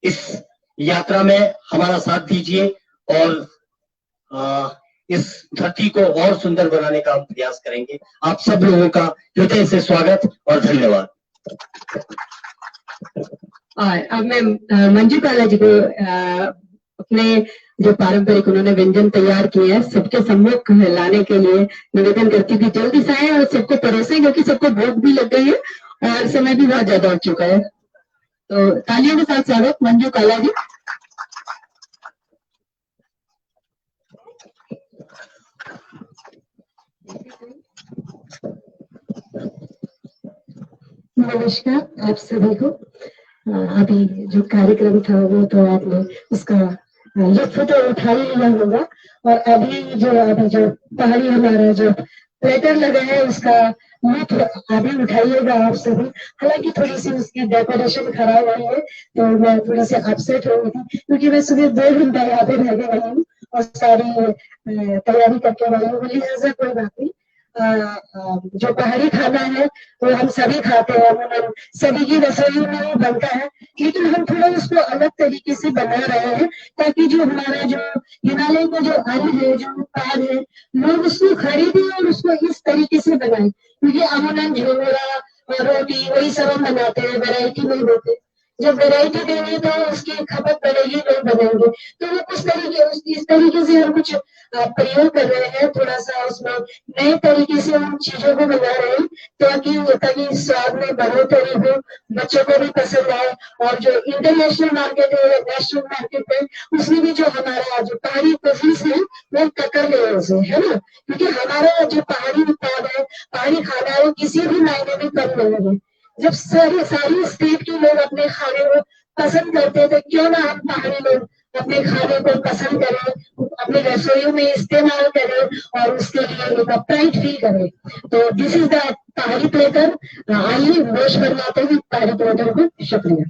इस यात्रा में हमारा साथ दीजिए और इस धरती को और सुंदर बनाने का हम प्रयास करेंगे। आप सब लोगों का हृदय से स्वागत और धन्यवाद। और अब मैं मंजू काला जी को अपने जो पारंपरिक उन्होंने व्यंजन तैयार किए हैं सबके सम्मुख लाने के लिए निवेदन करती हूँ कि जल्दी से आए और सबको परोसें, क्योंकि सबको भूख भी लग गई है और समय भी बहुत ज्यादा हो चुका है। तो तालियों के साथ स्वागत मंजू काला जी। नमस्कार आप सभी को। अभी जो कार्यक्रम था वो तो आपने उसका लुत्फ तो उठा ही लिया होगा, और अभी जो पहाड़ी हमारा जो प्लेटर लगा है उसका लुत्फ अभी उठाइएगा आप सभी। हालांकि थोड़ी सी उसकी डेकोरेशन खराब हुई है तो मैं थोड़ी सी अपसेट हो गई थी, क्योंकि मैं सुबह 2 घंटा यहाँ पे रह गई हूँ और सारी तैयारी करके रही हूँ। लिहाजा कोई बात नहीं। जो पहाड़ी खाना है वो हम सभी खाते हैं, मतलब सभी की रसोई में वो बनता है, लेकिन हम थोड़ा उसको अलग तरीके से बना रहे हैं ताकि जो हमारा जो हिमालय का जो अन्न है, जो उत्पाद है, लोग उसको खरीदें और उसको इस तरीके से बनाएं। क्योंकि अमूमन झोरा और रोटी वही सब हम बनाते हैं, वैरायटी नहीं होते। जब वैरायटी देंगे तो उसकी खपत बढ़ेगी, लोग बनाएंगे। तो वो इस तरीके से हम कुछ प्रयोग कर रहे हैं, थोड़ा सा उसमें नए तरीके से हम चीजों को बना रहे हैं ताकि स्वाद में बढ़ोतरी हो, बच्चों को भी पसंद आए। और जो इंटरनेशनल मार्केट है या नेशनल मार्केट है उसमें भी जो हमारा जो पहाड़ी प्रेजेंस है वो टक्कर ले उसे, है ना। क्योंकि हमारा जो पहाड़ी उत्पाद है, पहाड़ी खाना है, वो किसी भी मायने में कम नहीं है। जब सारी स्टेट के लोग अपने खाने को पसंद करते थे, क्यों ना हम पहाड़ी लोग अपने खाने को पसंद करें, अपने रसोइयों में इस्तेमाल करें और उसके लिए एक प्राइड फील करें। तो दिस इज द पहाड़ी प्लेटर। आइए रोश बनवाते हैं पहाड़ी प्लेटर को। शुक्रिया।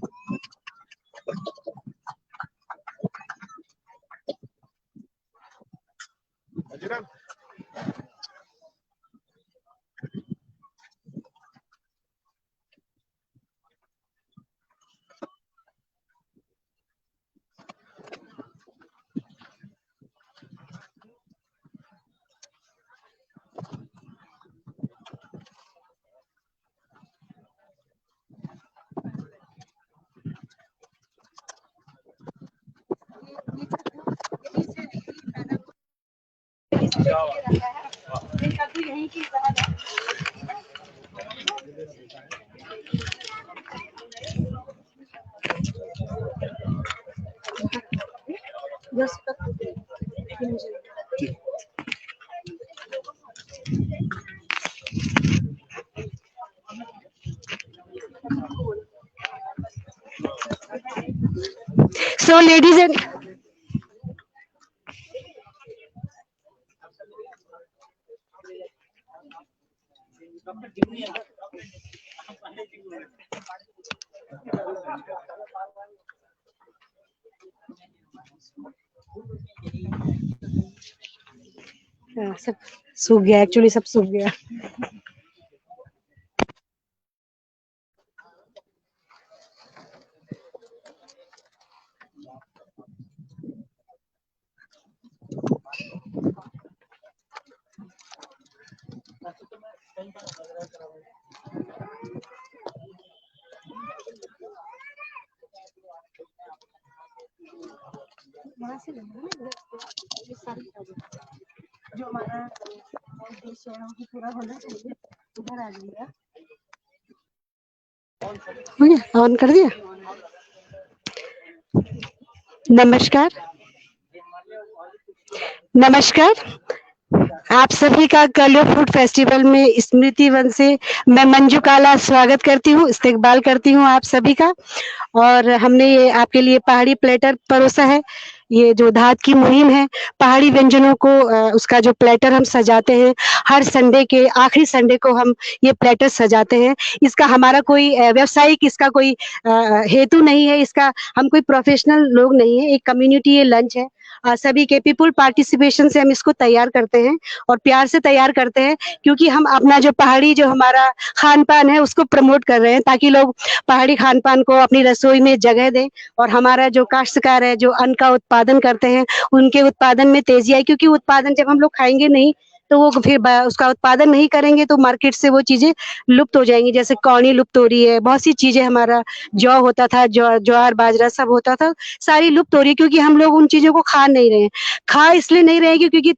So, ladies and सब सूख गया, एक्चुअली सब सूख गया। वहाँ से ये सारी जो हमारा उद्देश्य है वो पूरा होना चाहिए। उधर आ जाइए। हो गया, ऑन कर दिया। नमस्कार, आप सभी का कलियो फूड फेस्टिवल में स्मृति वन से मैं मंजू काला स्वागत करती हूँ, इस्तकबाल करती हूँ आप सभी का। और हमने ये आपके लिए पहाड़ी प्लेटर परोसा है। ये जो धात की मुहिम है, पहाड़ी व्यंजनों को उसका जो प्लेटर हम सजाते हैं, हर संडे के आखिरी संडे को हम ये प्लेटर सजाते हैं। इसका हमारा कोई व्यावसायिक इसका कोई हेतु नहीं है, इसका हम कोई प्रोफेशनल लोग नहीं है, एक कम्युनिटी ये लंच है। सभी के पीपुल पार्टिसिपेशन से हम इसको तैयार करते हैं और प्यार से तैयार करते हैं, क्योंकि हम अपना जो पहाड़ी जो हमारा खान पान है उसको प्रमोट कर रहे हैं, ताकि लोग पहाड़ी खान पान को अपनी रसोई में जगह दें और हमारा जो काश्तकार है जो अन्न का उत्पादन करते हैं उनके उत्पादन में तेजी आए। क्योंकि उत्पादन जब हम लोग खाएंगे नहीं तो वो फिर उसका उत्पादन नहीं करेंगे तो मार्केट से वो चीजें लुप्त हो जाएंगी। जैसे कौनी लुप्त हो रही है, बहुत सी चीजें, हमारा जौ होता था, ज्वार बाजरा सब होता था, सारी लुप्त हो रही है, क्योंकि हम लोग उन चीजों को खा नहीं रहे हैं। खा इसलिए नहीं रहे क्योंकि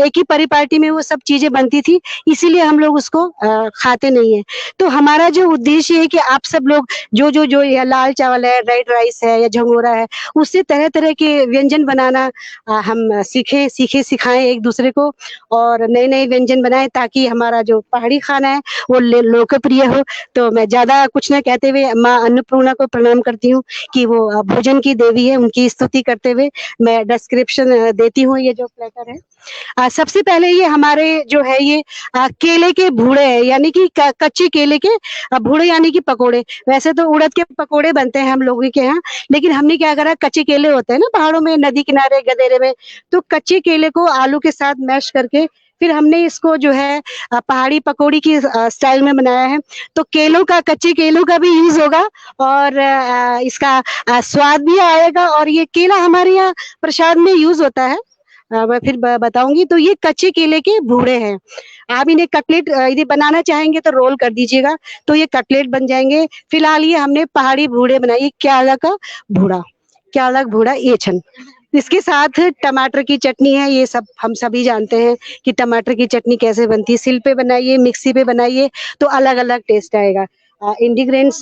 एक ही परिपाटी में वो सब चीजें बनती थी, इसीलिए हम लोग उसको खाते नहीं है। तो हमारा जो उद्देश्य है कि आप सब लोग जो या लाल चावल है, रेड राइस है या झंगोरा है, उससे तरह तरह के व्यंजन बनाना हम सीखें सिखाएं एक दूसरे को। और और नए नए व्यंजन बनाए ताकि हमारा जो पहाड़ी खाना है वो लोकप्रिय हो। तो मैं ज्यादा कुछ न कहते हुए माँ अन्नपूर्णा को प्रणाम करती हूँ कि वो भोजन की देवी है, उनकी स्तुति करते हुए मैं डिस्क्रिप्शन देती हूँ। ये जो प्लेटर है सबसे पहले ये हमारे जो है ये केले के भूड़े है, यानी कि कच्चे केले के भूड़े यानी कि पकोड़े। वैसे तो उड़द के पकोड़े बनते हैं हम लोगों के यहाँ, लेकिन हमने क्या करा, कच्चे केले होते हैं ना पहाड़ों में, नदी किनारे गदेरे में, तो कच्चे केले को आलू के साथ मैश करके फिर हमने इसको जो है पहाड़ी पकौड़ी की स्टाइल में बनाया है। तो केलों का, कच्चे केलों का भी यूज होगा और इसका स्वाद भी आएगा। और ये केला हमारे यहाँ प्रसाद में यूज होता है, मैं फिर बताऊंगी। तो ये कच्चे केले के भूड़े हैं। आप इन्हें कटलेट यदि बनाना चाहेंगे तो रोल कर दीजिएगा, तो ये कटलेट बन जाएंगे। फिलहाल ये हमने पहाड़ी भूड़े बनाई, क्याला का भूड़ा, क्याला भूड़ा ये छन। इसके साथ टमाटर की चटनी है। ये सब हम सभी जानते हैं कि टमाटर की चटनी कैसे बनती है। सिल पे बनाइए, मिक्सी पे बनाइए तो अलग अलग टेस्ट आएगा। इंग्रेडिएंट्स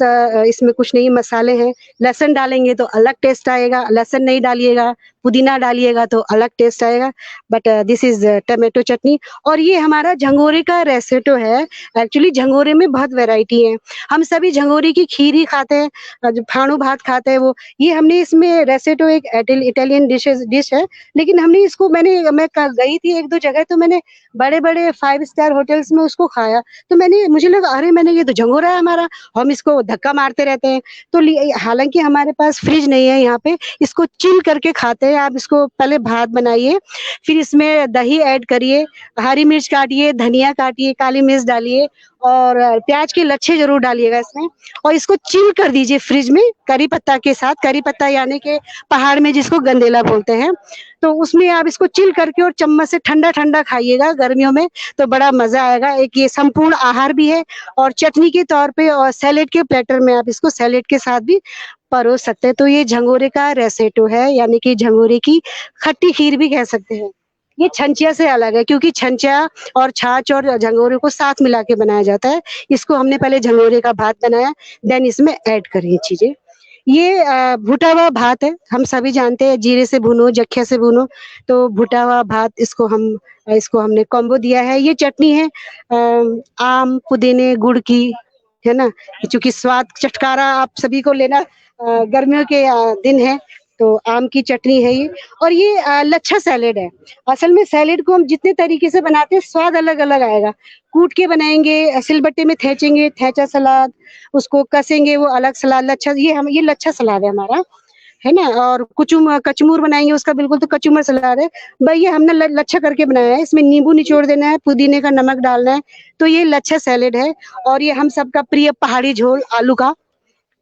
इसमें कुछ नहीं, मसाले हैं। लहसुन डालेंगे तो अलग टेस्ट आएगा, लहसुन नहीं डालिएगा, पुदीना डालिएगा तो अलग टेस्ट आएगा। बट दिस इज टमाटो चटनी। और ये हमारा झंगोरे का रेसिपी है। एक्चुअली झंगोरे में बहुत वैरायटी है। हम सभी झंगोरे की खीर ही खाते हैं, जो फाणू भात खाते हैं वो। ये हमने इसमें रेसिपी एक इटालियन डिश है, लेकिन हमने इसको मैं गई थी एक दो जगह, तो मैंने बड़े बड़े 5 स्टार होटल्स में उसको खाया, तो मुझे लगा अरे मैंने ये तो झंगोरा है हमारा, हम इसको धक्का मारते रहते हैं। तो हालांकि हमारे पास फ्रिज नहीं है यहाँ पे, इसको चिल करके खाते हैं। आप इसको पहले भात बनाइए, फिर इसमें दही ऐड करिए, हरी मिर्च काटिए, धनिया काटिए, काली मिर्च डालिए और प्याज के लच्छे जरूर डालिएगा इसमें, और इसको चिल कर दीजिए फ्रिज में करी पत्ता के साथ। करी पत्ता यानी कि पहाड़ में जिसको गंदेला बोलते हैं, तो उसमें आप इसको चिल करके और चम्मच से ठंडा ठंडा खाइएगा गर्मियों में, तो बड़ा मजा आएगा। एक ये संपूर्ण आहार भी है और चटनी के तौर पे, और सैलेड के प्लेटर में आप इसको सैलेड के साथ भी परोस सकते हैं। तो ये झंगोरे का रेसेटो है, यानी कि झंगोरे की खट्टी खीर भी कह सकते हैं। ये छंचिया से अलग है, क्योंकि छंचिया और छाछ और झंगोरे को साथ मिला के बनाया जाता है। इसको हमने पहले झंगोरे का भात बनाया, देन इसमें ऐड करी चीजें। ये भुटा हुआ भात है, हम सभी जानते हैं, जीरे से भुनो, जख्या से भुनो, तो भुटा हुआ भात इसको हमने कॉम्बो दिया है। ये चटनी है आम पुदीने गुड़ की, है ना, क्योंकि स्वाद चटकारा आप सभी को लेना, गर्मियों के दिन है तो आम की चटनी है ये। और ये लच्छा सैलेड है। असल में सैलेड को हम जितने तरीके से बनाते हैं स्वाद अलग अलग आएगा। कूट के बनाएंगे, सिलबट्टे में थेचेंगे, थेचा सलाद, उसको कसेंगे, वो अलग सलाद। लच्छा ये लच्छा सलाद है हमारा, है ना। और कचूमर बनाएंगे उसका, बिल्कुल तो कचूमर सलाद है भाई। ये हमने लच्छा करके बनाया है, इसमें नींबू निचोड़ देना है, पुदीने का नमक डालना है, तो ये लच्छा सैलेड है। और ये हम सबका प्रिय पहाड़ी झोल आलू का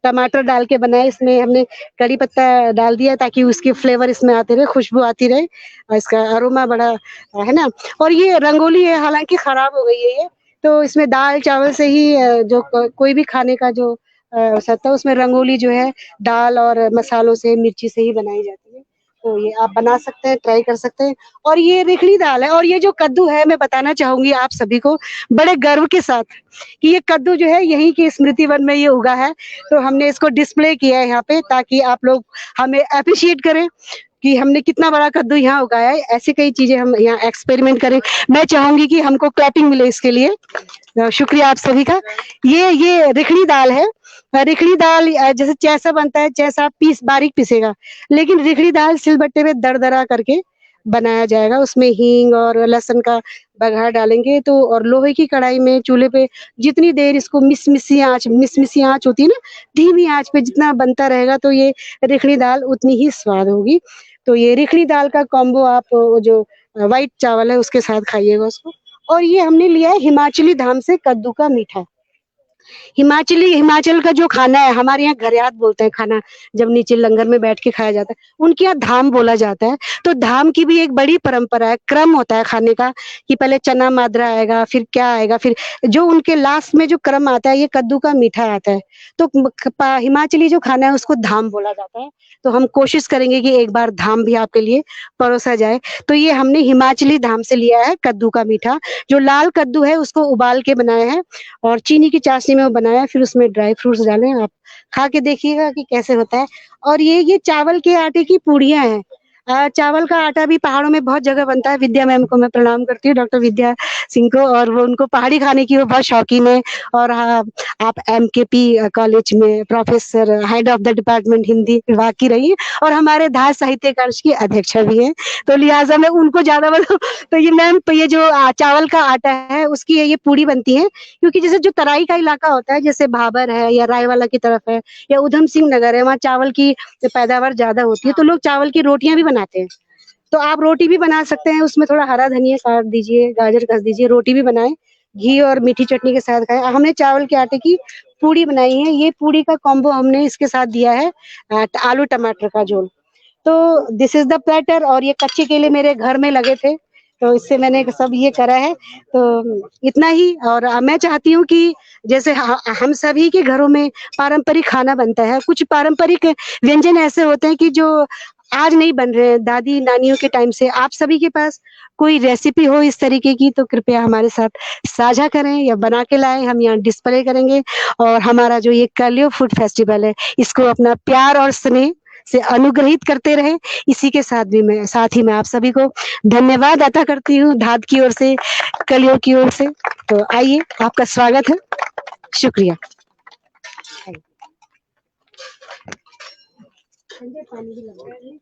टमाटर डाल के बनाए, इसमें हमने कड़ी पत्ता डाल दिया ताकि उसकी फ्लेवर इसमें आते रहे, खुशबू आती रहे, और इसका अरोमा बड़ा है ना। और ये रंगोली है, हालांकि खराब हो गई है ये, तो इसमें दाल चावल से ही जो कोई भी खाने का जो सकता है, उसमें रंगोली जो है दाल और मसालों से, मिर्ची से ही बनाई जाती है। तो ये आप बना सकते हैं, ट्राई कर सकते हैं। और ये रेखड़ी दाल है। और ये जो कद्दू है, मैं बताना चाहूंगी आप सभी को बड़े गर्व के साथ कि ये कद्दू जो है यहीं की स्मृति वन में ये उगा है, तो हमने इसको डिस्प्ले किया है यहाँ पे ताकि आप लोग हमें अप्रिशिएट करें कि हमने कितना बड़ा कद्दू यहाँ उगाया है। ऐसी कई चीजें हम यहाँ एक्सपेरिमेंट करें। मैं चाहूंगी कि हमको क्लैपिंग मिले इसके लिए। शुक्रिया आप सभी का। ये रेखड़ी दाल है। रेखड़ी दाल जैसे चैसा बनता है, चैसा बारीक पीसेगा, लेकिन रेखड़ी दाल सिलबट्टे में दरदरा करके बनाया जाएगा। उसमें हींग और लहसुन का बघार डालेंगे, तो और लोहे की कढ़ाई में चूल्हे पे जितनी देर इसको मिसमिसी आंच होती है ना, धीमी आंच पे जितना बनता रहेगा, तो ये रेखड़ी दाल उतनी ही स्वाद होगी। तो ये रेखड़ी दाल का कॉम्बो आप जो व्हाइट चावल है उसके साथ खाइएगा उसको। और ये हमने लिया है हिमाचली धाम से कद्दू का मीठा। हिमाचल का जो खाना है, हमारे यहाँ घरियात बोलते हैं खाना, जब नीचे लंगर में बैठ के खाया जाता है, उनके यहाँ धाम बोला जाता है। तो धाम की भी एक बड़ी परंपरा है, क्रम होता है खाने का कि पहले चना माद्रा आएगा, फिर क्या आएगा, फिर जो उनके लास्ट में जो क्रम आता है, ये कद्दू का मीठा आता है। तो हिमाचली जो खाना है उसको धाम बोला जाता है। तो हम कोशिश करेंगे कि एक बार धाम भी आपके लिए परोसा जाए। तो ये हमने हिमाचली धाम से लिया है कद्दू का मीठा। जो लाल कद्दू है उसको उबाल के बनाया है और चीनी की चाशनी में बनाया, फिर उसमें ड्राई फ्रूट्स डाले। आप खा के देखिएगा कि कैसे होता है। और ये चावल के आटे की पूड़ियां हैं। चावल का आटा भी पहाड़ों में बहुत जगह बनता है। विद्या मैम को मैं प्रणाम करती हूँ, डॉक्टर विद्या सिंह को, और वो उनको पहाड़ी खाने की वो बहुत शौकीन है। और आप MKP कॉलेज में professor, head of the department Hindi विभाग की रही हैं और हमारे धार साहित्य कार्य की अध्यक्षा भी हैं। तो लिहाजा मैं उनको ज्यादा बताऊं तो ये मैम, ये जो चावल का आटा है उसकी ये पूड़ी बनती है। क्योंकि जैसे जो तराई का इलाका होता है, जैसे भाबर है या रायवाला की तरफ है या उधम सिंह नगर है, वहाँ चावल की पैदावार ज्यादा होती है, तो लोग चावल की रोटियां भी बनाते हैं। तो आप रोटी भी बना सकते हैं, उसमें थोड़ा हरा धनिया काट दीजिए, गाजर कस दीजिए, रोटी भी बनाएं, घी और मीठी चटनी के साथ खाएं। हमने चावल के आटे की पूड़ी बनाई है। ये पूड़ी का कॉम्बो हमने इसके साथ दिया है आलू टमाटर का झोल। तो दिस इज द प्लेटर। और ये कच्चे केले मेरे घर में लगे थे, तो इससे मैंने सब ये करा है। तो इतना ही। और मैं चाहती हूँ कि जैसे हम सभी के घरों में पारंपरिक खाना बनता है, कुछ पारंपरिक व्यंजन ऐसे होते हैं कि जो आज नहीं बन रहे हैं, दादी नानियों के टाइम से। आप सभी के पास कोई रेसिपी हो इस तरीके की तो कृपया हमारे साथ साझा करें या बना के लाएं, हम यहाँ डिस्प्ले करेंगे। और हमारा जो ये कलियुग फूड फेस्टिवल है, इसको अपना प्यार और स्नेह से अनुग्रहित करते रहे। इसी के साथ ही मैं आप सभी को धन्यवाद अता करती हूँ, धाद की ओर से, कलियुग की ओर से। तो आइए, आपका स्वागत है। शुक्रिया। पानी भी लग रहा है।